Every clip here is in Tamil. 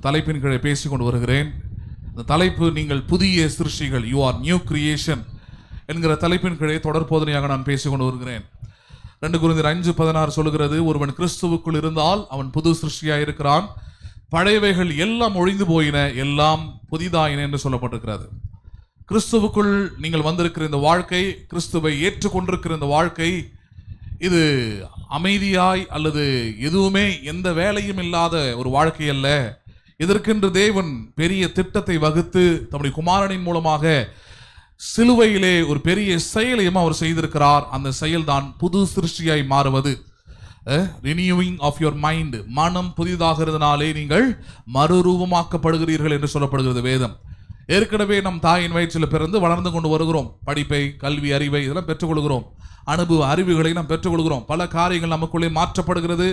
தலைப்பின் கீழே பேசிக்கொண்டு வருகிறேன். இந்த தலைப்பு நீங்கள் புதிய சிருஷ்டிகள், யூ ஆர் நியூ கிரியேஷன் என்கிற தலைப்பின் கீழே தொடர் போதனையாக நான் பேசிக்கொண்டு வருகிறேன். 2 கொரிந்தியர் 5:16 சொல்லுகிறது, ஒருவன் கிறிஸ்துவுக்குள் இருந்தால் அவன் புது சிருஷ்டியாய் இருக்கிறான், பழையவைகள் எல்லாம் ஒழிந்து போயின, எல்லாம் புதிதாயின என்று சொல்லப்பட்டிருக்கிறது. கிறிஸ்துவுக்குள் நீங்கள் வந்திருக்கிற இந்த வாழ்க்கை, கிறிஸ்துவை ஏற்றுக்கொண்டிருக்கிற இந்த வாழ்க்கை, இது அமைதியாய் அல்லது எதுவுமே எந்த வேலையும் இல்லாத ஒரு வாழ்க்கை அல்ல. இதற்கென்று தேவன் பெரிய திட்டத்தை வகுத்து தம்முடைய குமாரனின் மூலமாக சிலுவையிலே ஒரு பெரிய செயலையும் அவர் செய்திருக்கிறார். அந்த செயல் தான் புது சிருஷ்டியாய் மாறுவது. ரினியூவிங் ஆஃப் யுவர் மைண்ட், மனம் புதிதாகிறதுனாலே நீங்கள் மறுரூபமாக்கப்படுகிறீர்கள் என்று சொல்லப்படுகிறது வேதம். ஏற்கனவே நம் தாயின் வயிற்றில் பிறந்து வளர்ந்து கொண்டு வருகிறோம். படிப்பை, கல்வி, அறிவை இதெல்லாம் பெற்றுக்கொள்கிறோம். அனுபவ அறிவுகளை நாம் பெற்றுக்கொள்கிறோம். பல காரியங்கள் நமக்குள்ளே மாற்றப்படுகிறது,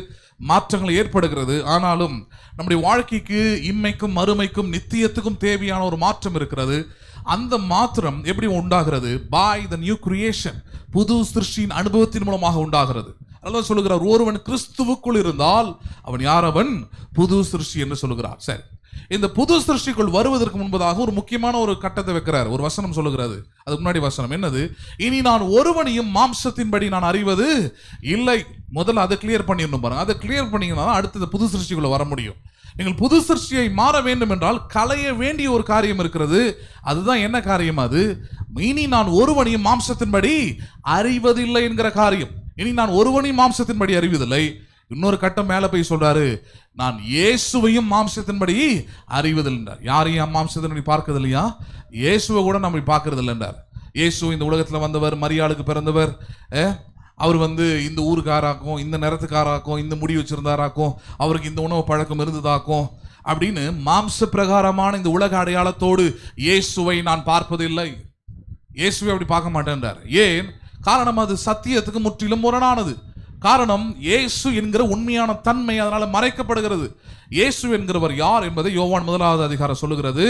மாற்றங்கள் ஏற்படுகிறது. ஆனாலும் நம்முடைய வாழ்க்கைக்கு இம்மைக்கும் மறுமைக்கும் நித்தியத்துக்கும் தேவையான ஒரு மாற்றம் இருக்கிறது. அந்த மாற்றம் எப்படி உண்டாகிறது? பை த நியூ கிரியேஷன், புது சிருஷ்டியின் அனுபவத்தின் மூலமாக உண்டாகிறது. அதான் சொல்லுகிறார், ஒருவன் கிறிஸ்துவுக்குள் இருந்தால் அவன் யார்? அவன் புது சிருஷ்டி என்று சொல்லுகிறார். சரி, இந்த புது சிருஷ்டிக்குள் வருவதற்கு முன்பதாக ஒரு முக்கியமான ஒரு கட்டத்தை வைக்கிறார். ஒரு வசனம் சொல்லுகிறது. அதுக்கு முன்னாடி வசனம் என்னது? இனி நான் ஒருவனையும் மாம்சத்தின்படி நான் அறிவது இல்லை. முதல்ல அதை கிளியர் பண்ணிடணும் பாருங்க. அதை கிளியர் பண்ணீங்கன்னா அடுத்தது புது சிருஷ்டிக்குள்ள வர முடியும். நீங்கள் புது சிருஷ்டியை மாற வேண்டும் என்றால் களைய வேண்டிய ஒரு காரியம் இருக்கிறது. அதுதான் என்ன காரியம்? அது இனி நான் ஒருவனையும் மாம்சத்தின்படி அறிவதில்லை என்கிற காரியம். இனி நான் ஒருவனையும் மாம்சத்தின்படி அறிவதில்லை. இன்னொரு கட்டம் மேல போய் சொல்றாரு, நான் இயேசுவையும் மாம்சத்தின்படி அறிவதில்லை. யாரையும் மாம்சத்தின்படி பார்க்கறது இல்லையா? இயேசுவை கூட நம்ம பார்க்கறது இல்லைன்றார். இயேசு இந்த உலகத்துல வந்தவர், மரியாளுக்கு பிறந்தவர். அவர் இந்த ஊருக்காராக்கும், இந்த நிறத்துக்காராக்கும், இந்த முடி வச்சிருந்தாராக்கும், அவருக்கு இந்த உணவு பழக்கம் இருந்ததாக்கும் அப்படின்னு மாம்ச பிரகாரமான இந்த உலக அடையாளத்தோடு இயேசுவை நான் பார்ப்பதில்லை. இயேசுவை அப்படி பார்க்க மாட்டேன்றார். ஏன்? காரணம் அது சத்தியத்துக்கு முற்றிலும் முரணானது. காரணம், இயேசு என்கிற உண்மையான தன்மை அதனால மறைக்கப்படுகிறது. இயேசு என்கிறவர் யார் என்பதை யோவான் 1வது அதிகாரம் சொல்லுகிறது.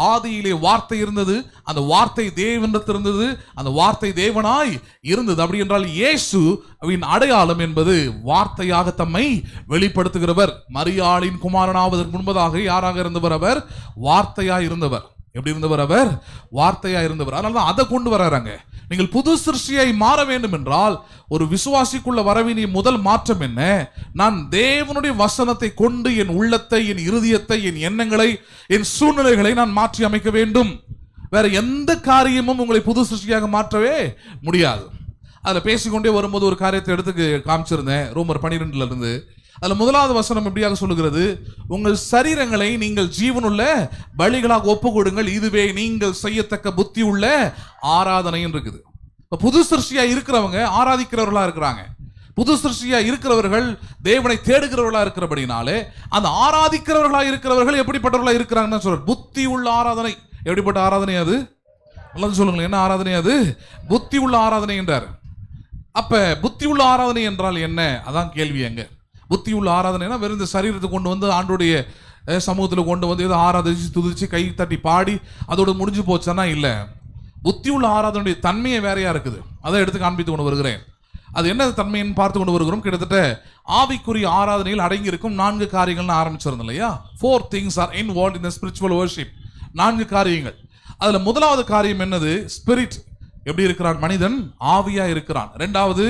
ஆதியிலே வார்த்தை இருந்தது, அந்த வார்த்தை தேவனிடத்தில் இருந்தது, அந்த வார்த்தை தேவனாய் இருந்தது. அப்படி என்றால் இயேசுவின் அடையாளம் என்பது வார்த்தையாக தம்மை வெளிப்படுத்துகிறவர். மரியாளின் குமாரனாவதற்கு முன்பதாக யாராக இருந்தவர்? அவர் வார்த்தையாய் இருந்தவர். எப்படி இருந்தவர்? அவர் வார்த்தையா இருந்தவர். அதனால அதை கொண்டு வர்றாங்க. நீங்கள் புது சிருஷ்டியை மாற வேண்டும் என்றால் ஒரு விசுவாசிக்குள்ள வரவேண்டிய முதல் மாற்றம் என்ன? நான் தேவனுடைய வசனத்தை கொண்டு என் உள்ளத்தை, என் இருதயத்தை, என் எண்ணங்களை, என் சூழ்நிலைகளை நான் மாற்றி அமைக்க வேண்டும். வேற எந்த காரியமும் உங்களை புது சிருஷ்டியாக மாற்றவே முடியாது. அதுல பேசிக்கொண்டே வரும்போது ஒரு காரியத்தை எடுத்து காமிச்சிருந்தேன், ரோமர் 12 இருந்து. அதுல 1வது வசனம் எப்படியாக சொல்லுகிறது? உங்கள் சரீரங்களை நீங்கள் ஜீவனுள்ள பலிகளாக ஒப்பு கொடுங்கள், இதுவே நீங்கள் செய்யத்தக்க புத்தி உள்ள ஆராதனைன்னு இருக்குது. புது சிருஷ்டியா இருக்கிறவங்க ஆராதிக்கிறவர்களா இருக்கிறாங்க. புது சிருஷ்டியா இருக்கிறவர்கள் தேவனை தேடுகிறவர்களா இருக்கிறபடினாலே அந்த ஆராதிக்கிறவர்களா இருக்கிறவர்கள் எப்படிப்பட்டவர்களா இருக்கிறாங்கன்னு சொல்றார். புத்தி உள்ள ஆராதனை. எப்படிப்பட்ட ஆராதனை அது? நல்லது சொல்லுங்களேன். என்ன ஆராதனை அது? புத்தி உள்ள ஆராதனை என்றார். அப்ப புத்தி உள்ள ஆராதனை என்றால் என்ன? அதான் கேள்வி. எங்க புத்தி உள்ள ஆராதனைனா வெறும் இந்த சரீரத்தை கொண்டு ஆண்டோடைய சமூகத்தில் கொண்டு ஏதோ ஆராதிச்சு துதிச்சு கை தட்டி பாடி அதோட முடிஞ்சு போச்சானா இல்ல. புத்தி உள்ள ஆராதனுடைய தன்மையை வேறையா இருக்குது. அதை எடுத்து காண்பித்து கொண்டு வருகிறேன். அது என்ன தன்மைன்னு பார்த்து கொண்டு வருகிறோம். கிட்டத்தட்ட ஆவிக்குரிய ஆராதனையில் அடங்கி இருக்கும் 4 காரியங்கள்னு ஆரம்பிச்சிருந்தோம் இல்லையா? 4 things are involved in the spiritual worship. 4 காரியங்கள். அதுல 1வது காரியம் என்னது? ஸ்பிரிட். எப்படி இருக்கிறான் மனிதன்? ஆவியா இருக்கிறான். 2வது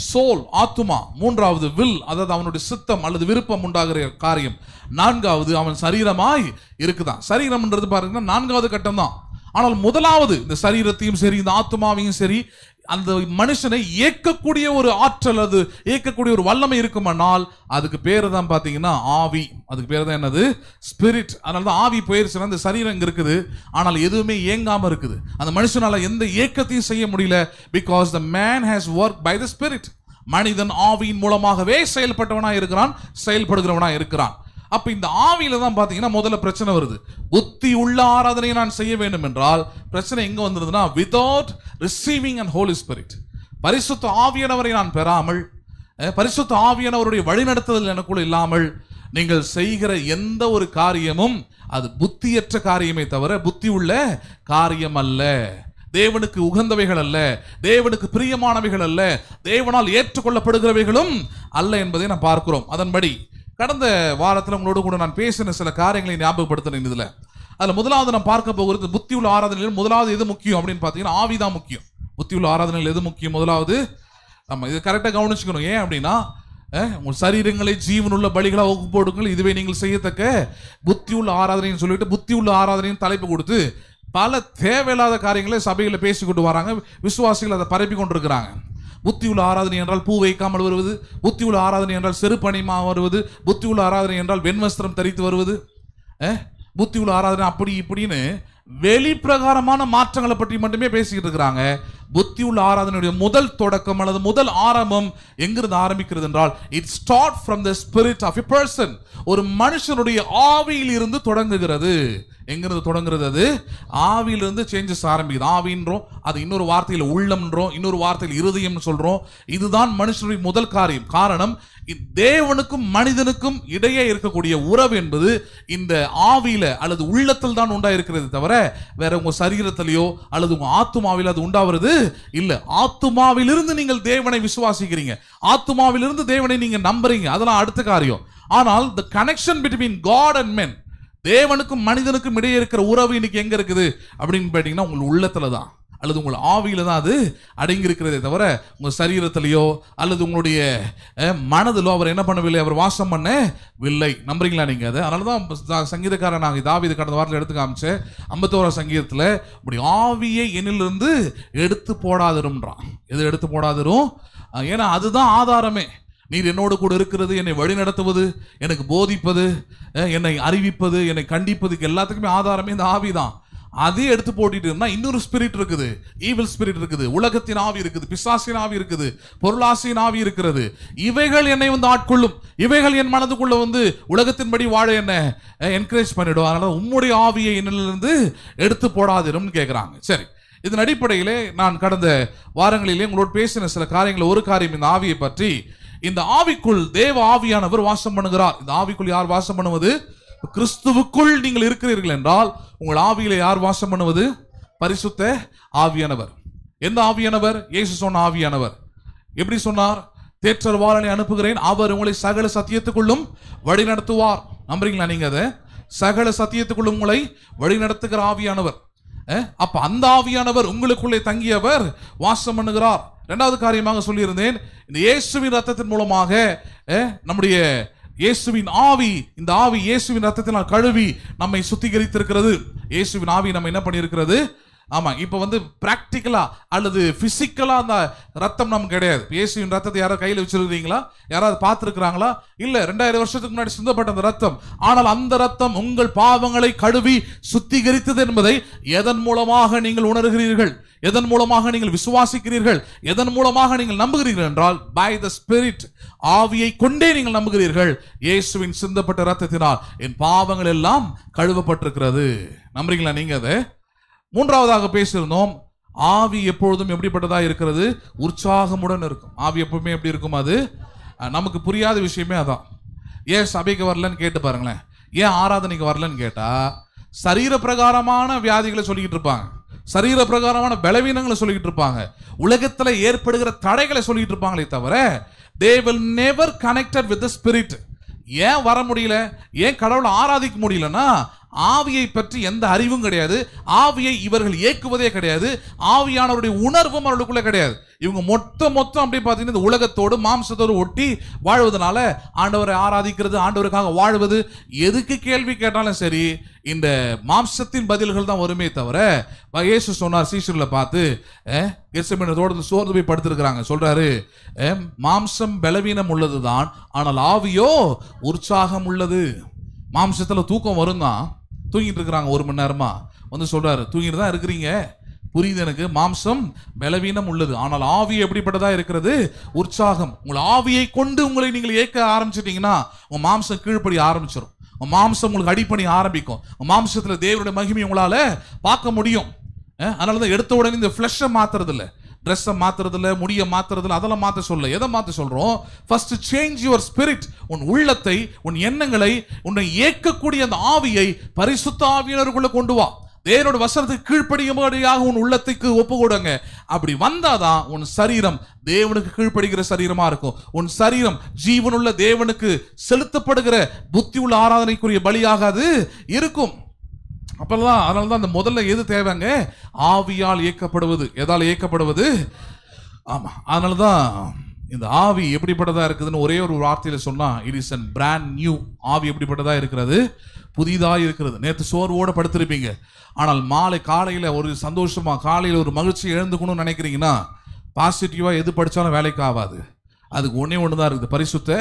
சோல், ஆத்துமா. 3வது வில், அதாவது அவனுடைய சித்தம் அல்லது விருப்பம் உண்டாகிற காரியம். 4வது அவன் சரீரமாய் இருக்குதான். சரீரம்ன்றது பாருங்க 4வது கட்டம் தான். ஆனால் 1வது இந்த சரீரத்தையும் சரி, இந்த ஆத்துமாவையும் சரி, அந்த மனுஷனை இயக்கக்கூடிய ஒரு ஆற்றல், அது இயக்கக்கூடிய ஒரு வல்லமை இருக்குமானால் அதுக்கு பேரு தான் பாத்தீங்கன்னா ஆவி. அதுக்கு பேரு தான் என்னது? ஸ்பிரிட். அதனாலதான் ஆவி போயிருச்சுன்னா அந்த சரீரம் இங்க இருக்குது, ஆனால் எதுவுமே இயங்காம இருக்குது. அந்த மனுஷனால எந்த இயக்கத்தையும் செய்ய முடியல. Because the man has worked by the spirit. மனிதன் ஆவியின் மூலமாகவே செயல்பட்டவனா இருக்கிறான், செயல்படுகிறவனா இருக்கிறான். அப்ப இந்த ஆவியில தான் பாத்தீங்கன்னா முதல்ல பிரச்சனை வருது. புத்தி உள்ள ஆராதனையை நான் செய்ய வேண்டும் என்றால் பிரச்சனை எங்க வந்துருதுன்னா, without receiving and holy spirit, பரிசுத்த ஆவியானவரை நான் பெறாமல், பரிசுத்த ஆவியானவருடைய வழிநடத்துதல் எனக்குள்ள இல்லாமல் நீங்கள் செய்கிற எந்த ஒரு காரியமும் அது புத்தியற்ற காரியமே தவிர புத்தி உள்ள காரியம் அல்ல. தேவனுக்கு உகந்தவைகள் அல்ல, தேவனுக்கு பிரியமானவைகள் அல்ல, தேவனால் ஏற்றுக்கொள்ளப்படுகிறவைகளும் அல்ல என்பதை நாம் பார்க்கிறோம். அதன்படி கடந்த வாரத்தில் உங்களோடு கூட நான் பேசின சில காரியங்களை ஞாபகப்படுத்தினேன். இதில் அதில் முதலாவது நான் பார்க்க போகிறது புத்தி உள்ள ஆராதனையில் முதலாவது எது முக்கியம் அப்படின்னு பார்த்தீங்கன்னா ஆவிதான் முக்கியம். புத்தி உள்ள ஆராதனையில் எது முக்கியம்? முதலாவது நம்ம இது கரெக்டாக கவனிச்சுக்கணும். ஏன் அப்படின்னா உங்கள் சரீரங்களை ஜீவனுள்ள பலிகளாக ஒப்பு போடுங்கள், இதுவே நீங்கள் செய்யத்தக்க புத்தி உள்ள ஆராதனைன்னு சொல்லிட்டு புத்தி உள்ள ஆராதனைன்னு தலைப்பு கொடுத்து பல தேவையில்லாத காரியங்களை சபைகளை பேசிக்கொண்டு வராங்க. விசுவாசிகள் அதை பரப்பி கொண்டிருக்கிறாங்க. புத்தி உள்ள ஆராதனை என்றால் பூ வைக்காமல் வருவது, புத்தி உள்ள ஆராதனை என்றால் செருப்பு அணியாமல் வருவது, புத்தி உள்ள ஆராதனை என்றால் வெண்வஸ்திரம் தரித்து வருவது, புத்தி உள்ள ஆராதனை அப்படி இப்படின்னு வெளிப்பிரகாரமான மாற்றங்களை பற்றி மட்டுமே பேசிக்கிட்டு இருக்கிறாங்க. புத்தி உள்ள ஆராதனையுடைய முதல் தொடக்கம் அல்லது முதல் ஆரம்பம் எங்கிருந்து ஆரம்பிக்கிறது என்றால் it start from the spirit of a person. ஒரு மனுஷனுடைய ஆவியில் இருந்து தொடங்குகிறது. எங்கிருந்து தொடங்குறது? அது ஆவியிலிருந்து சேஞ்சஸ் ஆரம்பிக்குது. ஆவின்றோம், அது இன்னொரு வார்த்தையில் உள்ளம்ன்றோம், இன்னொரு வார்த்தையில் இருதயம் சொல்றோம். இதுதான் மனுஷனுடைய முதல் காரியம். காரணம், தேவனுக்கும் மனிதனுக்கும் இடையே இருக்கக்கூடிய உறவு என்பது இந்த ஆவியில அல்லது உள்ளத்தில் தான் உண்டாயிருக்கிறது தவிர வேற உங்க சரீரத்திலேயோ அல்லது உங்க ஆத்துமாவில் அது உண்டாவது இல்ல. ஆத்துமாவிலிருந்து நீங்கள் தேவனை விசுவாசிக்கிறீங்க, ஆத்துமாவிலிருந்து தேவனை நீங்க நம்புறீங்க, அதெல்லாம் அடுத்த காரியம். ஆனால் the connection between God and men, தேவனுக்கும் மனிதனுக்கும் இடையே இருக்கிற உறவு இன்னைக்கு எங்க இருக்குது அப்படின்னு கேட்டீங்கன்னா உங்கள் உள்ளத்துல தான் அல்லது உங்கள் ஆவியில தான் அது அடங்கி இருக்கிறதே தவிர உங்க சரீரத்திலேயோ அல்லது உங்களுடைய மனதிலோ அவர் என்ன பண்ணவில்லை, அவர் வாசம் பண்ணவில்லை. நம்புறீங்களா நீங்க? அது அதனாலதான் சங்கீதக்காரன் நாங்கள் தாவீது கடந்த வாரத்தில் எடுத்து காமிச்சேன் 51 சங்கீதத்தில் இப்படி ஆவியை என்னிலிருந்து எடுத்து போடாதிரும்ன்றான். எது எடுத்து போடாதிரும்? ஏன்னா அதுதான் ஆதாரமே. நீர் என்னோடு கூட இருக்கிறது, என்னை வழி நடத்துவது, எனக்கு போதிப்பது, என்னை அறிவிப்பது, என்னை கண்டிப்பதுக்கு எல்லாத்துக்குமே ஆதாரமே இந்த ஆவி தான். அதே எடுத்து போட்டுட்டு இருந்தா இன்னொரு ஸ்பிரிட் இருக்குது, ஈவில் ஸ்பிரிட் இருக்குது, உலகத்தின் ஆவி இருக்குது, பிசாசின் ஆவி இருக்குது, பொருளாசையின் ஆவி இருக்கிறது. இவைகள் என்னை ஆட்கொள்ளும், இவைகள் என் மனதுக்குள்ள உலகத்தின்படி வாழ என்ன என்கரேஜ் பண்ணிடும். அதனால உம்முடைய ஆவியை என்னிலிருந்து எடுத்து போடாதிரும் கேட்கிறாங்க. சரி, இதன் அடிப்படையிலே நான் கடந்த வாரங்களிலே உங்களோடு பேசின சில காரியங்கள், ஒரு காரியம் இந்த ஆவியை பற்றி. இந்த ஆவிக்குள் தேவ ஆவியானவர் வாசம் பண்ணுகிறார். இந்த ஆவிக்குள் யார் வாசம் பண்ணுவது? கிறிஸ்துவுக்குள் நீங்கள் இருக்கிறீர்கள் என்றால் உங்கள் ஆவியில யார் வாசம் பண்ணுவது? பரிசுத்த ஆவியானவர். எந்த ஆவியானவர்? இயேசு சொன்ன ஆவியானவர். எப்படி சொன்னார்? தேற்றரவாளனை அனுப்புகிறேன், அவர் உங்களை சகல சத்தியத்துக்குள்ளும் வழி நடத்துவார். நம்புறீங்களா நீங்க? அதை சகல சத்தியத்துக்குள்ளும் உங்களை வழி நடத்துகிற ஆவியானவர். அப்ப அந்த ஆவியானவர் உங்களுக்குள்ளே தங்கியவர் வாசம் பண்ணுகிறார். இரண்டாவது காரியமாக சொல்லியிருந்தேன், இந்த இயேசுவின் ரத்தத்தின் மூலமாக நம்முடைய இயேசுவின் ஆவி, இந்த ஆவி இயேசுவின் ரத்தத்தினால் கழுவி நம்மை சுத்திகரித்திருக்கிறது. இயேசுவின் ஆவி நம்ம என்ன பண்ணியிருக்கிறது? ஆமா, இப்ப பிராக்டிக்கலா அல்லது பிசிக்கலா அந்த ரத்தம் நமக்கு கிடையாது. இயேசுவின் ரத்தத்தை யாராவது கையில் வச்சிருக்கீங்களா? யாராவது பார்த்திருக்கிறாங்களா? இல்ல. 2000 வருஷத்துக்கு முன்னாடி சிந்தப்பட்ட அந்த ரத்தம். ஆனால் அந்த ரத்தம் உங்கள் பாவங்களை கழுவி சுத்திகரித்தது என்பதை எதன் மூலமாக நீங்கள் உணர்கிறீர்கள்? எதன் மூலமாக நீங்கள் விசுவாசிக்கிறீர்கள்? எதன் மூலமாக நீங்கள் நம்புகிறீர்கள் என்றால் பை த ஸ்பிரிட். ஆவியை கொண்டே நீங்கள் நம்புகிறீர்கள். இயேசுவின் சிந்தப்பட்ட ரத்தத்தினால் என் பாவங்கள் எல்லாம் கழுவப்பட்டிருக்கிறது. நம்புறீங்களா நீங்க? அதை மூன்றாவதாக பேசியிருந்தோம். ஆவி எப்பொழுதும் எப்படிப்பட்டதா இருக்கிறது? உற்சாகமுடன் இருக்கும். ஆவி எப்பவுமே எப்படி இருக்கும்? அது நமக்கு புரியாத விஷயமே அதான். ஏன் சபைக்கு வரலன்னு கேட்டு பாருங்களேன். ஏன் ஆராதனைக்கு வரலன்னு கேட்டா சரீர பிரகாரமான வியாதிகளை சொல்லிக்கிட்டு இருப்பாங்க, சரீர பிரகாரமான பலவீனங்களை சொல்லிக்கிட்டு இருப்பாங்க, உலகத்துல ஏற்படுகிற தடைகளை சொல்லிட்டு இருப்பாங்களே தவிர they will never connected with the spirit. ஏன் வர முடியல? ஏன் கடவுளை ஆராதிக்க முடியலன்னா ஆவியை பற்றி எந்த அறிவும் கிடையாது. ஆவியை இவர்கள் இயக்குவதே கிடையாது. ஆவியானவருடைய உணர்வும் அவர்களுக்குள்ள கிடையாது. இவங்க மொத்தம் அப்படி பார்த்தீங்கன்னா இந்த உலகத்தோடு மாம்சத்தோடு ஒட்டி வாழ்வதனால ஆண்டவரை ஆராதிக்கிறது, ஆண்டவருக்காக வாழ்வது, எதுக்கு கேள்வி கேட்டாலும் சரி இந்த மாம்சத்தின் பதில்கள் தான் வருமே தவிர. இயேசு சொன்னார் சீஷர்களை பார்த்து, கெத்செமனே தோட்டத்தில் சோர்ந்து போய் படுத்திருக்கிறாங்க. சொல்றாரு, மாம்சம் பலவீனம் உள்ளதுதான், ஆனால் ஆவியோ உற்சாகம் உள்ளது. மாம்சத்துல தூக்கம் வரும் தான், தூங்கிட்டு இருக்கிறாங்க 1 மணி நேரமா. சொல்றாரு, தூங்கிட்டு தான் இருக்கிறீங்க, புரியுது எனக்கு, மாம்சம் பலவீனம் உள்ளது, ஆனால் ஆவி எப்படிப்பட்டதா இருக்கிறது? உற்சாகம். உங்கள் ஆவியை கொண்டு உங்களை நீங்கள் ஏற்க ஆரம்பிச்சிட்டீங்கன்னா உங்க மாம்சம் கீழ்ப்படி ஆரம்பிச்சிடும். உங்க மாம்சம் உங்களுக்கு அடிப்பணி ஆரம்பிக்கும். உங்க மாம்சத்துல தேவனுடைய மகிமை உங்களால பார்க்க முடியும். அதனாலதான் எடுத்த உடனே இந்த ஃபிளஷை மாத்துறது இல்லை, ட்ரெஸ்ஸை மாத்துறதுல, முடிய மாத்துறதுல, அதெல்லாம் மாற்ற சொல்ல. எதை மாற்ற சொல்றோம்? First change your spirit. உன் உள்ளத்தை, உன் எண்ணங்களை, உன்னை ஏற்கக்கூடிய அந்த ஆவியை பரிசுத்த ஆவியினருக்குள்ள கொண்டு வா. தேவனோட வசனத்துக்கு கீழ்ப்படியும்படியாக உன் உள்ளத்துக்கு ஒப்பு கொடுங்க. அப்படி வந்தாதான் உன் சரீரம் தேவனுக்கு கீழ்ப்படுகிற சரீரமா இருக்கும். உன் சரீரம் ஜீவனுள்ள தேவனுக்கு செலுத்தப்படுகிற புத்தி உள்ள ஆராதனைக்குரிய பலியாக அது இருக்கும். அப்பதான் அதனாலதான் அந்த முதல்ல எது தேவைங்க? ஆவியால் இயக்கப்படுவது. எதால் இயக்கப்படுவது? ஆமா. அதனாலதான் இந்த ஆவி எப்படிப்பட்டதா இருக்குதுன்னு ஒரே ஒரு வார்த்தையில சொன்னா, it is an brand new. ஆவி எப்படிப்பட்டதா இருக்கிறது? புதிதாக இருக்கிறது. நேற்று சோர்வோட படுத்திருப்பீங்க, ஆனால் மாலை காலையில ஒரு சந்தோஷமா, காலையில ஒரு மகிழ்ச்சி எழுந்துக்கணும்னு நினைக்கிறீங்கன்னா, பாசிட்டிவா எது படிச்சாலும் வேலைக்கு ஆகாது. அதுக்கு ஒன்னே ஒண்ணுதான் இருக்குது, பரிசுத்த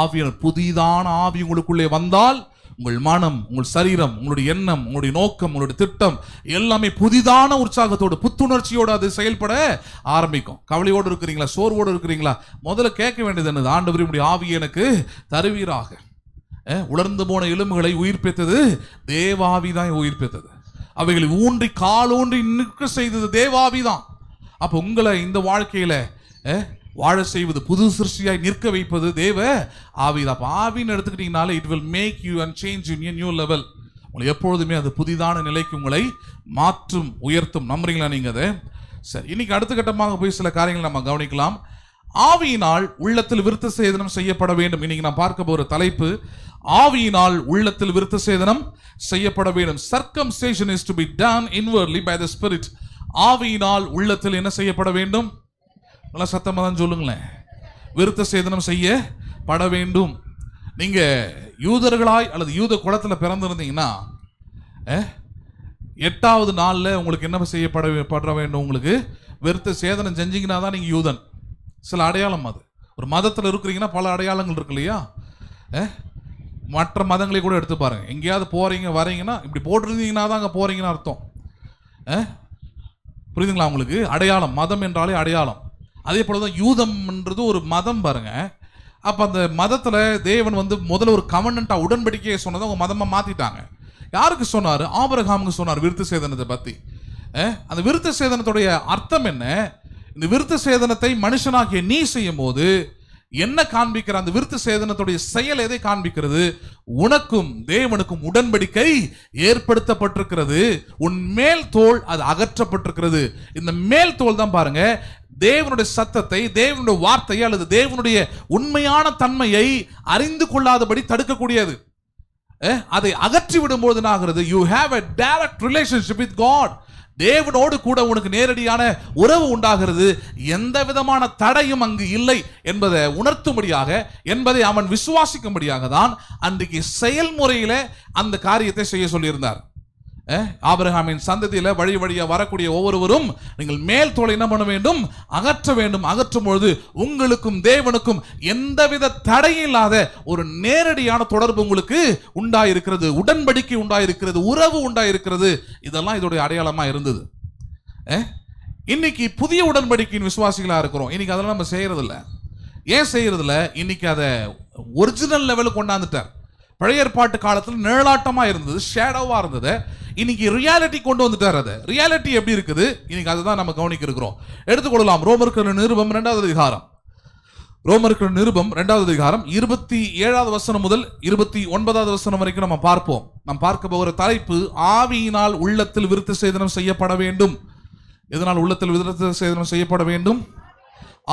ஆவியானவர். புதிதான ஆவி உங்களுக்குள்ளே வந்தால் உங்கள் மனம், உங்கள் சரீரம், உங்களுடைய எண்ணம், உங்களுடைய நோக்கம், உங்களுடைய திட்டம் எல்லாமே புதிதான உற்சாகத்தோடு, புத்துணர்ச்சியோடு அது செயல்பட ஆரம்பிக்கும். கவலையோடு இருக்கிறீங்களா? சோர்வோடு இருக்கிறீங்களா? முதல்ல கேட்க வேண்டியது என்னது? ஆண்டவர் உம்முடைய ஆவியை எனக்கு தருவீராக. உலர்ந்து போன எலும்புகளை உயிர்ப்பித்தது தேவாவிதான் உயிர்ப்பித்தது. அவைகளை ஊன்றி காலூன்றி நிற்க செய்தது தேவாவிதான். அப்ப உங்களை இந்த வாழ்க்கையில வாழ செய்வது, புது சிருஷ்டியாய் நிற்க வைப்பது தேவ ஆவிதான். அப்ப ஆவின்னு எடுத்துக்கிட்டீங்கனால it will make you and change you new level. உங்களை எப்பொழுதுமே அது புதிதான நிலைக்கு உங்களை மாற்றும், உயர்த்தும். நம்புறீங்களா நீங்க அதை? சரி, இன்னைக்கு அடுத்த கட்டமாக போய் சில காரியங்களை நம்ம கவனிக்கலாம். ஆவியினால் உள்ளத்தில் விருத்த சேதனம் செய்யப்பட வேண்டும். இன்னைக்கு நான் பார்க்க போற தலைப்பு, ஆவியினால் உள்ளத்தில் விருத்த சேதனம் செய்யப்பட வேண்டும். Circumcision is to be done inwardly by the Spirit. ஆவியினால் உள்ளத்தில் என்ன செய்யப்பட வேண்டும்? நல்லா சத்தமா தான் சொல்லுங்களேன். விருத்த சேதனம் செய்யப்பட வேண்டும். நீங்க யூதர்களாய் அல்லது யூத குலத்துல பிறந்திருந்தீங்கன்னா 8வது நாள்ல உங்களுக்கு என்ன செய்யப்பட வேண்டும்? உங்களுக்கு விருத்த சேதனம் செஞ்சீங்கன்னா தான் நீங்க யூதன். சில அடையாளம், அது ஒரு மதத்தில் இருக்கிறீங்கன்னா பல அடையாளங்கள் இருக்கு இல்லையா? மற்ற மதங்களை கூட எடுத்து பாருங்க. எங்கேயாவது போறீங்க வரீங்கன்னா இப்படி போட்டிருந்தீங்கன்னா தான் அங்கே போறீங்கன்னு அர்த்தம். புரியுதுங்களா உங்களுக்கு? அடையாளம், மதம் என்றாலே அடையாளம். அதே போலதான் யூதம்ன்றது ஒரு மதம் பாருங்க. அப்ப அந்த மதத்துல தேவன் முதல்ல ஒரு கவர்னண்டா உடன்படிக்கையை சொன்னதை அவங்க மதமா மாத்திட்டாங்க. யாருக்கு சொன்னாரு? ஆபிரகாமுக்கு சொன்னார் விருத்த சேதனத்தை பத்தி. அந்த விருத்த சேதனத்துடைய அர்த்தம் என்ன? இந்த விருத்த சேதனத்தை மனுஷனாகிய நீ செய்யும் போது என்ன காண்பிக்கிற? அந்த விருத்த சேதனத்துடைய செயல் எதை காண்பிக்கிறது? உனக்கும் தேவனுக்கும் உடன்படிக்கை ஏற்படுத்தப்பட்டிருக்கிறது. உன் மேல் தோல் அது அகற்றப்பட்டிருக்கிறது. இந்த மேல் தோல் தான் பாருங்க தேவனுடைய சத்தத்தை, தேவனுடைய வார்த்தையை அல்லது தேவனுடைய உண்மையான தன்மையை அறிந்து கொள்ளாதபடி தடுக்கக்கூடியது. அதை அகற்றி விடும்போது என்ன ஆகிறது? You have a direct relationship with God. தேவனோடு கூட உனக்கு நேரடியான உறவு உண்டாகிறது. எந்த விதமான தடையும் அங்கு இல்லை என்பதை உணர்த்தும்படியாக, என்பதை அவன் விசுவாசிக்கும்படியாக தான் அன்றைக்கு செயல்முறையில அந்த காரியத்தை செய்ய சொல்லியிருந்தார். ஆபிரகாமின் சந்ததியில வழி வழியா வரக்கூடிய ஒவ்வொருவரும் நீங்கள் மேல் தோலை என்ன பண்ண வேண்டும்? அகற்ற வேண்டும். அகற்றும் பொழுது உங்களுக்கும் தேவனுக்கும் எந்தவித தடையில்லாத ஒரு நேரடியான தொடர்பு உங்களுக்கு உண்டாயிருக்கிறது, உடன்படிக்கை உண்டாயிருக்கிறது, உறவு உண்டாயிருக்கிறது. இதெல்லாம் இதோடைய அடையாளமா இருந்தது. இன்னைக்கு புதிய உடன்படிக்கையின் விசுவாசிகளா இருக்கிறோம். இன்னைக்கு அதெல்லாம் நம்ம செய்யறது இல்லை. ஏன் செய்யறது இல்லை? இன்னைக்கு அதை ஒரிஜினல் லெவலுக்கு கொண்டாந்துட்டார். பழைய ஏற்பாட்டு காலத்தில் நிழலாட்டமா இருந்தது, ஷேடோவா இருந்தது. இன்னைக்கு ரியாலிட்டி கொண்டு வந்துட்டார். அது ரியாலிட்டி எப்படி இருக்குது இன்னைக்கு, அதுதான் நம்ம கவனிக்க இருக்கிறோம். எடுத்துக்கொள்ளலாம். ரோமருக்கு நிருபம் 2வது அதிகாரம். ரோமருக்கு நிருபம் 2வது அதிகாரம் 27வது வசனம் முதல் 29வது வசனம் வரைக்கும் நம்ம பார்ப்போம். நாம் பார்க்க போகிற தலைப்பு, ஆவியினால் உள்ளத்தில் விருத்த சேதனம் செய்யப்பட வேண்டும். எதனால் உள்ளத்தில் விருத்த சேதனம் செய்யப்பட வேண்டும்?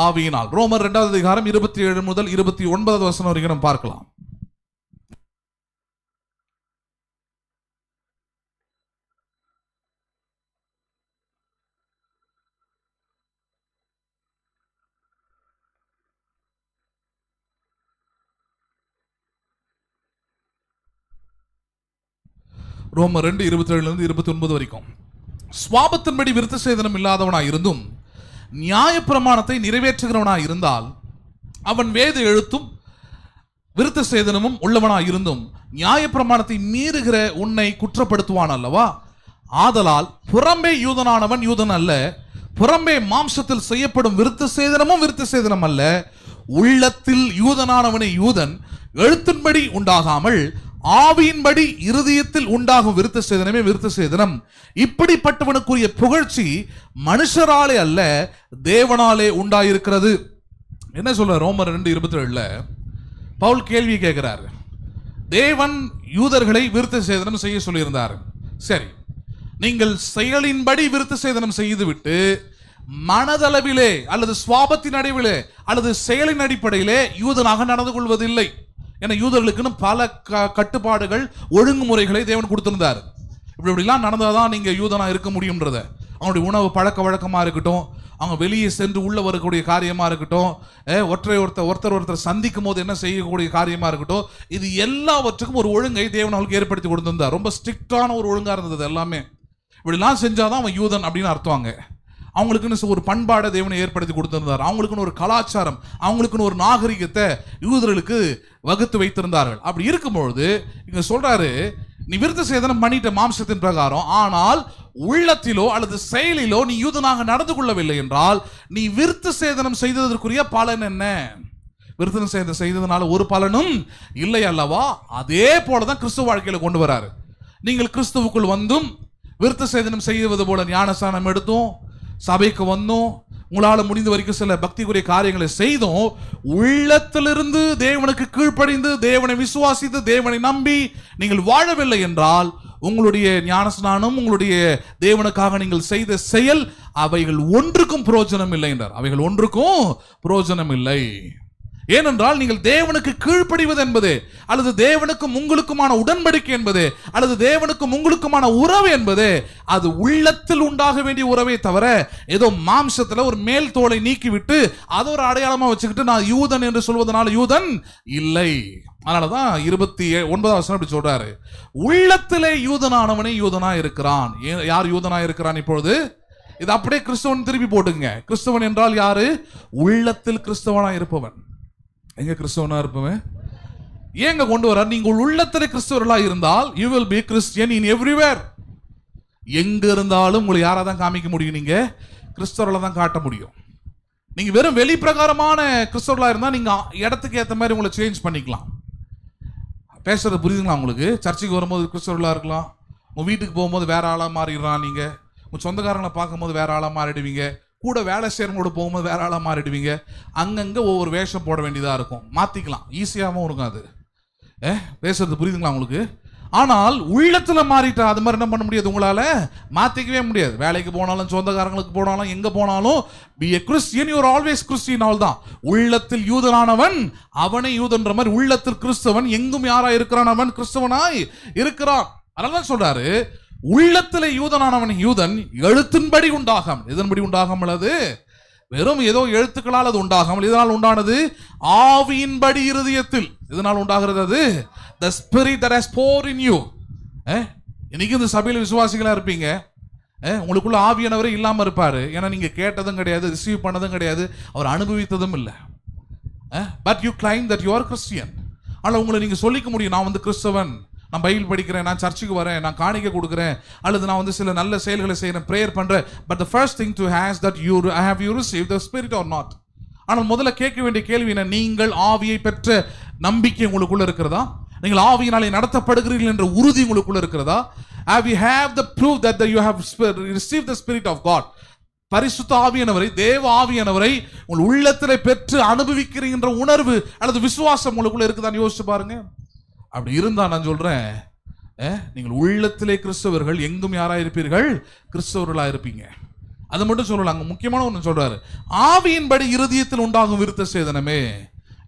ஆவியினால். ரோமர் 2வது அதிகாரம் 27 முதல் 29வது வசனம் வரைக்கும் நம்ம பார்க்கலாம். ரோமர் 2:27 29 வரைக்கும். சுவாபத்தின்படி விருத்த சேதனம் இல்லாதவனாய் இருந்தும் நியாயப்பிரமாணத்தை நிறைவேற்றுகிறவனாய் இருந்தால் அவன் வேத எழுத்தும் விருத்த சேதனமும் உள்ளவனாய் இருந்தும் நியாயப்பிரமாணத்தை மீறுகிற உன்னை குற்றப்படுத்துவான் அல்லவா? ஆதலால் புறம்பே யூதனானவன் யூதன் அல்ல, புறம்பே மாம்சத்தில் செய்யப்படும் விருத்த சேதனமும் விருத்த சேதனம் அல்ல, உள்ளத்தில் யூதனானவனே யூதன், எழுத்தின்படி உண்டாகாமல் ஆவியின்படி இருதயத்தில் உண்டாகும் விருத்த சேதனமே விருத்த சேதனம். இப்படிப்பட்டவனுக்குரிய புகழ்ச்சி மனுஷராலே அல்ல தேவனாலே உண்டாயிருக்கிறது. என்ன சொல்ற? ரோமர் 2:27 பவுல் கேள்வி கேட்கிறார். தேவன் யூதர்களை விருத்த சேதனம் செய்ய சொல்லியிருந்தார். சரி, நீங்கள் செயலின்படி விருத்த சேதனம் செய்துவிட்டு மனதளவிலே அல்லது சுவாபத்தின் அடிவிலே அல்லது செயலின் அடிப்படையிலே யூதனாக நடந்து கொள்வதில்லை. ஏன்னா யூதர்களுக்குன்னு பல கட்டுப்பாடுகள் ஒழுங்குமுறைகளை தேவன் கொடுத்திருந்தார். இப்படிலாம் நடந்தாதான் நீங்க யூதனா இருக்க முடியும்ன்றத. அவங்களுடைய உணவு பழக்க வழக்கமா இருக்கட்டும், அவங்க வெளியே சென்று உள்ள வரக்கூடிய காரியமா இருக்கட்டும், ஒருத்தர் சந்திக்கும் போது என்ன செய்யக்கூடிய காரியமா இருக்கட்டும், இது எல்லாவற்றுக்கும் ஒரு ஒழுங்கை தேவன் அவங்களுக்கு ஏற்படுத்தி கொடுத்திருந்தார். ரொம்ப ஸ்ட்ரிக்டான ஒரு ஒழுங்கா இருந்தது எல்லாமே. இப்படிலாம் செஞ்சாதான் அவன் யூதன் அப்படின்னு அர்த்தவாங்க. அவங்களுக்குன்னு ஒரு பண்பாடை தேவனை ஏற்படுத்தி கொடுத்திருந்தார். அவங்களுக்குன்னு ஒரு கலாச்சாரம், அவங்களுக்குன்னு ஒரு நாகரிகத்தை யூதர்களுக்கு வகுத்து வைத்திருந்தார்கள். அப்படி இருக்கும்பொழுது இங்க சொல்றாரு, நீ விருத்த சேதனம் பண்ணிட்ட மாம்சத்தின் பிரகாரம், ஆனால் உள்ளத்திலோ அல்லது செயலிலோ நீ யூதனாக நடந்து கொள்ளவில்லை என்றால் நீ விருத்த சேதனம் செய்ததற்குரிய பலன் என்ன? விருத்த சேதனம் செய்ததனால ஒரு பலனும் இல்லை அல்லவா? அதே போலதான் கிறிஸ்துவ வாழ்க்கையில கொண்டு வராரு. நீங்கள் கிறிஸ்துவுக்குள் வந்தும் விருத்த சேதனம் செய்வது போல ஞானஸ்நானம் எடுத்தும் சபைக்கு வந்தோம், உங்களால் முடிந்த வரைக்கும் சில பக்திக்குரிய காரியங்களை செய்தோம், உள்ளத்திலிருந்து தேவனுக்கு கீழ்ப்படிந்து தேவனை விசுவாசித்து தேவனை நம்பி நீங்கள் வாழவில்லை என்றால் உங்களுடைய ஞானஸ்நானம், உங்களுடைய தேவனுக்காக நீங்கள் செய்த செயல், அவைகள் ஒன்றுக்கும் பிரயோஜனம் இல்லை என்றார். அவைகள் ஒன்றுக்கும் பிரயோஜனம் இல்லை. ஏனென்றால் நீங்கள் தேவனுக்கு கீழ்ப்படிவது என்பது அல்லது தேவனுக்கும் உங்களுக்குமான உடன்படிக்கை என்பது அல்லது தேவனுக்கும் உங்களுக்குமான உறவு என்பது அது உள்ளத்தில் உண்டாக வேண்டிய உறவே தவிர ஏதோ மாம்சத்துல ஒரு மேல் தோலை நீக்கிவிட்டு அதை ஒரு அடையாளமா வச்சுக்கிட்டு நான் யூதன் என்று சொல்வதனால யூதன் இல்லை. அதனாலதான் 29வது வசனம் அப்படி சொல்றாரு, உள்ளத்திலே யூதனானவனே யூதனா இருக்கிறான். யார் யூதனா இருக்கிறான்? இப்பொழுது இது அப்படியே கிறிஸ்தவன் திருப்பி போட்டுங்க. கிறிஸ்தவன் என்றால் யாரு? உள்ளத்தில் கிறிஸ்தவனா இருப்பவன். எங்க கிறிஸ்தவனா இருப்பவன்? ஏங்க கொண்டு வர? நீங்கள் உள்ளத்திலே கிறிஸ்தவர்களா இருந்தால் you will be Christian in everywhere. எங்க இருந்தாலும் உங்களை யாரா தான் காமிக்க முடியும்? நீங்க கிறிஸ்தவர்களா தான் காட்ட முடியும். நீங்க வெறும் வெளி பிரகாரமான கிறிஸ்தவர்களா இருந்தா நீங்க இடத்துக்கு ஏற்ற மாதிரி உங்களை சேஞ்ச் பண்ணிக்கலாம். பேசுறது புரியுதுங்களா உங்களுக்கு? சர்ச்சுக்கு வரும்போது கிறிஸ்தவர்களா இருக்கலாம், உங்க வீட்டுக்கு போகும்போது வேற ஆளா மாறிடுறான், நீங்க உங்க சொந்தக்காரங்களை பார்க்கும்போது வேற ஆளா மாறிடுவீங்க, கூட வேலை செய்யறவங்களோட போகும்போது வேற ஆளா மாறிடுவீங்க. அங்கங்க ஒவ்வொரு வேஷம் போட வேண்டியதா இருக்கும். மாத்திக்கலாம், ஈஸியாகவும் இருக்கும். அது பேசுறது புரியுதுங்களா உங்களுக்கு? ஆனால் உள்ளத்துல மாறிட்டா அது மாதிரி என்ன பண்ண முடியாது, உங்களால மாத்திக்கவே முடியாது. வேலைக்கு போனாலும் சொந்தக்காரங்களுக்கு போனாலும் எங்க போனாலும் be a Christian, you are always Christian. அவ்வளவுதான். உள்ளத்தில் யூதனானவன் அவனை யூதன்ற மாதிரி உள்ளத்தில் கிறிஸ்தவன் எங்கும் யாரா இருக்கிறான்? அவன் கிறிஸ்தவனாய் இருக்கிறான். அதனால சொல்றாரு, உள்ளத்திலே யூதனானவன் யூதன் எழுத்தின்படி உண்டாகாமல். எதன்படி உண்டாகாமல்? அது வெறும் ஏதோ எழுத்துக்களால் அது உண்டாகாமல். இதனால் உண்டானது ஆவியின்படி இருதயத்தில். இதனால் உண்டாகிறது அது the spirit that has poured in you. இன்னைக்கு இந்த சபையில் விசுவாசிகளா இருப்பீங்க, உங்களுக்குள்ள ஆவியானவரே இல்லாம இருப்பாரு. ஏன்னா நீங்க கேட்டதும் கிடையாது, ரிசீவ் பண்ணதும் கிடையாது, அவர் அனுபவித்ததும் இல்லை. but you claim that you are Christian. ஆனால் உங்களை நீங்க சொல்லிக்க முடியும், நான் வந்து கிறிஸ்தவன், நான் பைபிள் படிக்கிறேன், நான் சர்ச்சுக்கு வரேன், நான் காணிக்கை கொடுக்கிறேன், அல்லது நான் வந்து சில நல்ல செயல்களை செய்யறேன், பிரேயர் பண்றேன். But the first thing to ask that you have you received the spirit or not. ஆனால் முதல்ல கேட்க வேண்டிய கேள்வி என்ன? நீங்கள் ஆவியை பெற்ற நம்பிக்கை உங்களுக்குள்ள இருக்கிறதா? நீங்கள் ஆவியினாலே நடத்தப்படுகிறீர்கள் என்ற உறுதி உங்களுக்குள்ள இருக்கிறதா? have you have the proof that you have received the spirit of God? பரிசுத்த ஆவியானவரை, தேவ ஆவியானவரை உங்கள் உள்ளத்திலே பெற்று அனுபவிக்கிறீங்க உணர்வு அல்லது விசுவாசம் உங்களுக்குள்ள இருக்குதான்னு யோசிச்சு பாருங்க. அப்படி இருந்தா நான் சொல்றேன், நீங்கள் உள்ளத்திலே கிறிஸ்தவர்கள், எங்கும் யாரா இருப்பீர்கள்? கிறிஸ்தவர்களா இருப்பீங்க. அது மட்டும் சொல்லலாம். அங்க முக்கியமான ஒன்று சொல்றாரு, ஆவியின்படி இருதயத்தில் உண்டாகும் விருத்த சேதனமே.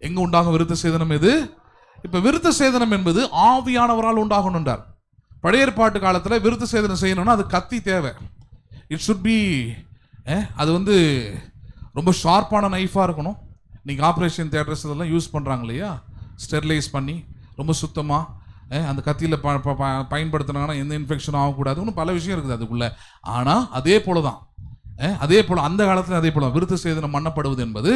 எங்க உண்டாகும் விருத்த சேதனம்? இது இப்ப விருத்த சேதனம் என்பது ஆவியானவரால் உண்டாகணும்ன்றார். பழைய ஏற்பாட்டு காலத்துல விருத்த சேதனம் செய்யணும்னா அது கத்தி தேவை. இட் சுட் பி, அது வந்து ரொம்ப ஷார்ப்பான நைஃபா இருக்கணும். நீங்க ஆப்ரேஷன் தியேட்டர்ஸ் இதெல்லாம் யூஸ் பண்றாங்க இல்லையா, ஸ்டெர்லைஸ் பண்ணி ரொம்ப சுத்தமாக அந்த கத்தியில் பயன்படுத்தினாங்கன்னா எந்த இன்ஃபெக்ஷனும் ஆகக்கூடாது. இன்னும் பல விஷயம் இருக்குது அதுக்குள்ள. ஆனால் அதே போல தான், அதே போல் அந்த காலத்தில் அதே போல விருத்த சேதனம் பண்ணப்படுவது என்பது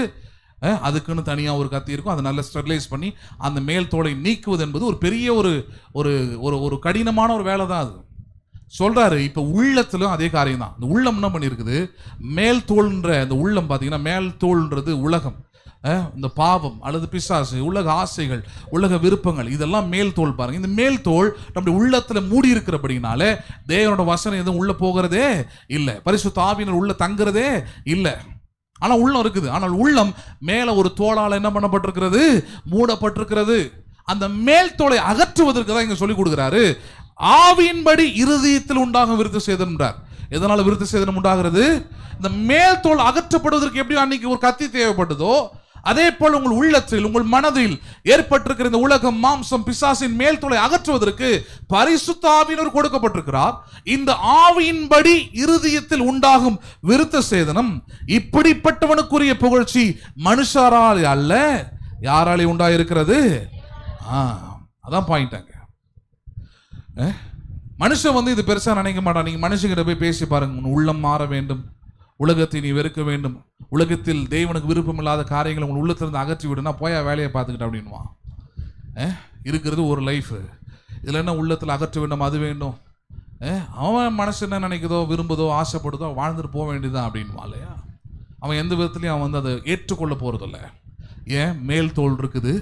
அதுக்குன்னு தனியாக ஒரு கத்தி இருக்கும், அதை நல்லா ஸ்டெர்லைஸ் பண்ணி அந்த மேல் தோலை நீக்குவது என்பது ஒரு பெரிய ஒரு ஒரு ஒரு கடினமான ஒரு வேலை தான் அது. சொல்றாரு, இப்போ உள்ளத்திலும் அதே காரியம் தான். இந்த உள்ளம் என்ன பண்ணியிருக்குது? மேல் தோல்ன்ற அந்த உள்ளம் பார்த்தீங்கன்னா, மேல் தோல்ன்றது உலகம், இந்த பாவம் அல்லது பிசாசு, உலக ஆசைகள், உலக விருப்பங்கள், இதெல்லாம் மேல் தோல் பாருங்க. இந்த மேல் தோல் நம்முடைய உள்ளத்துல மூடி இருக்கிறபடினால தேவனோட வசனம் எதுவும் உள்ள போகிறதே இல்லை, பரிசுத்த ஆவியினர் உள்ள தங்குறதே இல்லை. ஆனா உள்ளம் இருக்குது. ஆனால் உள்ளம் மேல ஒரு தோளால் என்ன பண்ணப்பட்டிருக்கிறது? மூடப்பட்டிருக்கிறது. அந்த மேல் தோலை அகற்றுவதற்கு தான் இங்க சொல்லிக் கொடுக்கிறாரு. ஆவியின்படி இருதயத்தில் உண்டாகும் விருத்த சேதனம் என்றார். எதனால விருத்த சேதனம் உண்டாகிறது? இந்த மேல் தோல் அகற்றப்படுவதற்கு எப்படி அன்னைக்கு ஒரு கத்தி தேவைப்பட்டதோ அதே போல் உங்கள் உள்ளத்தில், உங்கள் மனதில் ஏற்பட்டிருக்கிற இந்த உலகம், மாம்சம், பிசாசின் மேல் தோலை அகற்றுவதற்கு பரிசுத்த ஆவியினர் கொடுக்கப்பட்டிருக்கிறார். இந்த ஆவியின்படி இருதயத்தில் உண்டாகும் விருத்த சேதனம் இப்படிப்பட்டவனுக்குரிய புகழ்ச்சி மனுஷரால் அல்ல, யாராலே உண்டாயிருக்கிறது? அதான் பாயிண்டாங்க. மனுஷன் இது பெருசா நினைக்க மாட்டான். நீங்க மனுஷங்கிட்ட போய் பேசி பாருங்க, உன் உள்ளம் மாற வேண்டும், உலகத்தை நீ வெறுக்க வேண்டும், உலகத்தில் தேவனுக்கு விருப்பம் இல்லாத காரியங்களை உங்கள் உள்ளத்திலிருந்து அகற்றி விடுனா போயா வேலையை பார்த்துக்கிட்ட அப்படின்வான். இருக்கிறது ஒரு லைஃப், இதில் என்ன உள்ளத்தில் அகற்ற வேண்டும், அது வேண்டும். அவன் மனசு என்ன நினைக்குதோ, விரும்புதோ, ஆசைப்படுதோ வாழ்ந்துட்டு போக வேண்டியதான் அப்படின்வான் இல்லையா? அவன் எந்த விதத்துலையும் அவன் அதை ஏற்றுக்கொள்ள போறதில்ல. ஏன்? மேல் தோல் இருக்குது.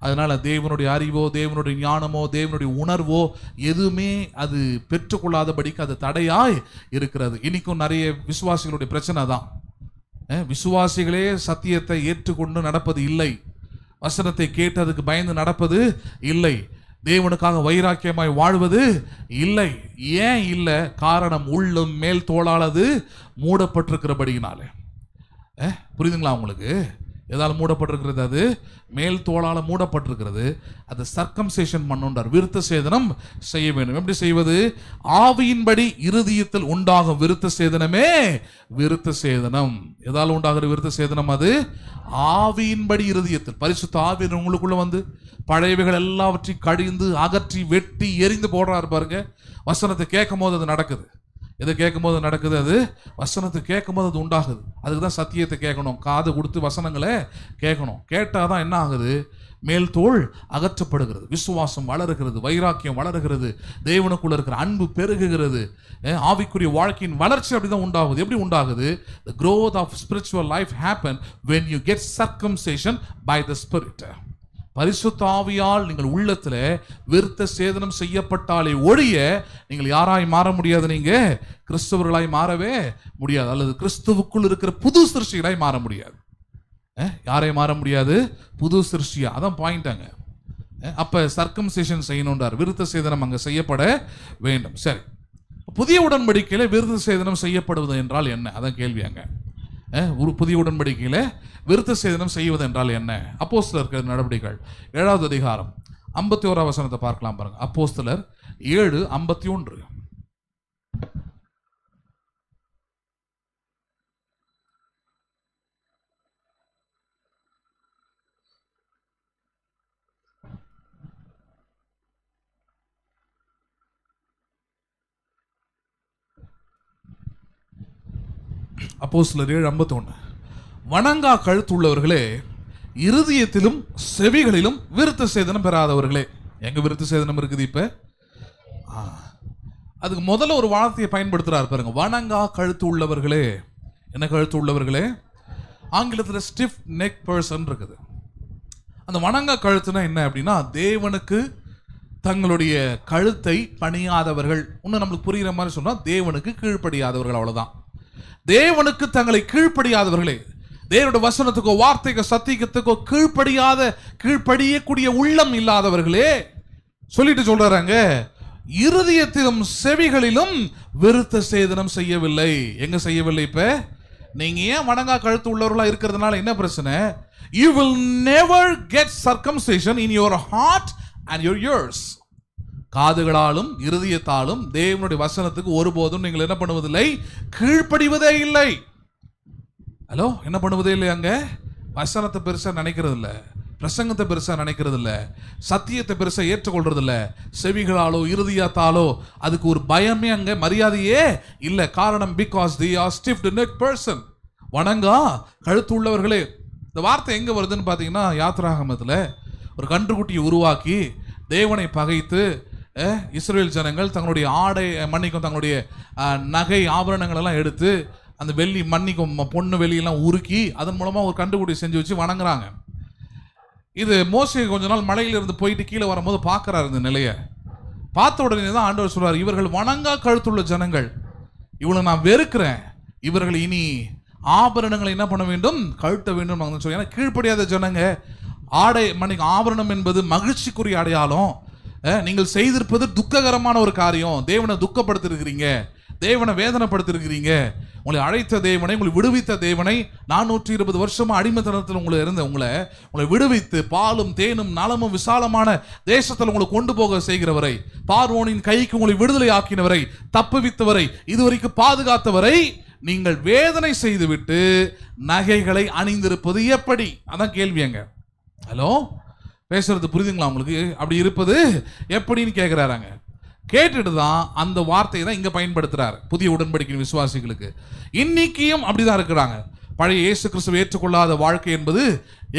அதனால தேவனுடைய அறிவோ, தேவனுடைய ஞானமோ, தேவனுடைய உணர்வோ எதுவுமே அது பெற்றுக்கொள்ளாதபடிக்கு அது தடையாய் இருக்கிறது. இன்னைக்கும் நிறைய விசுவாசிகளுடைய பிரச்சனை தான். விசுவாசிகளே சத்தியத்தை ஏற்றுக்கொண்டு நடப்பது இல்லை, வசனத்தை கேட்டு அதுக்கு பயந்து நடப்பது இல்லை, தேவனுக்காக வைராக்கியமாய் வாழ்வது இல்லை. ஏன் இல்லை? காரணம் உள்ளம் மேல் தோளானது மூடப்பட்டிருக்கிறபடியினாலே. புரியுதுங்களா உங்களுக்கு? எதால் மூடப்பட்டிருக்கிறது? அது மேல் தோளால மூடப்பட்டிருக்கிறது. அதை சர்க்கம்சேஷன் பண்ணுன்றார். விருத்த சேதனம் செய்ய வேண்டும். எப்படி செய்வது? ஆவியின்படி இருதயத்தில் உண்டாகும் விருத்த சேதனமே விருத்த சேதனம். எதால் உண்டாகிற விருத்த சேதனம்? அது ஆவியின்படி இருதயத்தில். பரிசுத்த ஆவியின் உங்களுக்குள்ள வந்து பழையவைகள் எல்லாவற்றையும் கழிந்து அகற்றி வெட்டி எரிந்து போடுறாரு பாருங்க. வசனத்தை கேட்கும் போது அது நடக்குது. எதை கேட்கும் போது நடக்குது? அது வசனத்தை கேட்கும் போது அது உண்டாகுது. அதுக்கு தான் சத்தியத்தை கேட்கணும், காது கொடுத்து வசனங்களை கேட்கணும். கேட்டாதான் என்ன ஆகுது? மேல் தோல் அகற்றப்படுகிறது, விசுவாசம் வளருகிறது, வைராக்கியம் வளருகிறது, தேவனுக்குள்ள இருக்கிற அன்பு பெருகுகிறது, ஆவிக்குரிய வாழ்க்கையின் வளர்ச்சி அப்படிதான் உண்டாகுது. எப்படி உண்டாகுது? The growth of spiritual life happen when you get circumcision by the Spirit. பரிசுத்த ஆவியால் நீங்கள் உள்ளத்துல விருத்த சேதனம் செய்யப்பட்டாலே ஒழிய நீங்கள் யாராய் மாற முடியாது. நீங்க கிறிஸ்தவர்களாய் மாறவே முடியாது, அல்லது கிறிஸ்துவுக்குள் இருக்கிற புது சிருஷ்டிகளாய் மாற முடியாது. யாரை மாற முடியாது? புது சிருஷ்டியா. அதான் பாயிண்டாங்க. அப்ப சர்க்கம்சேஷன் செய்யணும்ன்றார். விருத்த சேதனம் அங்க செய்யப்பட வேண்டும். சரி, புதிய உடன்படிக்கையில விருத்த சேதனம் செய்யப்படுவது என்றால் என்ன? அதான் கேள்வி. அங்க ஒரு புதிய உடன்படிக்கையில விருத்த சேதனம் செய்வது என்றால் என்ன? அப்போஸ்தலர் நடவடிக்கைகள் 7வது அதிகாரம் 51 வசனத்தை பார்க்கலாம் பாருங்க. அப்போஸ்தலர் 7:51. அப்போஸ்தலர் 7:51. வணங்கா கழுத்துள்ளவர்களே, இருதயத்திலும் செவிகளிலும் விருத்த சேதனம் பெறாதவர்களே. எங்க விருத்த சேதனம் இருக்குது? இப்ப அதுக்கு முதல்ல ஒரு வார்த்தையை பயன்படுத்துறாரு பாருங்க. வணங்கா கழுத்து உள்ளவர்களே. என்ன கழுத்து உள்ளவர்களே? ஆங்கிலத்தில் ஸ்டிஃப் நெக் பர்சன் இருக்குது. அந்த வணங்கா கழுத்துனா என்ன அப்படின்னா, தேவனுக்கு தங்களுடைய கழுத்தை பணியாதவர்கள். இன்னும் நம்மளுக்கு புரிகிற மாதிரி சொன்னா தேவனுக்கு கீழ்ப்படியாதவர்கள், அவ்வளவுதான். தேவனுக்கு தங்களை கீழ்ப்படியாதவர்களே, தேவனுடைய வசனத்துக்கோ வார்த்தைக்கோ சத்தியத்துக்கோ கீழ்ப்படியக்கூடிய உள்ளம் இல்லாதவர்களே சொல்லிட்டு சொல்றாங்க, இருதயத்திலும் செவிகளிலும் விருத்த சேதனம் செய்யவில்லை. எங்க செய்யவில்லை? இப்ப நீங்க ஏன் வணங்கா கழுத்து உள்ளவர்களா இருக்கிறதுனால என்ன பிரச்சனை? You will never get circumcision in your heart and your ears. காதுகளாலும் இருதயத்தாலும் தேவனுடைய வசனத்துக்கு ஒருபோதும் நீங்கள் என்ன பண்ணுவதில்லை? கீழ்ப்படிவதே இல்லை. ஹலோ, என்ன பண்ணுவதே இல்லை? அங்க வசனத்தை பெருசா நினைக்கிறது இல்லை, பிரசங்கத்தை பெருசா நினைக்கிறது இல்லை, சத்தியத்தை பெருசா ஏற்றுக்கொள்றது இல்லை. செவிகளாலோ இருதயத்தாலோ அதுக்கு ஒரு பயமே, அங்க மரியாதையே இல்லை. காரணம், because they are stiff-necked person. வணங்கா கழுத்து உள்ளவர்களே. இந்த வார்த்தை எங்க வருதுன்னு பாத்தீங்கன்னா, யாத்திராகமத்துல ஒரு கன்றுக்குட்டியை உருவாக்கி தேவனை பகைத்து இஸ்ரவேல் ஜனங்கள் தங்களுடைய ஆடை மன்னிக்கும், தங்களுடைய நகை ஆபரணங்கள் எல்லாம் எடுத்து அந்த வெள்ளி மன்னிக்கும் பொண்ணு வெள்ளியெல்லாம் உருக்கி அதன் மூலமா ஒரு கண்டுபிடி செஞ்சு வச்சு வணங்குறாங்க. இது மோசே கொஞ்ச நாள் மலையிலிருந்து போயிட்டு கீழே வரும்போது பார்க்கறாரு. இந்த நிலையை பார்த்த உடனே தான் ஆண்டவர் சொல்றாரு, இவர்கள் வணங்கா கழுத்துள்ள ஜனங்கள், இவளை நான் வெறுக்கிறேன், இவர்கள் இனி ஆபரணங்களை என்ன பண்ண வேண்டும்? கழுட்ட வேண்டும் சொல்லி. ஏன்னா கீழ்ப்படியாத ஜனங்க, ஆடை மன்னிக்கும் ஆபரணம் என்பது மகிழ்ச்சிக்குரிய அடையாளம். நீங்கள் செய்திருப்பது துக்ககரமான ஒரு காரியம். தேவனை துக்கப்படுத்திருக்கிறீங்க, தேவனை வேதனைப்படுத்திருக்கிறீங்க. உங்களை அழைத்த தேவனை, உங்களை விடுவித்த தேவனை, 420 வருஷமா அடிமைத்தனத்தில் உங்களை இருந்த உங்களை விடுவித்து பாலும் தேனும் நலமும் விசாலமான தேசத்தில் உங்களை கொண்டு போக செய்கிறவரை, பார்வோனின் கைக்கு உங்களை விடுதலை ஆக்கினவரை, தப்புவித்தவரை, இதுவரைக்கும் பாதுகாத்தவரை நீங்கள் வேதனை செய்துவிட்டு நகைகளை அணிந்திருப்பது எப்படி? அதான் கேள்விங்க. ஹலோ, பேசுறது புரியுதுங்களா உங்களுக்கு? அப்படி இருப்பது எப்படின்னு கேட்கிறாராங்க. கேட்டுட்டு தான் அந்த வார்த்தையை தான் இங்க பயன்படுத்துறாரு புதிய உடன்படிக்கை விசுவாசிகளுக்கு. இன்னைக்கும் அப்படிதான் இருக்கிறாங்க. பழைய இயேசு கிறிஸ்துவை ஏற்றுக்கொள்ளாத வாழ்க்கை என்பது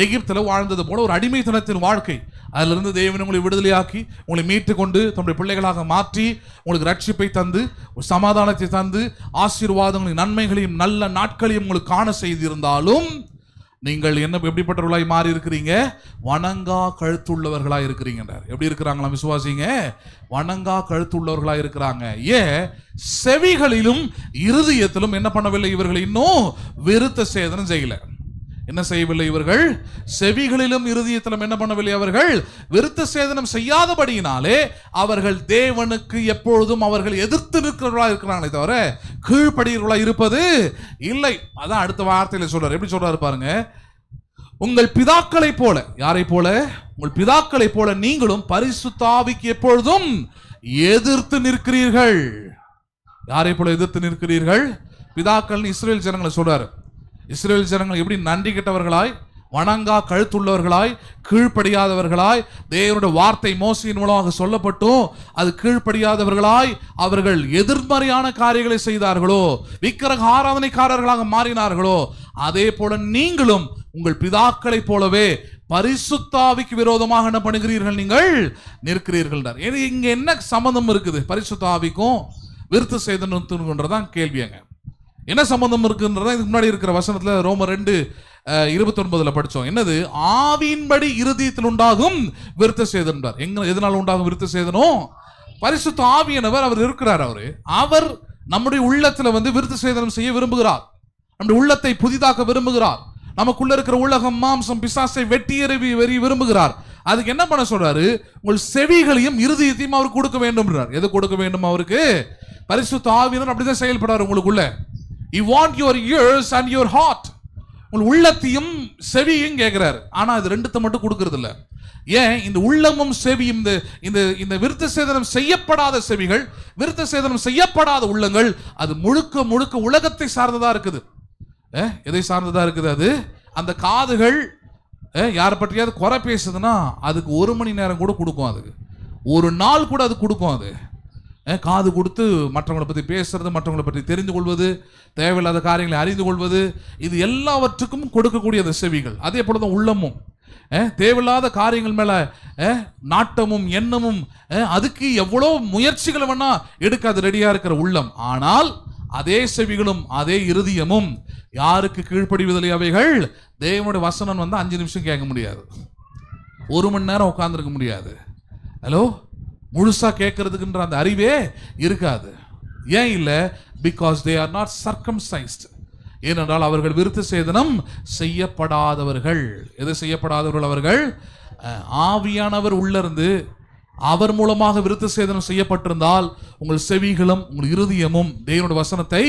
எகிப்தில் வாழ்ந்தது போல ஒரு அடிமைத்தனத்தின் வாழ்க்கை. அதிலிருந்து தேவன் உங்களை விடுதலையாக்கி உங்களை மீட்டு கொண்டு தம்முடைய பிள்ளைகளாக மாற்றி உங்களுக்கு ரட்சிப்பை தந்து சமாதானத்தை தந்து ஆசீர்வாதங்களையும் நன்மைகளையும் நல்ல நாட்களையும் உங்களுக்கு காண செய்திருந்தாலும் நீங்கள் என்ன எப்படிப்பட்டவர்களாய் மாறி இருக்கிறீங்க? வணங்கா கழுத்துள்ளவர்களாய் இருக்கிறீங்கன்றார். எப்படி இருக்கிறாங்களா விசுவாசிங்க? வணங்கா கழுத்துள்ளவர்களாய் இருக்கிறாங்க. ஏன்? செவிகளிலும் இருதயத்திலும் என்ன பண்ணவில்லை இவர்கள்? இன்னும் விருத்த சேதனம் செய்யல. என்ன செய்யவில்லை இவர்கள்? செவிகளிலும் இருதயத்திலும் என்ன பண்ணவில்லை அவர்கள்? விருத்த சேதனம் செய்யாதபடியினாலே அவர்கள் தேவனுக்கு எப்பொழுதும் அவர்கள் எதிர்த்து நிற்கிறவர்களா இருக்கிறாங்களே தவிர கீழ்ப்படிகளா இருப்பது இல்லை. அதான் அடுத்த வார்த்தையில சொல்றாரு. எப்படி சொல்றாரு பாருங்க. உங்கள் பிதாக்களை போல, யாரை போல? உங்கள் பிதாக்களை போல நீங்களும் பரிசுத்த ஆவிக்கு எப்பொழுதும் எதிர்த்து நிற்கிறீர்கள். யாரை போல எதிர்த்து நிற்கிறீர்கள்? பிதாக்கள் இஸ்ரேல் ஜனங்களை சொல்றாரு. இஸ்ரேல் ஜனங்கள் எப்படி நன்றி கெட்டவர்களாய், வணங்கா கழுத்துள்ளவர்களாய், கீழ்ப்படியாதவர்களாய், தேவனுடைய வார்த்தை மோசையின் மூலமாக சொல்லப்பட்டும் அது கீழ்ப்படியாதவர்களாய் அவர்கள் எதிர்மறையான காரியங்களை செய்தார்களோ, விக்கிரக ஆராதனைக்காரர்களாக மாறினார்களோ, அதே போல நீங்களும் உங்கள் பிதாக்களை போலவே பரிசுத்த ஆவிக்கு விரோதமாக என்ன பண்ணுகிறீர்கள்? நீங்கள் நிற்கிறீர்கள். இங்க என்ன சம்பந்தம் இருக்குது பரிசுத்த ஆவிக்கும் விருத்த சேதனத்துன்றதான் கேள்வியாங்க. என்ன சம்பந்தம் இருக்குன்றதா இதுக்கு முன்னாடி இருக்கிற வசனத்துல ரோமர் 2:29 படிச்சோம். என்னது? ஆவியின்படி இருதயத்தில் உண்டாகும் விருத்த சேதனம். எங்க எதனால உண்டாகும் விருத்த சேதனம்? பரிசுத்த ஆவியானவர் அவர் இருக்கிறார். அவர் நம்முடைய உள்ளத்துல விருத்த சேதனம் செய்ய விரும்புகிறார். நம்முடைய உள்ளத்தை புதிதாக்க விரும்புகிறார். நமக்குள்ள இருக்கிற உலகம் மாம்சம் பிசாசை வெட்டி எறிவி விரும்புகிறார். அதுக்கு என்ன பண்ண சொல்றாரு? உங்கள் செவிகளையும் இருதயத்தையும் அவர் கொடுக்க வேண்டும். எது கொடுக்க வேண்டும் அவருக்கு? பரிசுத்த ஆவியானவர் அப்படிதான் செயல்படுறார் உங்களுக்குள்ள. You want your ears and your heart. உங்கள் உள்ளத்தையும் செவியும் கேட்கிறார். ஆனா இது ரெண்டுத்தை மட்டும் கொடுக்கறது இல்ல. ஏன்? இந்த உள்ளமும் செவியும், இந்த விருத்த சேதனம் செய்யப்படாத செவிகள், விருத்த சேதனம் செய்யப்படாத உள்ளங்கள், அது முழுக்க முழுக்க உலகத்தை சார்ந்ததா இருக்குது. எதை சார்ந்ததா இருக்குது? அது அந்த காதுகள் யாரை பற்றியாவது குறை பேசுதுன்னா அதுக்கு 1 மணி நேரம் கூட கொடுக்கும். அதுக்கு ஒரு நாள் கூட அது கொடுக்கும். அது காது கொடுத்து மற்றவங்களை பற்றி பேசுறது, மற்றவங்களை பற்றி தெரிந்து கொள்வது, தேவையில்லாத காரியங்களை அறிந்து கொள்வது, இது எல்லாவற்றுக்கும் கொடுக்கக்கூடிய அந்த செவிகள். அதே போலதான் உள்ளமும் தேவையில்லாத காரியங்கள் மேல நாட்டமும் எண்ணமும் அதுக்கு எவ்வளோ முயற்சிகளை வேணா எடுக்க அது ரெடியா இருக்கிற உள்ளம். ஆனால் அதே செவிகளும் அதே இருதயமும் யாருக்கு கீழ்ப்படிவதில்லை? அவைகள் தேவனுடைய வசனம் 5 நிமிஷம் கேட்க முடியாது, 1 மணி நேரம் உட்கார்ந்துருக்க முடியாது. ஹலோ, முழுசா கேட்கறதுக்குன்ற அந்த அறிவே இருக்காது. ஏன் இல்லை? Because they are not சர்க்கம்சைஸ்ட். ஏனென்றால் அவர்கள் விருத்த சேதனம் செய்யப்படாதவர்கள். எது செய்யப்படாதவர்கள்? அவர்கள் ஆவியானவர் உள்ளிருந்து அவர் மூலமாக விருத்த சேதனம் செய்யப்பட்டிருந்தால் உங்கள் செவிகளும் உங்கள் இருதயமும் தேவனுடைய வசனத்தை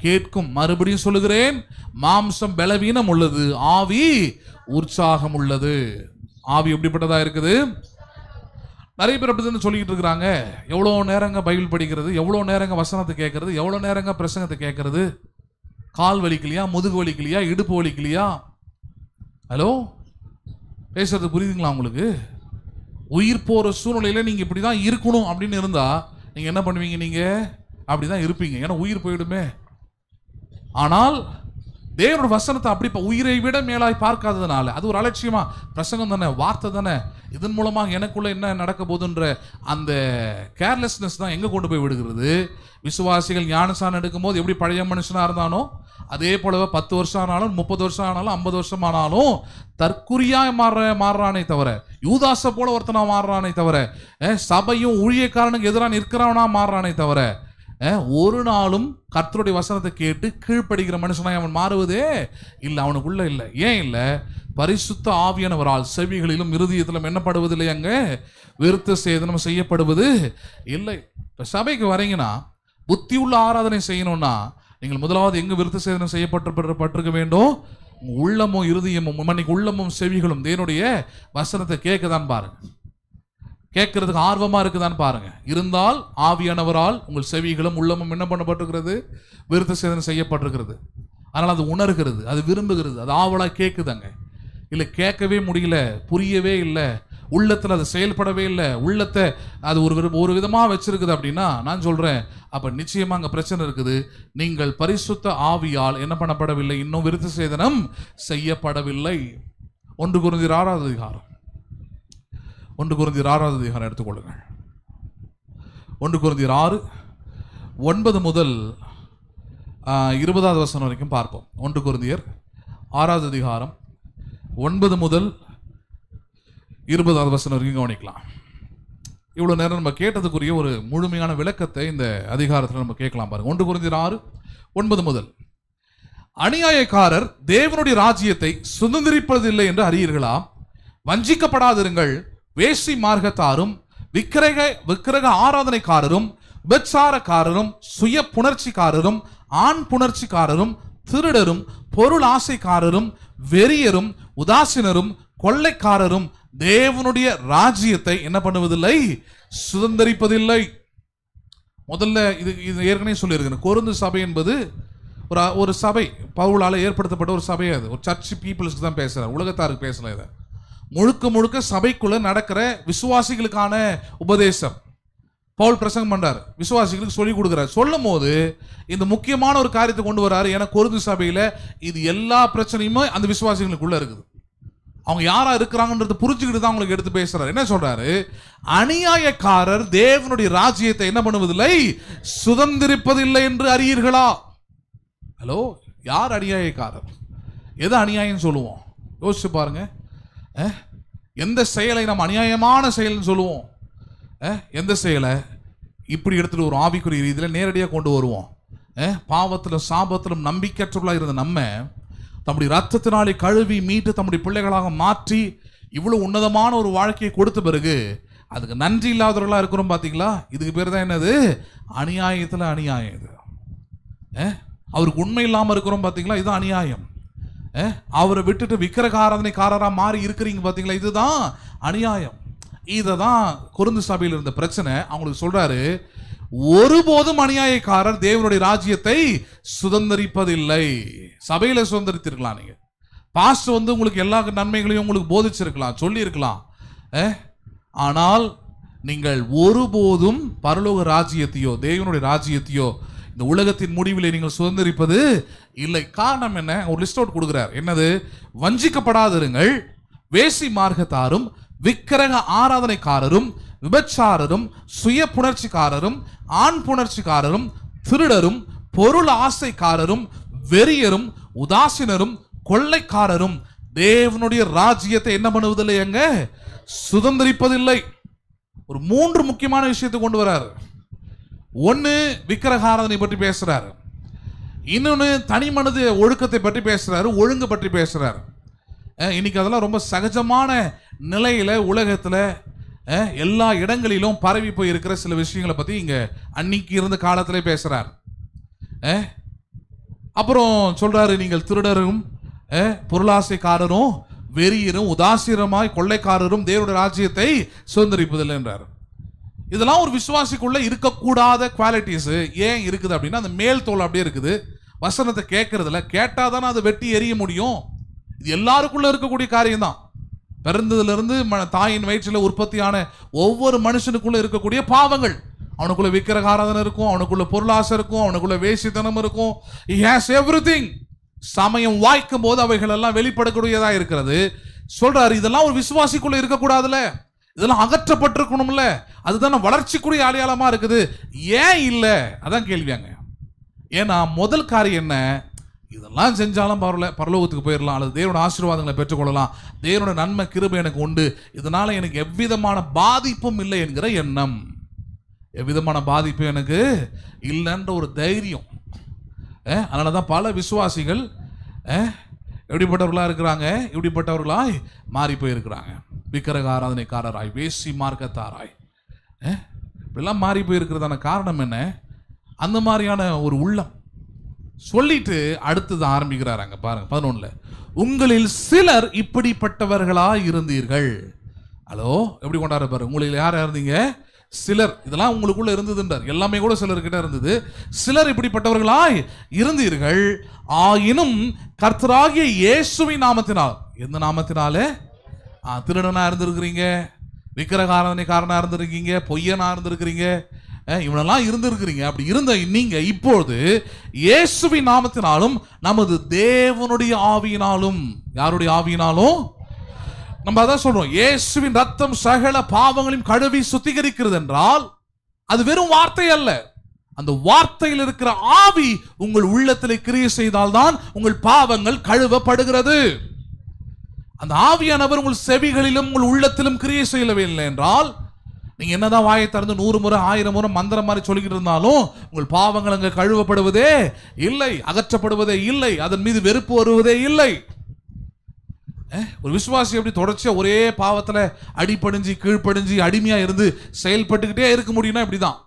கேட்கும். மறுபடியும் சொல்லுகிறேன், மாம்சம் பலவீனம் உள்ளது, ஆவி உற்சாகம் உள்ளது. ஆவி எப்படிப்பட்டதா இருக்குது? நிறைய பேர் அப்படி தான் சொல்லிக்கிட்டு இருக்கிறாங்க. எவ்வளோ நேரங்க பைபிள் படிக்கிறது, எவ்வளோ நேரங்க வசனத்தை கேட்கறது, எவ்வளோ நேரங்க பிரசங்கத்தை கேட்கறது, கால் வலிக்கலையா, முதுகு வலிக்கலையா, இடுப்பு வலிக்கலையா? ஹலோ, பேசுறது புரியுதுங்களா உங்களுக்கு? உயிர் போற சூழ்நிலையில நீங்க இப்படிதான் இருக்கணும் அப்படின்னு இருந்தா நீங்க என்ன பண்ணுவீங்க? நீங்க அப்படிதான் இருப்பீங்க. ஏன்னா உயிர் போயிடுமே. ஆனால் தேவனோட வசனத்தை அப்படி உயிரை விட மேலாய் பார்க்காததுனால, அது ஒரு அலட்சியமா பிரசங்கம் தானே, வார்த்தை தானே, இதன் மூலமாக எனக்குள்ள என்ன நடக்க போகுதுன்ற அந்த கேர்லெஸ்னஸ் தான் எங்க கொண்டு போய் விடுகிறது. விசுவாசிகள் ஞானஸ்நானம் எடுக்கும் போது எப்படி பழைய மனுஷனா இருந்தானோ அதே போலவே 10 வருஷம் ஆனாலும் 30 வருஷம் ஆனாலும் 50 வருஷம் ஆனாலும் தற்குறியாய் மாறுறானே தவிர, யூதாசை போல ஒருத்தனா மாறுறானே தவிர, சபையும் ஊழியக்காரனுக்கு எதிராக நிற்கிறவனா மாறுறானே தவிர, ஒரு நாளும் கர்த்தருடைய வசனத்தை கேட்டு கீழ்ப்படுகிற மனுஷனாய் அவன் மாறுவதே இல்லை, அவனுக்குள்ள இல்லை. ஏன் இல்லை? பரிசுத்த ஆவியானவரால் செவிகளிலும் இருதயத்திலும் என்னப்படுவதில்லை, அங்க விருத்த சேதனம் செய்யப்படுவது இல்லை. இப்போ சபைக்கு வரீங்கன்னா புத்தி உள்ள ஆராதனை செய்யணும்னா நீங்கள் முதலாவது எங்க விருத்த சேதனம் செய்யப்பட்டிருக்க வேண்டும்? உள்ளமும் இருதயமும், உள்ளமும் செவிகளும் தேவனுடைய வசனத்தை கேட்கதான் பாருங்க, கேட்கறதுக்கு ஆர்வமா இருக்குதான்னு பாருங்க. இருந்தால் ஆவியானவரால் உங்கள் செவிகளும் உள்ளமும் என்ன பண்ணப்பட்டிருக்கிறது? விருத்த சேதனம் செய்யப்பட்டிருக்கிறது. அதனால் அது உணர்கிறது, அது விரும்புகிறது, அது ஆவலா கேட்குதாங்க. இல்லை கேட்கவே முடியல, புரியவே இல்லை, உள்ளத்தில் அது செயல்படவே இல்லை, உள்ளத்தை அது ஒரு விதமாக வச்சிருக்குது அப்படின்னா நான் சொல்றேன், அப்ப நிச்சயமா அங்கே பிரச்சனை இருக்குது. நீங்கள் பரிசுத்த ஆவியால் என்ன பண்ணப்படவில்லை, இன்னும் விருத்த சேதனம் செய்யப்படவில்லை. 1 கொரிந்தியர் 6வது அதிகாரம், 1 கொரிந்தியர் 6வது அதிகாரம் எடுத்துக்கொள்ளுங்கள். 1 கொரிந்தியர் 6:9 முதல் 20வது வசனம் வரைக்கும் பார்ப்போம். 1 கொரிந்தியர் 6வது அதிகாரம் 9 முதல் 20வது வசனம் வரைக்கும் கவனிக்கலாம். இவ்வளவு நேரம் நம்ம கேட்டதுக்குரிய ஒரு முழுமையான விளக்கத்தை இந்த அதிகாரத்தில் நம்ம கேட்கலாம் பாருங்க. 1 கொரிந்தியர் 6:9 முதல். அநியாயக்காரர் தேவனுடைய ராஜ்யத்தை சுதந்திரிப்பதில்லை என்று அறியீர்களா? வஞ்சிக்கப்படாதிருங்கள். வேசி மார்க்கத்தாரும் விக்கிரக ஆராதனைக்காரரும் விபச்சாரக்காரரும் சுய புணர்ச்சிக்காரரும் ஆண் புணர்ச்சிக்காரரும் திருடரும் பொருள் ஆசைக்காரரும் வெறியரும் உதாசீனரும் கொள்ளைக்காரரும் தேவனுடைய ராஜ்யத்தை என்ன பண்ணுவதில்லை, சுதந்திரிப்பதில்லை. முதல்ல இது ஏற்கனவே சொல்லியிருக்கேன். கொரிந்து சபை என்பது ஒரு சபை, பவுலால் ஏற்படுத்தப்பட்ட ஒரு சபை. அது ஒரு சர்ச் பீப்புள்ஸ்க்கு தான் பேசுறாரு, உலகத்தாருக்கு பேசல. இதை முழுக்க முழுக்க சபைக்குள்ள நடக்கிற விசுவாசிகளுக்கான உபதேசம் பவுல் பிரசங்கம் பண்றாரு, விசுவாசிகளுக்கு சொல்லி கொடுக்குறாரு. சொல்லும் போது இந்த முக்கியமான ஒரு காரியத்தை கொண்டு வர்றாரு. ஏன்னா கொரிந்து சபையில இது எல்லா பிரச்சனையுமே அந்த விசுவாசிகளுக்குள்ள இருக்குது. அவங்க யாரா இருக்கிறாங்கன்றத புரிஞ்சுக்கிட்டு தான் அவங்களுக்கு எடுத்து பேசுறாரு. என்ன சொல்றாரு? அநியாயக்காரர் தேவனுடைய ராஜ்யத்தை என்ன பண்ணுவதில்லை, சுதந்திரிப்பதில்லை என்று அறியீர்களா? ஹலோ, யார் அநியாயக்காரர்? எது அநியாயம் சொல்லுவோம்? யோசிச்சு பாருங்க. எந்த செயலை நம்ம அநியாயமான செயல்னு சொல்லுவோம்? எந்த செயலை இப்படி எடுத்துட்டு ஒரு ஆவிக்குரிய ரீதியில் நேரடியாக கொண்டு வருவோம்? பாவத்திலும் சாபத்திலும் நம்பிக்கையற்றவர்களாக இருந்த நம்ம தம்முடைய ரத்தத்தினாலே கழுவி மீட்டு தம்முடைய பிள்ளைகளாக மாற்றி இவ்வளவு உன்னதமான ஒரு வாழ்க்கையை கொடுத்த பிறகு அதுக்கு நன்றி இல்லாதவர்களாக இருக்கிறோம். பார்த்தீங்களா? இதுக்கு பேர் தான் என்னது? அநியாயத்தில் அநியாயம். இது அவருக்கு உண்மை இல்லாமல் இருக்கிறோம். பார்த்தீங்களா? இதுதான் அநியாயம். அவரை விட்டுட்டு விக்கிரக ஆராதனைக்காரராக மாறி இருக்கிறீங்க. பார்த்தீங்களா? இதுதான் அநியாயம். இதை தான் கொரிந்து சபையில் இருந்த பிரச்சனை. அவங்களுக்கு சொல்றாரு, ஒருபோதும் அநியாயக்காரர் தேவனுடைய ராஜ்யத்தை சுதந்திரிப்பதில்லை. சபையில சுதந்திரித்திருக்கலாம், நீங்க பாஸ்டர் உங்களுக்கு எல்லா நன்மைகளையும் உங்களுக்கு போதிச்சிருக்கலாம், சொல்லி இருக்கலாம். ஆனால் நீங்கள் ஒருபோதும் பரலோக ராஜ்யத்தையோ தேவனுடைய ராஜ்யத்தையோ இந்த உலகத்தின் முடிவிலே நீங்கள் சுதந்திரிப்பது இல்லை. காரணம் என்ன? ஒரு லிஸ்ட் அவுட் கொடுக்கிறார். என்னது? வஞ்சிக்கப்படாதிருங்கள். வேசி மார்க்கத்தாரும் விக்கிரக ஆராதனைக்காரரும் விபச்சாரரும் சுய புணர்ச்சிக்காரரும் ஆண் புணர்ச்சிக்காரரும் திருடரும் பொருள் ஆசைக்காரரும் வெறியரும் உதாசீனரும் கொள்ளைக்காரரும் தேவனுடைய ராஜ்யத்தை என்ன பண்ணுவதில்லை, எங்க சுதந்திரிப்பதில்லை. ஒரு 3 முக்கியமான விஷயத்தை கொண்டு வராரு. ஒன்னு விக்கிரக ஆராதனை பற்றி பேசுறாரு, இன்னொன்னு தனி மனித ஒழுக்கத்தை பற்றி பேசுறாரு, ஒழுங்கு பற்றி பேசுறாரு. இன்னைக்கு அதெல்லாம் ரொம்ப சகஜமான நிலையில உலகத்துல எல்லா இடங்களிலும் பரவி போய் இருக்கிற சில விஷயங்களை பத்தி இங்க அன்னைக்கு இருந்த காலத்திலே பேசுறார். அப்புறம் சொல்றாரு, நீங்கள் திருடரும் பொருளாசைக்காரரும் வெறியரும் உதாசீனமாய் கொள்ளைக்காரரும் தேவனுடைய ராஜ்யத்தை சுதந்திரிப்பதில்லை என்றார். இதெல்லாம் ஒரு விசுவாசிக்குள்ள இருக்கக்கூடாத குவாலிட்டிஸ். ஏன் இருக்குது அப்படின்னா, அந்த மேல் தோல் அப்படியே இருக்குது. வசனத்தை கேட்கறதுல கேட்டாதானே அதை வெட்டி எறிய முடியும். இது எல்லாருக்குள்ள இருக்கக்கூடிய காரியம் தான். பிறந்ததிலிருந்து தாயின் வயிற்றில் உற்பத்தியான ஒவ்வொரு மனுஷனுக்குள்ள இருக்கக்கூடிய பாவங்கள். அவனுக்குள்ள விக்கிரக ஆராதனை இருக்கும், அவனுக்குள்ள பொருளாசை இருக்கும், அவனுக்குள்ள வேசித்தனம் இருக்கும். He has everything. சமயம் வாய்க்கும் போது அவைகள் எல்லாம் வெளிப்படக்கூடியதா இருக்கிறது. சொல்றாரு, இதெல்லாம் ஒரு விசுவாசிக்குள்ள இருக்கக்கூடாதுல, இதெல்லாம் அகற்றப்பட்டிருக்கணும்ல. அதுதானே வளர்ச்சிக்குரிய அடையாளமா இருக்குது. ஏன் இல்லை? அதான் கேள்வியாங்க. ஏன்னா முதல் காரியம் என்ன? இதெல்லாம் செஞ்சாலும் பரலோகத்துக்கு போயிடலாம், அல்லது தேவனோட ஆசீர்வாதங்களை பெற்றுக்கொள்ளலாம், தேவனோட நன்மை கிருபை எனக்கு உண்டு, இதனால எனக்கு எவ்விதமான பாதிப்பும் இல்லை என்கிற எண்ணம். எவ்விதமான பாதிப்பு எனக்கு இல்லைன்ற ஒரு தைரியம். அதனால தான் பல விசுவாசிகள் எப்படிப்பட்டவர்களாக இருக்கிறாங்க, இப்படிப்பட்டவர்களாய் மாறி போயிருக்கிறாங்க. விக்கிரக ஆராதனைக்காரராய், வேசி மார்க்கத்தாராய் இப்படிலாம் மாறி போயிருக்கிறதான காரணம் என்ன? அந்த மாதிரியான ஒரு உள்ளம். சொல்லிட்டு அடுத்தது ஆரம்பிக்கிறார். அங்க பாருங்க 11, உங்களில் சிலர் இப்படிப்பட்டவர்களாய் இருந்தீர்கள். ஹலோ, எப்படி கொண்டாட பாரு, உங்களில் யார் இருந்தீங்க? சிலர். இதெல்லாம் உங்களுக்குள்ள இருந்ததுன்றார். எல்லாமே கூட சிலர்கிட்ட இருந்தது. சிலர் இப்படிப்பட்டவர்களாய் இருந்தீர்கள், ஆயினும் கர்த்தராகிய இயேசுவின் நாமத்தினால். எந்த நாமத்தினாலே? திருடனா இருந்திருக்கிறீங்க, விக்கிரக ஆராதனைக்காரனா இருந்திருக்கீங்க, பொய்யனா இருந்திருக்கிறீங்க, இவனெல்லாம் இருந்திருக்கிறீங்க. அப்படி இருந்த நீங்க இப்பொழுது இயேசுவின் நாமத்தினாலும் நமது தேவனுடைய ஆவியினாலும். யாருடைய ஆவியினாலும்? நம்ம அதான் சொல்றோம், இயேசுவின் ரத்தம் சகல பாவங்களையும் கழுவி சுத்திகரிக்கிறது என்றால் அது வெறும் வார்த்தை அல்ல. அந்த வார்த்தையில் இருக்கிற ஆவி உங்கள் உள்ளத்தில் கிரியை செய்தால்தான் உங்கள் பாவங்கள் கழுவப்படுகிறது. அந்த ஆவியானவர் உங்கள் செவிகளிலும் உங்கள் உள்ளத்திலும் கிரியை செய்யவில்லை என்றால், நீங்க என்னதான் வாயை திறந்து 100 முறை 1000 முறை மந்திரம் மாதிரி சொல்லிக்கிட்டு இருந்தாலும் உங்கள் பாவங்கள் அங்கே கழுவப்படுவதே இல்லை, அகற்றப்படுவதே இல்லை, அதன் மீது வெறுப்பு வருவதே இல்லை. ஒரு விசுவாசி எப்படி தொடர்ச்சியா ஒரே பாவத்துல அடிபடிஞ்சு கீழ்ப்படிஞ்சு அடிமையா இருந்து செயல்பட்டுக்கிட்டே இருக்க முடியும்னா இப்படிதான்.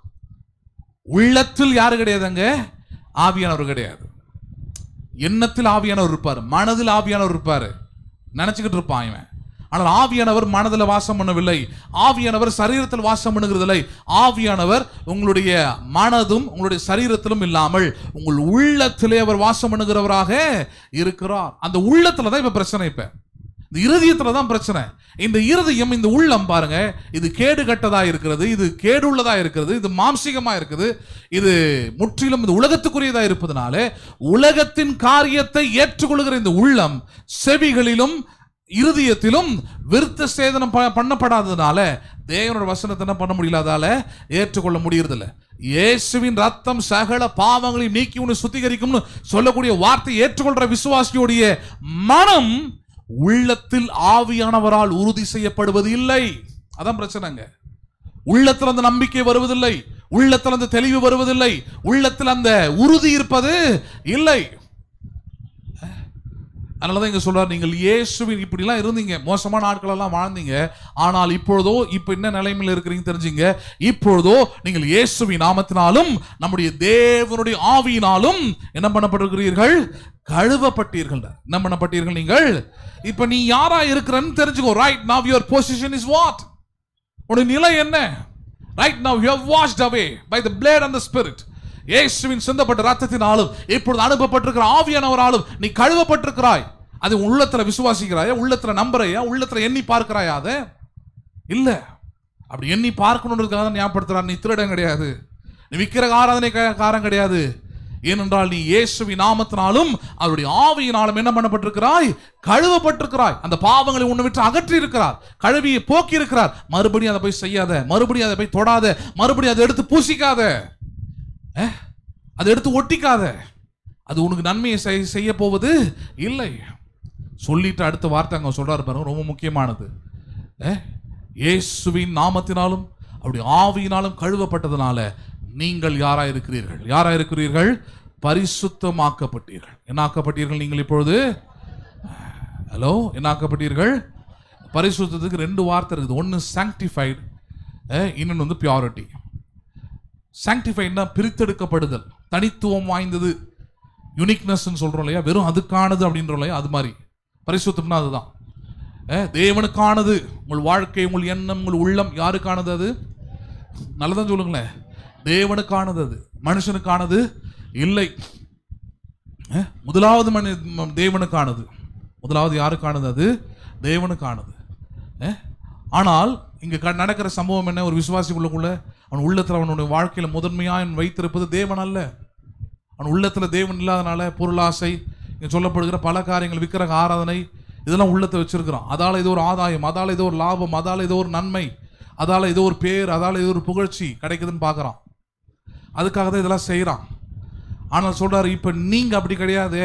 உள்ளத்தில் யாரு கிடையாதுங்க? ஆவியானவர் கிடையாது. எண்ணத்தில் ஆவியானவர் இருப்பாரு, மனதில் ஆவியானவர் இருப்பாரு, நினைச்சுக்கிட்டு இருப்பான் இவன். ஆனால் ஆவியானவர் மனதில் வாசம் பண்ணவில்லை, ஆவியானவர் சரீரத்தில் வாசம் பண்ணுகிறதில்லை. ஆவியானவர் உங்களுடைய மனதும் உங்களுடைய சரீரத்திலும் இல்லாமல் உங்கள் உள்ளத்திலே அவர் வாசம் பண்ணுகிறவராக இருக்கிறார். அந்த உள்ளத்துல தான் இப்ப பிரச்சனை. இப்ப இந்த இருதயத்துல தான் பிரச்சனை. இந்த இருதயம், இந்த உள்ளம் பாருங்க, இது கேடு கட்டதா இருக்கிறது, இது கேடுள்ளதா இருக்கிறது, இது மாம்சீகமா இருக்குது, இது முற்றிலும் இந்த உலகத்துக்குரியதா இருப்பதனால உலகத்தின் காரியத்தை ஏற்றுக்கொள்கிற இந்த உள்ளம் செவிகளிலும் இருதயத்திலும் விருத்த சேதனம் பண்ணப்படாததுனால தேவனோட வசனத்தை என்ன பண்ண முடியல, அதால ஏற்றுக்கொள்ள முடியறதில்ல. இயேசுவின் ரத்தம் சகல பாவங்களையும் நீக்கி உன்னை சுத்திகரிக்கும்னு சொல்லக்கூடிய வார்த்தை ஏற்றுக்கொள்ற விசுவாசியுடைய மனம் உள்ளத்தில் ஆவியானவரால் உறுதி செய்யப்படுவது இல்லை. அதான் பிரச்சனைங்க. உள்ளத்தில் அந்த நம்பிக்கை வருவதில்லை, உள்ளத்தில் அந்த தெளிவு வருவதில்லை, உள்ளத்தில் அந்த உறுதி இருப்பது இல்லை. அதனாலதான் இங்க சொல்றாரு, நீங்கள் இயேசுவின் இப்படிலாம் இருந்தீங்க, மோசமான நாட்களெல்லாம் வாழ்ந்தீங்க, ஆனால் இப்பொழுதோ இப்ப என்ன நிலைமையில் இருக்கிறீங்க தெரிஞ்சுங்க. இப்பொழுதோ நீங்கள் இயேசுவின் நாமத்தினாலும் நம்முடைய தேவனுடைய ஆவியினாலும் என்ன பண்ணப்பட்டிருக்கிறீர்கள்? கழுவப்பட்டீர்கள். என்ன பண்ணப்பட்டீர்கள்? நீங்கள் இப்ப நீ யாரா இருக்கிறன்னு தெரிஞ்சுக்கோ. Right now your position is what? உன்னுடைய நிலை என்ன? Right now you have washed away by the blood and the spirit. இயேசுவின் சிந்தப்பட்ட ரத்தத்தினாலும் இப்பொழுது அனுப்பப்பட்டிருக்கிற ஆவியானவராலும் நீ கழுவப்பட்டிருக்கிறாய். அது உள்ளத்துல விசுவாசிக்கிறாயா? உள்ளத்துல நம்புறையா? உள்ளத்துல எண்ணி பார்க்கிறாயா? அதை இல்ல. அப்படி எண்ணி பார்க்கணுன்றதுக்காக ஞாபகப்படுத்துறார், நீ திருடன் கிடையாது, நீ விக்கிரக ஆராதனைக்காரன் கிடையாது. ஏனென்றால் நீ இயேசுவின் நாமத்தினாலும் அவருடைய ஆவியினாலும் என்ன பண்ணப்பட்டிருக்கிறாய்? கழுவப்பட்டிருக்கிறாய். அந்த பாவங்களை உன்னை விட்டு அகற்றி இருக்கிறார், கழுவியை போக்கி இருக்கிறார். மறுபடியும் அதை போய் செய்யாத, மறுபடியும் அதை போய் தொடாத, மறுபடியும் அதை எடுத்து பூசிக்காத, அதை எடுத்து ஒட்டிக்காத. அது உனக்கு நன்மையை செய்ய போவது இல்லை. சொல்லிட்டு அடுத்த வார்த்தை அங்க சொல்றாரு பாருங்க, ரொம்ப முக்கியமானது. இயேசுவின் நாமத்தினாலும் அப்படி ஆவியினாலும் கழுவப்பட்டதுனால நீங்கள் யாரா இருக்கிறீர்கள்? யாரா இருக்கிறீர்கள்? பரிசுத்தமாக்கப்பட்டீர்கள். என்ன ஆக்கப்பட்டீர்கள்? நீங்கள் இப்பொழுது ஹலோ, என்ன ஆக்கப்பட்டீர்கள்? பரிசுத்தத்துக்கு 2 வார்த்தை இருக்குது. ஒன்னு சாங்டிஃபைடு, இன்னொன்று வந்து பியூரிட்டி. சாங்டிஃபைட்னா பிரித்தெடுக்கப்படுதல், தனித்துவம் வாய்ந்தது, யூனிக்னஸ் சொல்றோம் இல்லையா, வெறும் அதுக்கானது அப்படின்றோம் இல்லையா, அது மாதிரி பரிசுத்தம்னா அதுதான். தேவனுக்கானது. உங்கள் வாழ்க்கை, உங்கள் எண்ணம், உங்கள் உள்ளம் யாருக்கானது? அது நல்லதான் சொல்லுங்களேன். தேவனுக்கானது, அது மனுஷனுக்கானது இல்லை. முதலாவது தேவனுக்கானது. முதலாவது யாருக்கானது? அது தேவனுக்கானது. ஆனால் இங்க நடக்கிற சம்பவம் என்ன? ஒரு விசுவாசிக்குள்ள அவன் உள்ளத்துல அவனுடைய வாழ்க்கையில முதன்மையாக வைத்திருப்பது தேவன் அல்ல. அவன் உள்ளத்துல தேவன் இல்லாதனால பொருளாசை, இங்க சொல்லப்படுகிற பல காரியங்கள், விக்கிரக ஆராதனை, இதெல்லாம் உள்ளத்தை வச்சிருக்கிறான். அதால இது ஒரு ஆதாயம், அதால இது ஒரு லாபம், அதால இது ஒரு நன்மை, அதால இது ஒரு பேர், அதால இது ஒரு புகழ்ச்சி கிடைக்குதுன்னு பார்க்கறான். அதுக்காக தான் இதெல்லாம் செய்யறான். ஆனால் சொல்றாரு, இப்ப நீங்க அப்படி கிடையாது.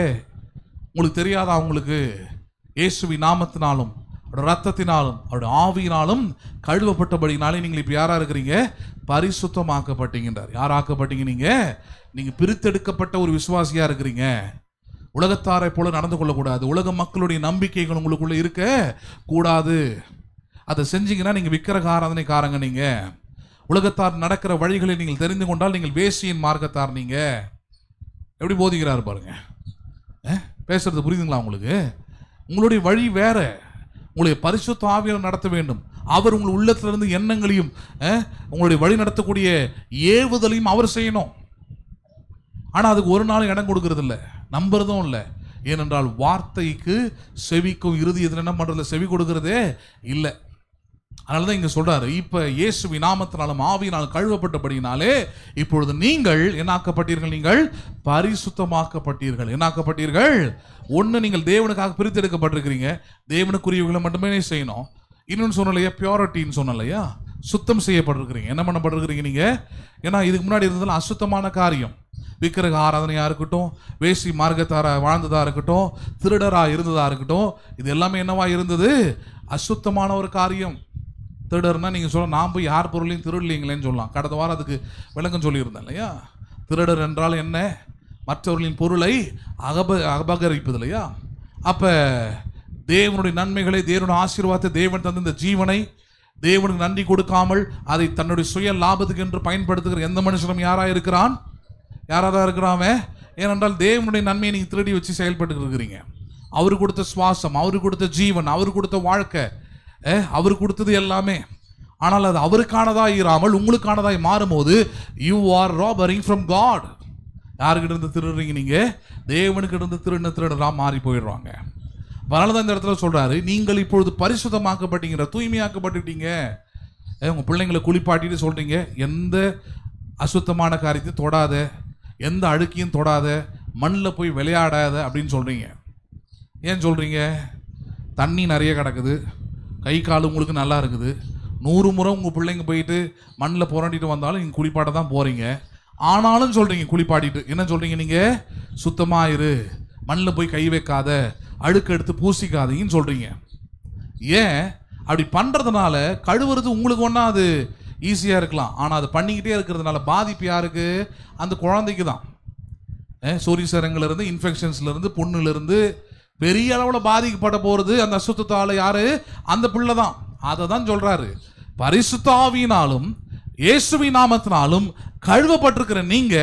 உங்களுக்கு தெரியாதா? உங்களுக்கு இயேசுவின் நாமத்தினாலும் அவருடைய ரத்தத்தினாலும் அவருடைய ஆவியினாலும் கழுவப்பட்டபடினாலே நீங்கள் இப்போ யாரா இருக்கிறீங்க? பரிசுத்தமாக்கப்பட்டீங்கன்றார். யார் ஆக்கப்பட்டீங்க? நீங்க பிரித்தெடுக்கப்பட்ட ஒரு விசுவாசியா இருக்கிறீங்க. உலகத்தாரை போல நடந்து கொள்ளக்கூடாது. உலக மக்களுடைய நம்பிக்கைகள் உங்களுக்குள்ள இருக்க கூடாது. அதை செஞ்சீங்கன்னா நீங்க விக்கிரக ஆராதனைக்காரங்க. நீங்க உலகத்தார் நடக்கிற வழிகளை நீங்கள் தெரிந்து கொண்டால் நீங்கள் வேசியின் மார்க்கத்தார். நீங்க எப்படி போதிக்கிறாரு பாருங்க. பேசுறது புரியுதுங்களா உங்களுக்கு? உங்களுடைய வழி வேற. உங்களுடைய பரிசுத்த ஆவியால் நடத்த வேண்டும். அவர் உங்கள் உள்ளத்திலிருந்து எண்ணங்களையும் உங்களுடைய வழி நடத்தக்கூடிய ஏவுதலையும் அவர் செய்யணும். ஆனா அதுக்கு ஒரு நாளும் இடம் கொடுக்கறது இல்லை, நம்புறதும் இல்லை. ஏனென்றால் வார்த்தைக்கு செவிக்கும் இருதயத்தில் என்ன பண்றதுல செவி கொடுக்கறதே இல்லை. அதனாலதான் இங்க சொல்றாரு, இப்ப இயேசுவின் நாமத்தினாலும் ஆவியினால் கழுவப்பட்டபடினாலே இப்பொழுது நீங்கள் என்னாக்கப்பட்டீர்கள்? நீங்கள் பரிசுத்தமாக்கப்பட்டீர்கள். என்னாக்கப்பட்டீர்கள்? ஒண்ணு, நீங்கள் தேவனுக்காக பிரித்தெடுக்கப்பட்டிருக்கிறீங்க. தேவனுக்குரியவர்களை மட்டுமே செய்யணும். இன்னொன்னு சொன்னலையா, பியூரிட்டின்னு சொன்னலையா, சுத்தம் செய்யப்பட்டிருக்கிறீங்க. என்ன பண்ணப்பட்டிருக்கிறீங்க நீங்க? ஏன்னா இதுக்கு முன்னாடி இருந்ததுல அசுத்தமான காரியம், விக்கிரக ஆராதனையா இருக்கட்டும், வேசி மார்க்கத்தார வாழ்ந்ததா இருக்கட்டும், திருடரா இருந்ததா இருக்கட்டும், இது எல்லாமே என்னவா இருந்தது? அசுத்தமான ஒரு காரியம். திருடர்னா நீங்க சொல்ல, நான் போய் யார் பொருளையும் திருடலீங்களேன்னு சொல்லலாம். கடந்த வாரம் அதுக்கு விளக்கம் சொல்லியிருந்தேன் இல்லையா? திருடர் என்றால் என்ன? மற்றவர்களின் பொருளை அபகரிப்பது இல்லையா? அப்ப தேவனுடைய நன்மைகளை, தேவனுடைய ஆசீர்வாதத்தை, தேவன் தந்த இந்த ஜீவனை தேவனுக்கு நன்றி கொடுக்காமல் அதை தன்னுடைய சுய லாபத்துக்கு என்று பயன்படுத்துகிற எந்த மனுஷனும் யாரா இருக்கிறான்? யாராதான் இருக்கிறான்? ஏனென்றால் தேவனுடைய நன்மையை நீங்க திருடி வச்சு செயல்பட்டு இருக்கிறீங்க. அவரு கொடுத்த சுவாசம், அவரு கொடுத்த ஜீவன், அவரு கொடுத்த வாழ்க்கை, அவர் கொடுத்தது எல்லாமே. ஆனால் அது அவருக்கானதாய் இராமல் உங்களுக்கானதாய் மாறும்போது யூ ஆர் ராபரிங் ஃப்ரம் காட். யாருக்கிட்ட இருந்து திருடுறீங்க? நீங்க தேவனுக்கு இருந்து திருடரா மாறி போயிடுவாங்க. அதனாலதான் இந்த இடத்துல சொல்றாரு, நீங்கள் இப்பொழுது பரிசுத்தமாக்கப்பட்டீங்க, தூய்மையாக்கப்பட்டுட்டீங்க. உங்க பிள்ளைங்களை குளிப்பாட்டிட்டு சொல்றீங்க, எந்த அசுத்தமான காரியத்தையும் தொடாத, எந்த அழுக்கையும் தொடாத, மண்ணில் போய் விளையாடாத அப்படின்னு சொல்றீங்க. ஏன் சொல்றீங்க? தண்ணி நிறைய கிடக்குது, கை கால் உங்களுக்கு நல்லா இருக்குது. 100 முறை உங்கள் பிள்ளைங்க போயிட்டு மண்ணில் புரண்டிட்டு வந்தாலும் நீங்கள் குளிப்பாட்ட தான் போகிறீங்க. ஆனாலும் சொல்கிறீங்க குளிப்பாட்டிட்டு என்ன சொல்கிறீங்க? நீங்கள் சுத்தமாக இரு, மண்ணில் போய் கை வைக்காத, அழுக்கு எடுத்து பூசிக்காதீங்கன்னு சொல்கிறீங்க. ஏன் அப்படி பண்ணுறதுனால? கழுவுறது உங்களுக்கு ஒன்றா அது ஈஸியாக இருக்கலாம், ஆனால் அது பண்ணிக்கிட்டே இருக்கிறதுனால பாதிப்பு யாருக்கு? அந்த குழந்தைக்கு தான். சொரிசரங்கள்லேருந்து, இன்ஃபெக்ஷன்ஸ்லேருந்து, புண்ணுலேருந்து பெரிய அளவில் பாதிக்கப்பட போகிறது அந்த அசுத்தத்தால் யாரு? அந்த பிள்ளை தான். அதை தான் சொல்றாரு, பரிசுத்த ஆவியினாலும் இயேசுவின் நாமத்தினாலும் கழுவப்பட்டிருக்கிற நீங்க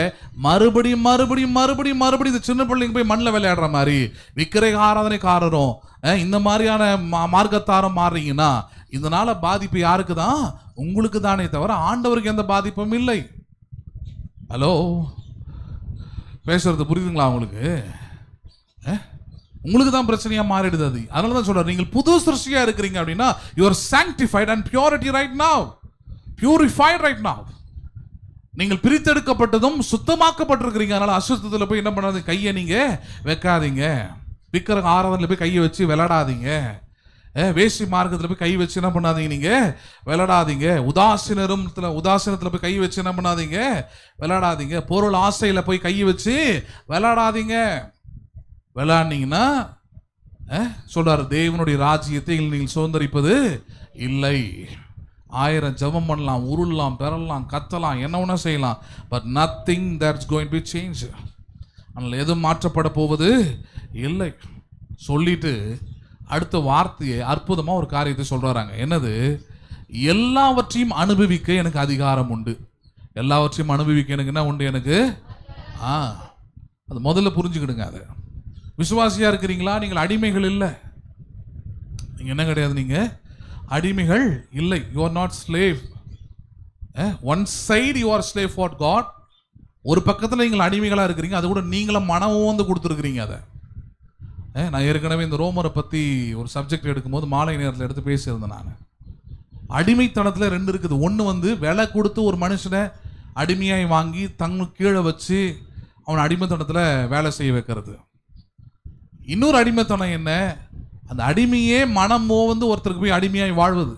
மறுபடியும் மறுபடியும் மறுபடியும் மறுபடியும் இந்த சின்ன பிள்ளைங்க போய் மண்ணில் விளையாடுற மாதிரி விக்கிரக ஆராதனைக்காரரும் இந்த மாதிரியான மார்க்கத்தாரம் மாறுறீங்கன்னா இதனால பாதிப்பு யாருக்கு தான்? உங்களுக்கு தானே தவிர ஆண்டவருக்கு எந்த பாதிப்பும் இல்லை. ஹலோ, பேசுறது புரியுதுங்களா உங்களுக்கு? உங்களுக்கு தான் பிரச்சனையா மாறிடுது அது. அதனால தான் சொல்றாரு, நீங்கள் புது சிருஷ்டியா இருக்கிறீங்க அப்படின்னா you are sanctified and purity right now, purified right now. நீங்கள் பிரித்தெடுக்கப்பட்டதும் சுத்தமாக்கப்பட்டிருக்கிறீங்க. அதனால அசுத்தத்தில் போய் என்ன பண்ணாதீங்க, கையை நீங்க வைக்காதீங்க. விக்கிரக ஆராதனையில் போய் கையை வச்சு விளையாடாதீங்க. வேசி மார்க்கத்தில் போய் கை வச்சு என்ன பண்ணாதீங்க, நீங்க விளையாடாதீங்க. உதாசீனத்தில் போய் கை வச்சு என்ன பண்ணாதீங்க, விளையாடாதீங்க. பொருள் ஆசையில போய் கையை வச்சு விளையாடாதீங்க. விளையாடினீங்கன்னா சொல்றாரு, தேவனுடைய ராஜ்யத்தை நீங்கள் சுதந்திரிப்பது இல்லை. 1000 ஜெபம் பண்ணலாம், உருளலாம், பெறலாம், கத்தலாம், என்ன ஒன்றா செய்யலாம், but nothing that's going to be change. அதனால் எதுவும் மாற்றப்பட போவது இல்லை. சொல்லிட்டு அடுத்த வார்த்தையை அற்புதமாக ஒரு காரியத்தை சொல்றாங்க. என்னது? எல்லாவற்றையும் அனுபவிக்க எனக்கு அதிகாரம் உண்டு. எல்லாவற்றையும் அனுபவிக்க எனக்கு என்ன உண்டு? எனக்கு அது முதல்ல புரிஞ்சுக்கிடுங்க. அது விசுவாசியா இருக்கிறீங்களா? நீங்கள் அடிமைகள் இல்லை. நீங்க என்ன கிடையாது, நீங்க அடிமைகள் இல்லை. You are not slave. One side you are slave for God. ஒரு பக்கத்தில் நீங்கள் அடிமைகளாக இருக்கிறீங்க, அது கூட நீங்களும் மனமும் வந்து கொடுத்துருக்கிறீங்க. அதை நான் ஏற்கனவே இந்த ரோமரை பற்றி ஒரு சப்ஜெக்ட் எடுக்கும்போது மாலை நேரத்தில் எடுத்து பேசியிருந்தேன். நான் அடிமைத்தனத்தில் 2 இருக்குது. ஒன்று விலை கொடுத்து ஒரு மனுஷனை அடிமையாய் வாங்கி தங்களுக்கு கீழே வச்சு அவனை அடிமைத்தனத்தில் வேலை செய்ய வைக்கிறது. இன்னொரு அடிமைத்தனம் என்ன? அந்த அடிமையே மனமோ ஒருத்தருக்கு போய் அடிமையாய் வாழ்வது.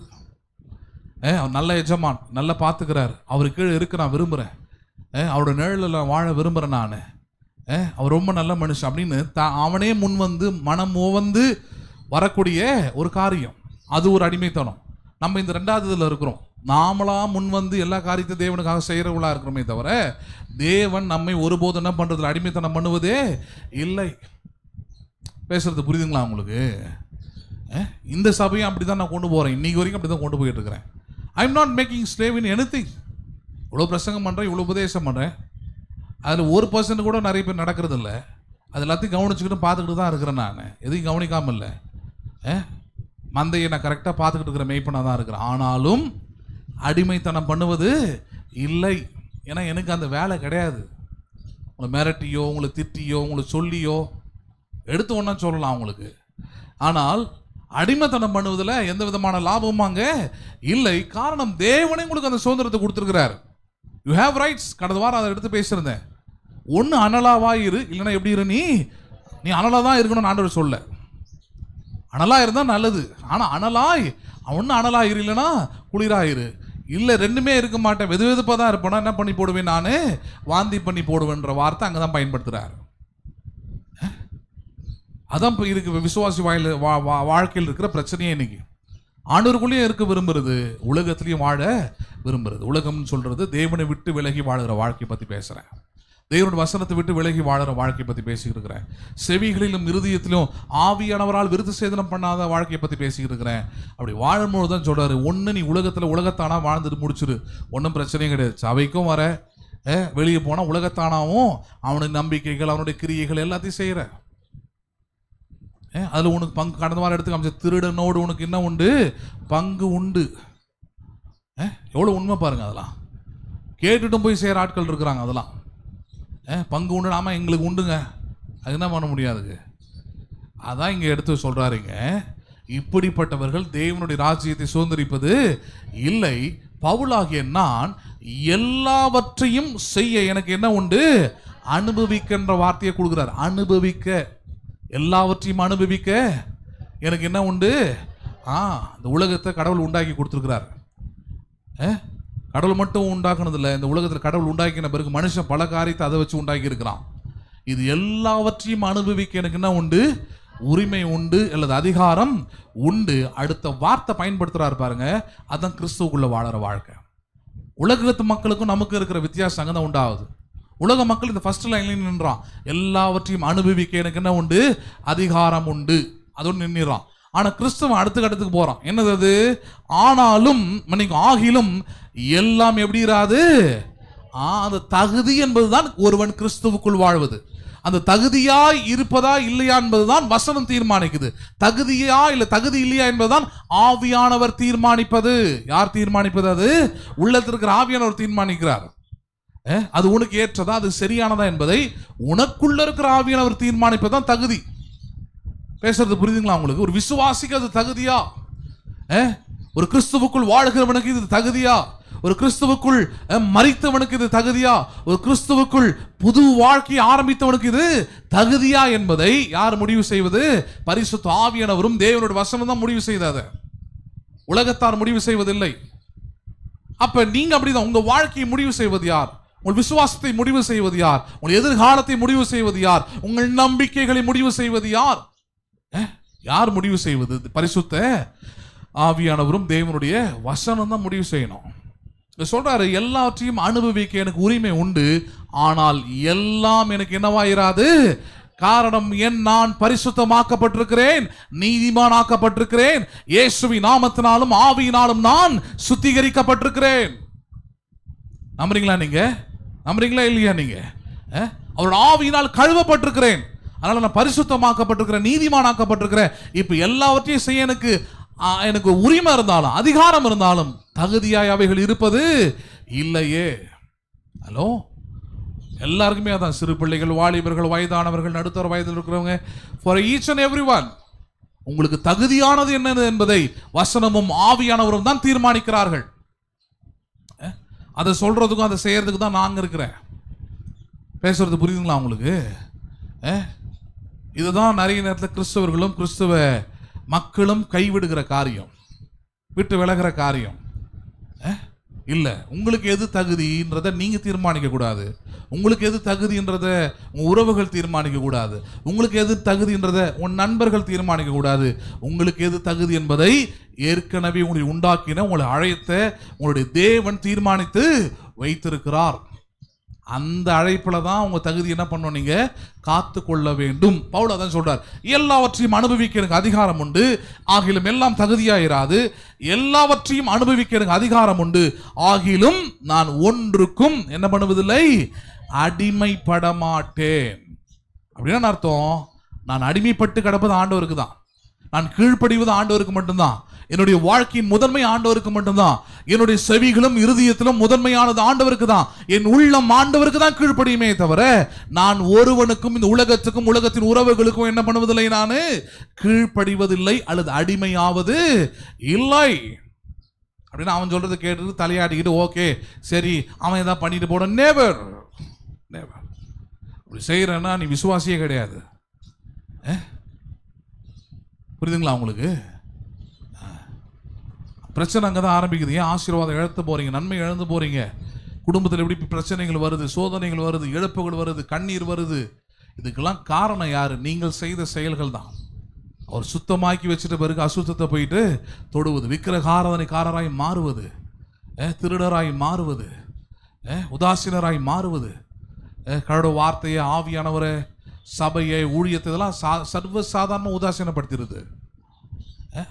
அவர் நல்ல எஜமான், நல்லா பார்த்துக்கிறார், அவரு கீழே இருக்க நான் விரும்புகிறேன், அவரோட நிழலில் வாழ விரும்புகிறேன் நான், அவர் ரொம்ப நல்ல மனுஷன் அப்படின்னு அவனே முன் மனமோ வரக்கூடிய ஒரு காரியம். அது ஒரு அடிமைத்தனம். நம்ம இந்த 2வது இதில் இருக்கிறோம். நாமளா முன் வந்து எல்லா காரியத்தையும் தேவனுக்காக செய்கிறவங்களா இருக்கிறோமே தவிர தேவன் நம்மை ஒருபோது என்ன பண்ணுறதுல அடிமைத்தனம் பண்ணுவதே இல்லை. பேசுறது புரியுதுங்களா உங்களுக்கு? இந்த சபையும் அப்படி தான் நான் கொண்டு போகிறேன். இன்னைக்கு வரைக்கும் அப்படி தான் கொண்டு போயிட்டு இருக்கிறேன். I am not making slave in anything. இவ்வளோ பிரசங்கம் பண்ணுறேன், இவ்வளோ உபதேசம் பண்ணுறேன், அதில் 1% கூட நிறைய பேர் நடக்கிறது இல்லை. அது எல்லாத்தையும் கவனிச்சுக்கிட்டு பார்த்துக்கிட்டு தான் இருக்கிறேன். நான் எதையும் கவனிக்காமல் இல்லை. மந்தையை நான் கரெக்டாக பார்த்துக்கிட்டு இருக்கிற மெய்ப்பனாக தான் இருக்கிறேன். ஆனாலும் அடிமைத்தனம் பண்ணுவது இல்லை. ஏன்னா எனக்கு அந்த வேலை கிடையாது. உங்களை மிரட்டியோ, உங்களை திட்டியோ, உங்களை சொல்லியோ எடுத்து ஒன்றா சொல்லலாம் உங்களுக்கு. ஆனால் அடிமைத்தனம் பண்ணுவதில் எந்த விதமான லாபமும் அங்கே இல்லை. காரணம், தேவனே உங்களுக்கு அந்த சுதந்திரத்தை கொடுத்துருக்கிறார். You have rights. கடந்த வாரம் அதை எடுத்து பேசியிருந்தேன். ஒன்று அனலாவாயிரு, இல்லைன்னா எப்படி இரு, நீ அனலாக தான் இருக்கணும்னு ஆண்டவர் சொல்ல. அனலாக இருந்தால் நல்லது. ஆனால் அனலாய் ஒன்று அனலாயிரு, இல்லைன்னா குளிராயிரு. இல்லை ரெண்டுமே இருக்க மாட்டேன், வெது வெதுப்பாக தான் இருப்பேன்னா என்ன பண்ணி போடுவேன், நான் வாந்தி பண்ணி போடுவேன்ற வார்த்தை அங்கே தான் பயன்படுத்துகிறார். அதான் இப்போ இருக்கு விசுவாசி வாழ்க்கையில் இருக்கிற பிரச்சனையே. இன்னைக்கு ஆண்டவருக்குள்ளேயும் இருக்க விரும்புறது, உலகத்திலையும் வாழ விரும்புறது. உலகம்னு சொல்றது தேவனை விட்டு விலகி வாழுகிற வாழ்க்கையை பற்றி பேசுகிறேன். தேவனுடைய வசனத்தை விட்டு விலகி வாழுற வாழ்க்கையை பற்றி பேசிக்கிட்டு இருக்கிறேன். செவிகளிலும் இருதயத்திலும் ஆவியானவரால் விருது சேதனம் பண்ணாத வாழ்க்கையை பற்றி பேசிக்கிட்டு இருக்கிறேன். அப்படி வாழும்போது தான் சொல்றாரு, ஒன்று நீ உலகத்தானா வாழ்ந்துட்டு முடிச்சிரு, ஒன்றும் பிரச்சனையும் கிடையாது. சபைக்கும் வர, வெளியே போனால் உலகத்தானாவும் அவனுடைய நம்பிக்கைகள், அவனுடைய கிரியைகள் எல்லாத்தையும் செய்கிற. அதில் உனக்கு பங்கு, கடந்த வாரம் எடுத்து காமிச்ச திருடனோடு உனக்கு என்ன உண்டு, பங்கு உண்டு. எவ்வளோ உண்மை பாருங்க. அதெல்லாம் கேட்டுட்டும் போய் செய்கிற ஆட்கள் இருக்கிறாங்க. அதெல்லாம் பங்கு உண்டு, ஆமாம் எங்களுக்கு உண்டுங்க, அது என்ன பண்ண முடியாதுங்க. அதான் இங்கே எடுத்து சொல்கிறாருங்க, இப்படிப்பட்டவர்கள் தேவனுடைய ராஜ்யத்தை சுதந்திரிப்பது இல்லை. பவுலாகிய நான் எல்லாவற்றையும் செய்ய எனக்கு என்ன உண்டு, அனுபவிக்கின்ற வார்த்தையை கொடுக்குறார். அனுபவிக்க, எல்லாவற்றையும் அனுபவிக்க எனக்கு என்ன உண்டு. இந்த உலகத்தை கடவுள் உண்டாக்கி கொடுத்துருக்கிறார். கடவுள் மட்டும் உண்டாக்குனது இல்லை, இந்த உலகத்தில் கடவுள் உண்டாக்கின பிறகு மனுஷன் பல காரியத்தை அதை வச்சு உண்டாக்கி இருக்கிறான். இது எல்லாவற்றையும் அனுபவிக்க எனக்கு என்ன உண்டு, உரிமை உண்டு, அல்லது அதிகாரம் உண்டு. அடுத்த வார்த்தை பயன்படுத்துறாரு பாருங்க, அதான் கிறிஸ்துவுக்குள்ள வாழற வாழ்க்கை. உலகத்து மக்களுக்கும் நமக்கு இருக்கிற வித்தியாசம் அங்கே தான் உண்டாகுது. உலக மக்கள் இந்த ஃபர்ஸ்ட் லைன்ல நின்றான், எல்லாவற்றையும் அனுபவிக்க எனக்கு என்ன உண்டு, அதிகாரம் உண்டு, அதோடு நின்றான். ஆனா கிறிஸ்துவன் அடுத்த கட்டத்துக்கு போறான். என்னது அது? ஆனாலும் ஆகிலும் எல்லாம் எப்படி இராது. அந்த தகுதி என்பதுதான் ஒருவன் கிறிஸ்துவுக்குள் வாழ்வது. அந்த தகுதியாய் இருப்பதா இல்லையா என்பதுதான் வசனம் தீர்மானிக்குது. தகுதியா இல்ல தகுதி இல்லையா என்பதுதான் ஆவியானவர் தீர்மானிப்பது. யார் தீர்மானிப்பது? அது உள்ளத்தில் இருக்கிற ஆவியானவர் தீர்மானிக்கிறார். அது உனக்கு ஏற்றதா, அது சரியானதா என்பதை உனக்குள்ள இருக்கிற ஆவியானவர் தீர்மானிப்பதுதான் தகுதி. பேசுறது புரியுதுங்களா உங்களுக்கு? ஒரு விசுவாசிக்கு அது தகுதியா? ஒரு கிறிஸ்துவுக்குள் வாழ்கிறவனுக்கு இது தகுதியா? ஒரு கிறிஸ்துவுக்குள் மரித்தவனுக்கு இது தகுதியா? ஒரு கிறிஸ்துவுக்குள் புது வாழ்க்கையை ஆரம்பித்தவனுக்கு இது தகுதியா என்பதை யார் முடிவு செய்வது? பரிசுத்த ஆவியானவரும் தேவனுடைய வசனம் தான் முடிவு செய்தது. உலகத்தார் முடிவு செய்வதில்லை. அப்ப நீங்க அப்படிதான். உங்க வாழ்க்கையை முடிவு செய்வது யார்? உங்கள் விசுவாசத்தை முடிவு செய்வது யார்? உங்கள் எதிர்காலத்தை முடிவு செய்வது யார்? உங்கள் நம்பிக்கைகளை முடிவு செய்வது யார்? யார் முடிவு செய்வது? பரிசுத்த ஆவியானவரும் தேவனுடைய வசனம் தான் முடிவு செய்யணும். சொல்றாரு, எல்லாவற்றையும் அனுபவிக்க எனக்கு உரிமை உண்டு, ஆனால் எல்லாம் எனக்கு என்னவாயிராது. காரணம், நான் பரிசுத்தமாக்கப்பட்டிருக்கிறேன், நீதிமானாக்கப்பட்டிருக்கிறேன், இயேசுவின் நாமத்தினாலும் ஆவியினாலும் நான் சுத்திகரிக்கப்பட்டிருக்கிறேன். நம்புறீங்களா? நீங்க நம்புறீங்களா இல்லையா? நீங்க அவரோட ஆவியினால் கழுவப்பட்டிருக்கிறேன், அதனால நான் பரிசுத்தமாக்கப்பட்டிருக்கிறேன், நீதிமானாக்கப்பட்டிருக்கிறேன். இப்ப எல்லாவற்றையும் செய்ய எனக்கு உரிமை இருந்தாலும் அதிகாரம் இருந்தாலும் தகுதியாய் அவைகள் இருப்பது இல்லையே. ஹலோ, எல்லாருக்குமே அதான். சிறு பிள்ளைகள், வாலிபர்கள், வயதானவர்கள், நடுத்தர வயதில் இருக்கிறவங்க, for each and every one உங்களுக்கு தகுதியானது என்ன என்பதை வசனமும் ஆவியானவரும் தான் தீர்மானிக்கிறார்கள். அதை சொல்றதுக்கும் அதை செய்யறதுக்கு தான் நாங்க இருக்கிறேன். பேசுறது புரியுதுங்களா உங்களுக்கு? இதுதான் நிறைய நேரத்தில் கிறிஸ்தவர்களும் கிறிஸ்தவ மக்களும் கைவிடுகிற காரியம், விட்டு விலகிற காரியம். இல்லை. உங்களுக்கு எது தகுதின்றதை நீங்க தீர்மானிக்க கூடாது. உங்களுக்கு எது தகுதின்றத உங்க உறவுகள் தீர்மானிக்க கூடாது. உங்களுக்கு எது தகுதின்றத உன் நண்பர்கள் தீர்மானிக்க கூடாது. உங்களுக்கு எது தகுதி என்பதை ஏற்கனவே உங்களை உண்டாக்கின, உங்களை அழைத்த உங்களுடைய தேவன் தீர்மானித்து வைத்திருக்கிறார். அந்த அழைப்புல தான் உங்க தகுதி என்ன பண்ணணும், நீங்க காத்து கொள்ள வேண்டும். பவுல் அதான் சொல்றார், எல்லாவற்றையும் அனுபவிக்க எனக்கு அதிகாரம் உண்டு, ஆகிலும் எல்லாம் தகுதியாயிராது. எல்லாவற்றையும் அனுபவிக்க எனக்கு அதிகாரம் உண்டு, ஆகிலும் நான் ஒன்றுக்கும் என்ன பண்ணுவதில்லை, அடிமைப்பட மாட்டேன். அப்படின்னா அர்த்தம், நான் அடிமைப்பட்டு கிடப்பது ஆண்டவருக்கு தான், நான் கீழ்ப்படிவது ஆண்டவருக்கு மட்டும்தான், என்னுடைய வாழ்க்கையின் முதன்மை ஆண்டவருக்கு மட்டும்தான், என்னுடைய செவிகளும் இருதயத்திலும் முதன்மையானது ஆண்டவருக்கு தான், என் உள்ளம் ஆண்டவருக்கு தான் கீழ்ப்படியுமே தவிர நான் ஒருவனுக்கும் இந்த உலகத்துக்கும் உலகத்தின் உறவுகளுக்கும் என்ன பண்ணுவதில்லை, நான் கீழ்ப்படிவதில்லை அல்லது அடிமையாவது இல்லை. அப்படின்னு அவன் சொல்றது கேட்டு தலையாடிக்கிட்டு ஓகே சரி அவன் ஏதாவது பண்ணிட்டு போட, நேவர் நேவர். அப்படி செய்யறேன்னா நீ விசுவாசியே கிடையாது. புரியுதுங்களா உங்களுக்கு? பிரச்சனை அங்கே தான் ஆரம்பிக்குது. ஏன் ஆசீர்வாதம் இழந்து போறீங்க, நன்மை இழந்து போறீங்க, குடும்பத்தில் எப்படி பிரச்சனைகள் வருது, சோதனைகள் வருது, இழப்புகள் வருது, கண்ணீர் வருது. இதுக்கெல்லாம் காரணம் யாரு? நீங்கள் செய்த செயல்கள் தான். அவர் சுத்தமாக்கி வச்சுட்ட பிறகு அசுத்தத்தை போயிட்டு தொடுவது, விக்கிரகாராதனைக்காரராய் மாறுவது, திருடராய் மாறுவது, உதாசீனராய் மாறுவது, கடவுள் வார்த்தையை, ஆவியானவரை, சபையை, ஊழியத்தை, இதெல்லாம் சர்வசாதாரண உதாசீனப்படுத்திடுது.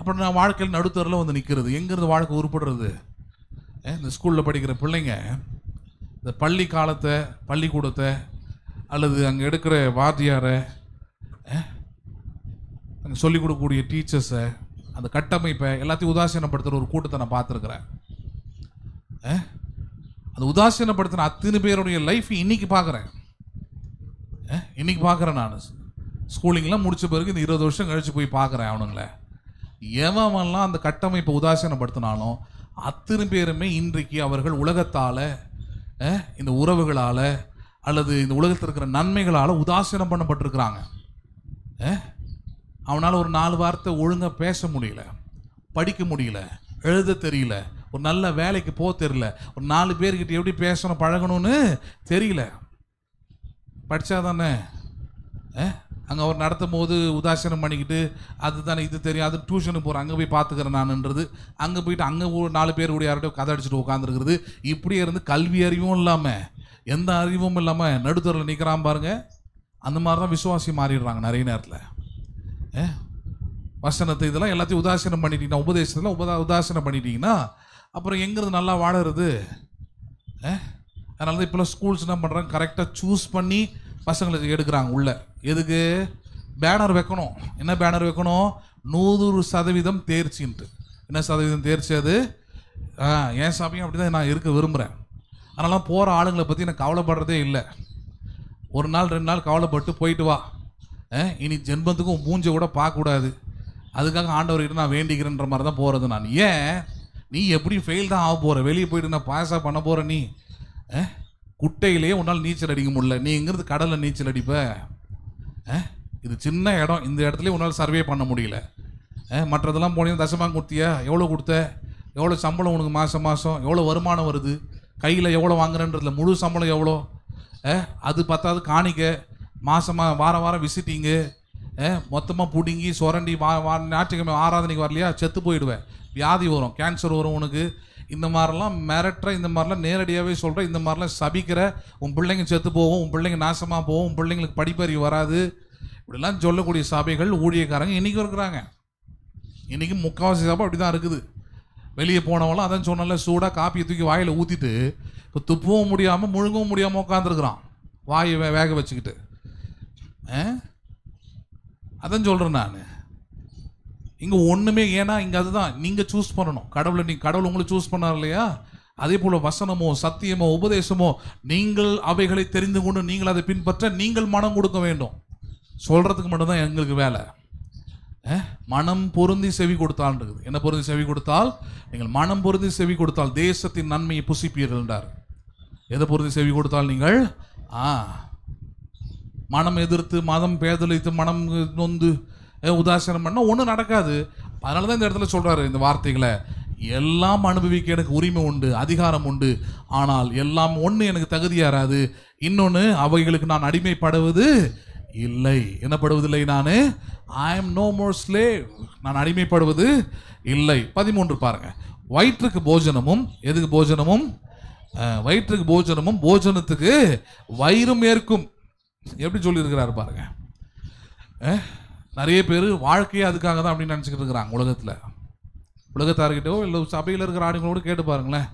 அப்புறம் நான் வாழ்க்கையில் நடுத்தரில் வந்து நிற்கிறது. எங்கேருந்து வாழ்க்கை உருப்படுறது? இந்த ஸ்கூலில் படிக்கிற பிள்ளைங்க இந்த பள்ளி காலத்தை, பள்ளிக்கூடத்தை அல்லது அங்கே எடுக்கிற வாத்தியாரை, அங்கே சொல்லிக் கொடுக்கக்கூடிய டீச்சர்ஸை, அந்த கட்டமைப்பை எல்லாத்தையும் உதாசீனப்படுத்துகிற ஒரு கூட்டத்தை நான் பார்த்துருக்குறேன். அந்த உதாசீனப்படுத்தின அத்தனை பேருடைய லைஃப் இன்னைக்கு பார்க்குறேன். இன்னைக்கு பார்க்குறேன் நான். ஸ்கூலிங்லாம் முடிச்ச பிறகு இந்த 20 வருஷம் கழிச்சு போய் பார்க்குறேன் அவனுங்கள. எவன்லாம் அந்த கட்டமைப்பை உதாசீனப்படுத்தினாலும் அத்தனை பேருமே இன்றைக்கு அவர்கள் உலகத்தால், இந்த உறவுகளால் அல்லது இந்த உலகத்தில் இருக்கிற நன்மைகளால் உதாசீனம் பண்ணப்பட்டிருக்கிறாங்க. அவனால் ஒரு 4 வார்த்தை ஒழுங்காக பேச முடியல, படிக்க முடியல, எழுத தெரியல, ஒரு நல்ல வேலைக்கு போக தெரியல, ஒரு 4 பேர்கிட்ட எப்படி பேசணும் பழகணும்னு தெரியல. படித்தாதானே அங்கே அவர் நடத்தும் போது உதாசீனம் பண்ணிக்கிட்டு அது தானே இது தெரியும், அது டியூஷனுக்கு போகிறேன், அங்கே போய் பார்த்துக்கிறேன் நான்ன்றது, அங்கே போயிட்டு அங்கே 4 பேர் கூட யார்கிட்ட கதை அடிச்சுட்டு உட்காந்துருக்கிறது. இப்படியே இருந்து கல்வி அறிவும் இல்லாமல் எந்த அறிவும் இல்லாமல் நடுத்தரில் நிற்கிறான் பாருங்க. அந்த மாதிரி தான் விசுவாசி மாறிடுறாங்க நிறைய நேரத்தில். வசனத்தை இதெல்லாம் எல்லாத்தையும் உதாசீனம் பண்ணிட்டீங்கன்னா, உபதேசத்தில் உதாசீனம் பண்ணிட்டீங்கன்னா அப்புறம் எங்கிறது நல்லா வாழறது? அதனால தான் இப்போலாம் ஸ்கூல்ஸ் என்ன பண்ணுறாங்க, கரெக்டாக சூஸ் பண்ணி பசங்களுக்கு எடுக்கிறாங்க உள்ள. எதுக்கு? பேனர் வைக்கணும். என்ன பேனர் வைக்கணும்? 100% தேர்ச்சின்ட்டு. என்ன சதவீதம் தேர்ச்சி? அது என் சபையும் அப்படி தான் நான் இருக்க விரும்புகிறேன். அதனால போகிற ஆளுங்களை பற்றி நான் கவலைப்படுறதே இல்லை. ஒரு நாள் 2 நாள் கவலைப்பட்டு போயிட்டு வா, இனி ஜென்மத்துக்கும் மூஞ்ச கூட பார்க்கக்கூடாது, அதுக்காக ஆண்டவர்கிட்ட நான் வேண்டிக்கிறேன்ற மாதிரி தான் போகிறது நான். ஏன்? நீ எப்படி ஃபெயில் தான் ஆக போகிற, வெளியே போயிட்டு நான் பாஸாக பண்ண போகிற. நீ குட்டையிலேயே உன்னால் நீச்சல் அடிக்க முடியல, நீ இங்கிருந்து கடலில் நீச்சல் அடிப்ப? இது சின்ன இடம், இந்த இடத்துலேயே உன்னால் சர்வே பண்ண முடியல. மற்றதெல்லாம் போனீங்கன்னா தசமாக கொடுத்தியா, எவ்வளோ கொடுத்த, எவ்வளோ சம்பளம் உனக்கு மாதம் மாதம், எவ்வளோ வருமானம் வருது, கையில் எவ்வளோ வாங்குறன்றதுல முழு சம்பளம் எவ்வளோ, அது பத்தாவது காணிக்க, மாதமாக வாரம் வாரம் விசிட்டிங்கு, மொத்தமாக பிடுங்கி சுரண்டி ஞாயிற்றுக்கிழமை ஆராதனைக்கு வரலையா செத்து போயிடுவேன், வியாதி வரும், கேன்சர் வரும் உனக்கு. இந்த மாதிரிலாம் மிரட்டுற, இந்த மாதிரிலாம் நேரடியாகவே சொல்கிற, இந்த மாதிரிலாம் சபிக்கிற, உன் பிள்ளைங்க செத்து போகும், உன் பிள்ளைங்க நாசமாக போகும், உன் பிள்ளைங்களுக்கு படிப்பறிவு வராது, இப்படிலாம் சொல்லக்கூடிய சபைகள், ஊழியக்காரங்க இன்றைக்கும் இருக்கிறாங்க. இன்றைக்கும் முக்கால்வாசி சபை அப்படி தான் இருக்குது. வெளியே போனவங்களாம் அதான் சொன்னால, சூடாக காப்பியை தூக்கி வாயில் ஊற்றிட்டு இப்போ துப்பவும் முடியாமல் முழுங்கவும் முடியாமல் உட்காந்துருக்குறான், வாயை வேக வச்சுக்கிட்டு. அதான் சொல்கிறேன் நான். இங்கே ஒன்றுமே, ஏன்னா இங்கே அதுதான் நீங்கள் சூஸ் பண்ணணும். கடவுள் உங்களை சூஸ் பண்ணார் இல்லையா? அதே போல் வசனமோ சத்தியமோ உபதேசமோ நீங்கள் அவைகளை தெரிந்து கொண்டு நீங்கள் அதை பின்பற்ற நீங்கள் மனம் கொடுக்க வேண்டும். சொல்கிறதுக்கு மட்டும்தான் எங்களுக்கு வேலை. மனம் பொருந்தி செவி கொடுத்தால் இருக்குது. என்ன பொருந்தி செவி கொடுத்தால்? நீங்கள் மனம் பொருந்தி செவி கொடுத்தால் தேசத்தின் நன்மையை புசிப்பீர்கள் என்றார். எதை பொருந்தி செவி கொடுத்தால் நீங்கள் மனம் எதிர்த்து, மதம் பேதலித்து, மனம் நொந்து உதாசீனம் பண்ணால் ஒன்றும் நடக்காது. அதனால தான் இந்த இடத்துல சொல்கிறாரு இந்த வார்த்தைகளை, எல்லாம் அனுபவிக்க எனக்கு உரிமை உண்டு, அதிகாரம் உண்டு. ஆனால் எல்லாம் ஒன்று எனக்கு தகுதியாராது, இன்னொன்று அவைகளுக்கு நான் அடிமைப்படுவது இல்லை. என்னப்படுவதில்லை? நான் I am no more slave. நான் அடிமைப்படுவது இல்லை. 13 பாருங்க. வயிற்றுக்கு போஜனமும், எதுக்கு போஜனமும்? வயிற்றுக்கு போஜனமும் போஜனத்துக்கு வயிறும் ஏற்கும். எப்படி சொல்லியிருக்கிறாரு பாருங்க. நிறைய பேர் வாழ்க்கையே அதுக்காக தான் அப்படின்னு நினச்சிக்கிட்டு இருக்கிறாங்க உலகத்தில். உலகத்தார்கிட்டோ இல்லை சபையில் இருக்கிற ஆடுகளோடு கேட்டு பாருங்களேன்,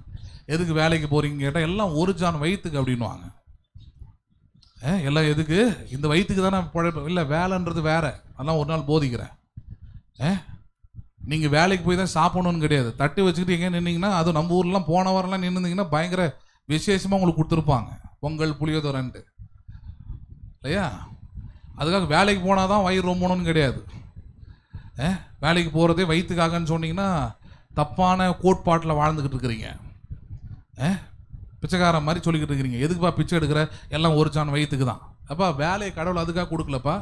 எதுக்கு வேலைக்கு போகிறீங்க கேட்டால் எல்லாம் ஒரு ஜான் வயிற்றுக்கு அப்படின்வாங்க. எல்லாம் எதுக்கு? இந்த வயிற்றுக்கு தானே பழைய. இல்லை, வேலைன்றது வேற, அதெல்லாம் ஒரு நாள் போதிக்கிறேன். நீங்கள் வேலைக்கு போய் தான் சாப்பிடணும்னு கிடையாது. தட்டு வச்சுக்கிட்டு எங்கே நின்னீங்கன்னா, அதுவும் நம்ம ஊர்லாம் போன வாரம்லாம் நின்றுந்தீங்கன்னா பயங்கர விசேஷமாக உங்களுக்கு கொடுத்துருப்பாங்க, பொங்கல் புளியோதரைன்ட்டு இல்லையா? அதுக்காக வேலைக்கு போனால் தான் வயிறு ரொம்பணும்னு கிடையாது. வேலைக்கு போகிறதே வயிற்றுக்காகன்னு சொன்னீங்கன்னா தப்பான கோட்பாட்டில் வாழ்ந்துக்கிட்டு இருக்கிறீங்க. பிச்சைக்காரன் மாதிரி சொல்லிக்கிட்டு இருக்கிறீங்க. எதுக்குப்பா பிச்சை எடுக்கிற? எல்லாம் ஒரு சான் வயிற்றுக்கு தான். அப்பா வேலையை கடவுள் அதுக்காக கொடுக்கலப்பா.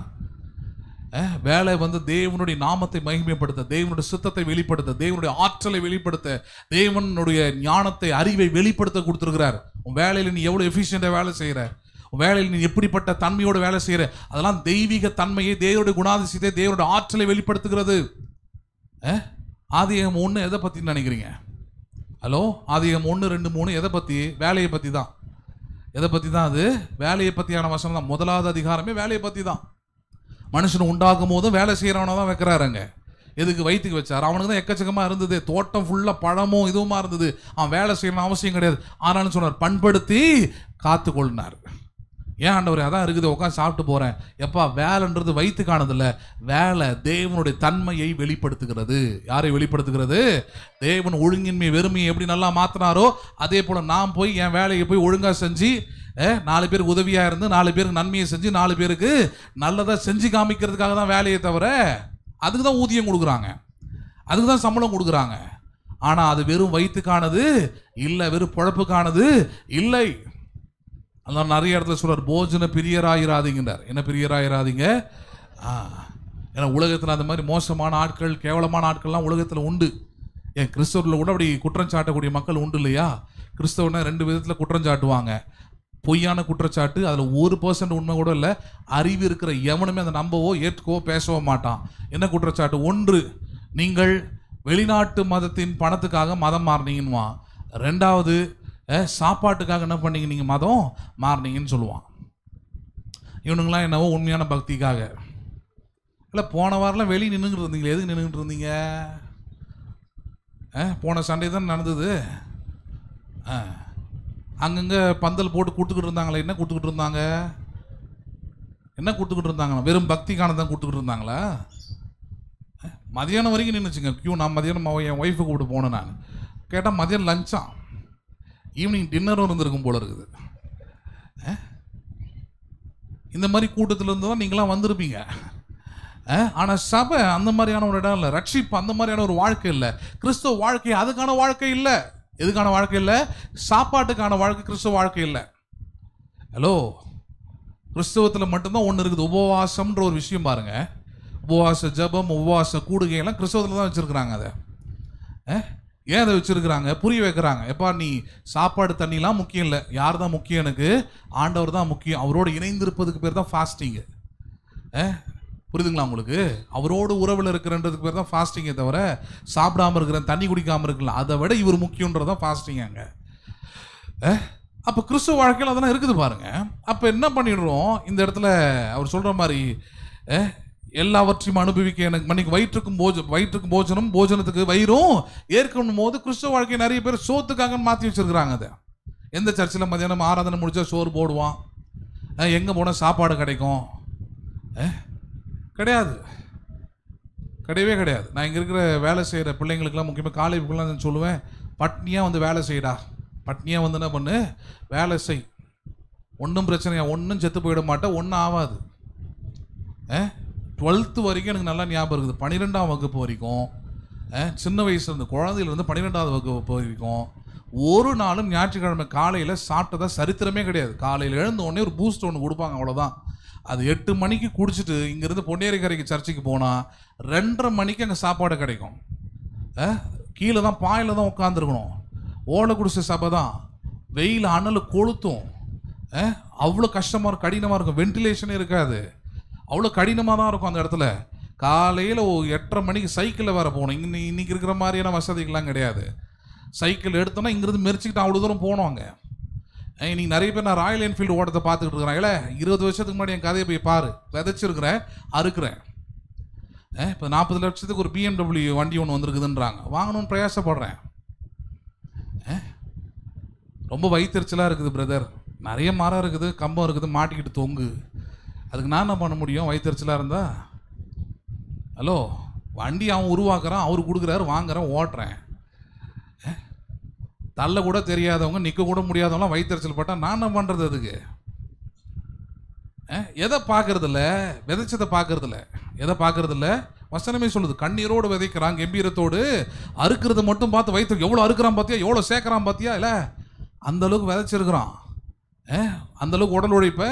வேலை தேவனுடைய நாமத்தை மகிமைப்படுத்த, தேவனுடைய சுத்தத்தை வெளிப்படுத்த, தேவனுடைய ஆற்றலை வெளிப்படுத்த, தேவனுடைய ஞானத்தை, அறிவை வெளிப்படுத்த கொடுத்துருக்கிறார். உன் வேலையில் நீ எவ்வளோ எஃபிஷியண்டாக வேலை செய்கிற, உன் வேலையில் நீ எப்படிப்பட்ட தன்மையோடு வேலை செய்கிற, அதெல்லாம் தெய்வீக தன்மையை, தேவனுடைய குணாதிசயத்தை, தேவனுடைய ஆற்றலை வெளிப்படுத்துகிறது. ஆதியாகமம் 1 எதை பற்றி நினைக்கிறீங்க? ஹலோ, ஆதியாகமம் 1, 2, 3 எதை பற்றி? வேலையை பற்றி தான். எதை பற்றி தான்? அது வேலையை பற்றியான வசனம் தான். 1வது அதிகாரமே வேலையை பற்றி தான். மனுஷன் உண்டாகும் போதும் வேலை செய்கிறவனை தான் வைக்கிறாருங்க. எதுக்கு? வயிற்றுக்கு வச்சார். அவனுக்கு தான் எக்கச்சக்கமாக இருந்தது, தோட்டம் ஃபுல்லாக பழமும் இதுவுமா இருந்தது. அவன் வேலை செய்யணும் அவசியம் கிடையாது. ஆனாலும் சொன்னார், பண்படுத்தி காத்து கொள்ளினார். ஏன் ஆண்டவரே? அதான் இருக்குது, உட்காந்து சாப்பிட்டு போகிறேன். எப்பா, வேலைன்றது வயிற்றுக்கானதில்லை, வேலை தேவனுடைய தன்மையை வெளிப்படுத்துகிறது. யாரை வெளிப்படுத்துகிறது? தேவன் ஒழுங்கின்மை வெறுமையை எப்படி நல்லா மாற்றினாரோ அதே போல் நான் போய் என் வேலையை போய் ஒழுங்காக செஞ்சு 4 பேருக்கு உதவியாக இருந்து 4 பேருக்கு நன்மையை செஞ்சு 4 பேருக்கு நல்லதாக செஞ்சு காமிக்கிறதுக்காக தான் வேலையை தவிர அதுக்கு தான் ஊதியம் கொடுக்குறாங்க, அதுக்கு தான் சம்பளம் கொடுக்குறாங்க. ஆனால் அது வெறும் வயிற்றுக்கானது இல்லை, வெறும் பொழப்புக்கானது இல்லை. அதனால் நிறைய இடத்துல சொல்றார், போஜன பிரியராயிராதீங்கன்றார். என்ன பிரியராயிராதீங்க? ஏன்னா உலகத்தில் அந்த மாதிரி மோசமான ஆட்கள், கேவலமான ஆட்கள்லாம் உலகத்தில் உண்டு. ஏன் கிறிஸ்தவர்களில் கூட அப்படி குற்றம் சாட்டக்கூடிய மக்கள் உண்டு இல்லையா? கிறிஸ்தவனை 2 விதத்தில் குற்றம் சாட்டுவாங்க. பொய்யான குற்றச்சாட்டு, அதில் 1% உண்மை கூட இல்லை. அறிவு இருக்கிற எவனுமே அதை நம்பவோ ஏற்றுக்கவோ பேசவோ மாட்டான். என்ன குற்றச்சாட்டு? 1, நீங்கள் வெளிநாட்டு மதத்தின் பணத்துக்காக மதம் மாறினீங்கன்னுவா. 2வது, சாப்பாட்டுக்காக என்ன பண்ணீங்க, நீங்கள் மதம் மாறினீங்கன்னு சொல்லுவான். இவனுங்களாம் என்னவோ உண்மையான பக்திக்காக. இல்லை, போன வாரம்லாம் வெளியே நின்றுக்கிட்டு இருந்தீங்களே, எதுக்கு நின்றுக்கிட்டு இருந்தீங்க? போன சண்டே தான் நடந்தது. அங்கங்கே பந்தல் போட்டு கொடுத்துக்கிட்டு இருந்தாங்களே, என்ன கொடுத்துக்கிட்டு இருந்தாங்க? என்ன கொடுத்துக்கிட்டு இருந்தாங்களா? வெறும் பக்திக்கான தான் கொடுத்துக்கிட்டு இருந்தாங்களா? மதியானம் வரைக்கும் நின்றுச்சுங்க கியூ. நான் மதியானம் என் ஒய்ஃபை கூப்பிட்டு போனேன். நான் கேட்டால் மதியானம் லஞ்சாம், ஈவினிங் டின்னரும் இருந்திருக்கும் போல இருக்குது. இந்த மாதிரி கூட்டத்தில் இருந்து தான் நீங்களாம் வந்திருப்பீங்க. ஆனால் சபை அந்த மாதிரியான ஒரு இடம் இல்லை. ரட்சிப்பு அந்த மாதிரியான ஒரு வாழ்க்கை இல்லை. கிறிஸ்தவ வாழ்க்கை அதுக்கான வாழ்க்கை இல்லை. எதுக்கான வாழ்க்கை இல்லை? சாப்பாட்டுக்கான வாழ்க்கை கிறிஸ்தவ வாழ்க்கை இல்லை. ஹலோ, கிறிஸ்தவத்தில் மட்டும்தான் ஒன்று இருக்குது, உபவாசம்ன்ற ஒரு விஷயம் பாருங்க. உபவாச ஜபம், உபவாச கூடுகையெல்லாம் கிறிஸ்தவத்தில் தான் வச்சுருக்குறாங்க. அதை ஏன் அதை வச்சுருக்குறாங்க? புரிய வைக்கிறாங்க. எப்பா, நீ சாப்பாடு தண்ணிலாம் முக்கியம் இல்லை. யார் தான் முக்கியம்? எனக்கு ஆண்டவர் தான் முக்கியம். அவரோடு இணைந்திருப்பதுக்கு பேர் தான் ஃபாஸ்டிங்கு. புரியுதுங்களா உங்களுக்கு? அவரோடு உறவில் இருக்கிறன்றதுக்கு பேர் தான் ஃபாஸ்டிங்கே தவிர சாப்பிடாமல் இருக்கிறேன், தண்ணி குடிக்காமல் இருக்கலாம், அதை விட இவர் முக்கியன்றதான் ஃபாஸ்டிங். அங்கே அப்போ கிறிஸ்துவ வாழ்க்கையில் அதெல்லாம் இருக்குது பாருங்க. அப்போ என்ன பண்ணிடுறோம் இந்த இடத்துல? அவர் சொல்கிற மாதிரி எல்லாவற்றையும் அனுபவிக்க எனக்கு மன்னிக்கு, வயிற்றுக்கும் போஜனம், போஜனத்துக்கு வயிறும் ஏற்கணும் போது கிறிஸ்துவ வாழ்க்கை நிறைய பேர் சோத்துக்காகன்னு மாற்றி வச்சிருக்கிறாங்க. அதை எந்த சர்ச்சில் மதியானம் ஆராதனை முடிச்சா சோறு போடுவான், எங்கே போனால் சாப்பாடு கிடைக்கும்? கிடையாது, கிடையவே கிடையாது. நான் இங்கே இருக்கிற வேலை செய்கிற பிள்ளைங்களுக்கெல்லாம், முக்கியமாக காலேஜுக்குலாம் நான் சொல்லுவேன், பட்னியாக வேலை செய்யடா, பட்னியாக என்ன பண்ணு, வேலை செய், ஒன்றும் பிரச்சனையா, ஒன்றும் செத்து போயிட மாட்டேன், ஒன்றும் ஆகாது. 12th வரைக்கும் எனக்கு நல்லா ஞாபகம் இருக்குது. 12ஆம் வகுப்பு வரைக்கும், சின்ன வயசுலேருந்து குழந்தையிலேருந்து 12வது வகுப்பு வரைக்கும் ஒரு நாளும் ஞாயிற்றுக்கிழமை காலையில் சாப்பிட்டதா சரித்திரமே கிடையாது. காலையில் எழுந்த உடனே ஒரு பூஸ்ட் ஒன்று கொடுப்பாங்க, அவ்வளோதான். அது 8 மணிக்கு குடிச்சிட்டு இங்கேருந்து பொன்னேரிக்கரைக்கு சர்ச்சுக்கு போனால் 2:30 மணிக்கு அங்கே சாப்பாடு கிடைக்கும். கீழே தான் பாயில் தான் உட்காந்துருக்கணும். ஓலை குடிசை சபை தான், வெயில் அனல் கொளுத்தும், அவ்வளோ கஷ்டமாக இருக்கும், கடினமாக இருக்கும், வென்டிலேஷன் இருக்காது, அவ்வளோ கடினமாக தான் இருக்கும் அந்த இடத்துல. காலையில் 8:30 மணிக்கு சைக்கிளில் வேறு போகணும். இன்னைக்கு இருக்கிற மாதிரியான வசதிகள்லாம் கிடையாது. சைக்கிள் எடுத்தோன்னா இங்கிருந்து மெரிச்சிக்கிட்டு அவ்வளோ தூரம் போனோம். அங்கே இன்னைக்கு நிறைய பேர் நான் ராயல் என்ஃபீல்டு ஓட்டத்தை பார்த்துக்கிட்டு இருக்கிறேன். இல்லை 20 வருஷத்துக்கு முன்னாடி என் கதையை போய் பாரு, விதைச்சிருக்கிறேன், அறுக்கிறேன். இப்போ 40 லட்சத்துக்கு ஒரு BMW வண்டி ஒன்று வந்துருக்குதுன்றாங்க, வாங்கணும்னு பிரயாசப்படுறேன். ரொம்ப வயிற்றுச்சலாக இருக்குது பிரதர், நிறைய மரம் இருக்குது, கம்பம் இருக்குது, மாட்டிக்கிட்டு தொங்கு, அதுக்கு நான் என்ன பண்ண முடியும்? வயிற்றுச்சலாக இருந்தால் ஹலோ, வண்டி அவன் உருவாக்குறான், அவரு கொடுக்குறாரு, வாங்குறேன், ஓட்டுறேன். தள்ள கூட தெரியாதவங்க, நிற்க கூட முடியாதவங்களாம் வயிற்றுச்சல் பட்டால் நான் என்ன பண்ணுறது? அதுக்கு எதை பார்க்கறதில்ல? விதைச்சதை பார்க்கறதில்ல. எதை பார்க்கறதில்ல? வசனமே சொல்லுது, கண்ணீரோடு விதைக்கிறான், கம்பீரத்தோடு அறுக்கிறத மட்டும் பார்த்து வயிற்று எவ்வளோ அறுக்கிறான் பார்த்தியா, எவ்வளோ சேர்க்குறான் பார்த்தியா? இல்லை, அந்தளவுக்கு விதைச்சிருக்கிறான், அந்தளவுக்கு உடல் உழைப்பை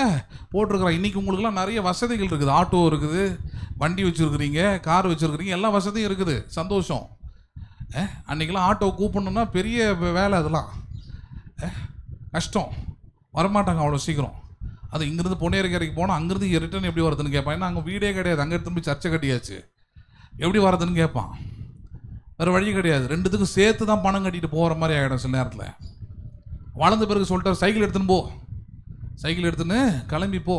போட்டிருக்கிறான். இன்றைக்கி உங்களுக்குலாம் நிறைய வசதிகள் இருக்குது, ஆட்டோ இருக்குது, வண்டி வச்சுருக்கிறீங்க, கார் வச்சுருக்கிறீங்க, எல்லா வசதியும் இருக்குது, சந்தோஷம். அன்றைக்கெல்லாம் ஆட்டோ கூப்பிடணுன்னா பெரிய வேலை, அதெல்லாம் கஷ்டம், வரமாட்டாங்க அவ்வளோ சீக்கிரம். அது இங்கேருந்து பொன்னேரிக்கரைக்கு போனால் அங்கேருந்து ரிட்டர்ன் எப்படி வருதுன்னு கேட்பான். ஏன்னா அங்கே வீடே கிடையாது, அங்கே எடுத்து போய் சர்ச்சை கட்டியாச்சு, எப்படி வரதுன்னு கேட்பான். வேறு வழி கிடையாது, ரெண்டுத்துக்கும் சேர்த்து தான் பணம் கட்டிட்டு போகிற மாதிரி ஆகிடும் சில நேரத்தில். வளர்ந்த பிறகு சொல்லிட்டார், சைக்கிள் எடுத்துன்னு போ, சைக்கிள் எடுத்துன்னு கிளம்பி போ.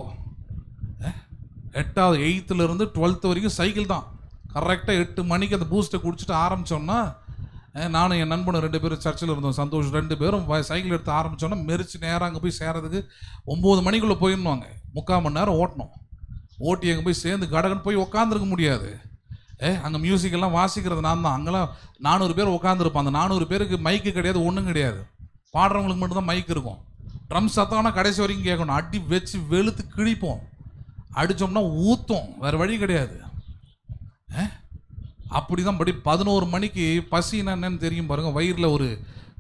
8வது 8th 12th வரைக்கும் சைக்கிள் தான். கரெக்டாக 8 மணிக்கு அந்த பூஸ்ட்டை குடிச்சிட்டு ஆரம்பித்தோன்னா, நானும் என் நண்பனும் 2 பேரும் சர்ச்சில் இருந்தோம், சந்தோஷ், 2 பேரும் சைக்கிள் எடுத்து ஆரம்பித்தோன்னா மெரிச்சு நேராக அங்கே போய் சேர்றதுக்கு 9 மணிக்குள்ளே போயிடணுவாங்க. 3/4 மணி நேரம் ஓட்டணும். ஓட்டி அங்கே போய் சேர்ந்து கடகன்னு போய் உட்காந்துருக்க முடியாது. அங்கே மியூசிக்கெல்லாம் வாசிக்கிறது நான் தான். அங்கெல்லாம் 400 பேர் உட்காந்துருப்பான். அந்த 400 பேருக்கு மைக்கு கிடையாது, ஒன்றும் கிடையாது, பாடுறவங்களுக்கு மட்டும்தான் மைக் இருக்கும். ட்ரம் சத்தம்னா கடைசி வரைக்கும் கேட்கணும், அடி வச்சு வெளுத்து கிழிப்போம், அடித்தோம்னா ஊற்றும், வேறு வழி கிடையாது. அப்படி தான் படி 11 மணிக்கு பசின்னா என்னன்னு தெரியும் பாருங்கள், வயிறில் ஒரு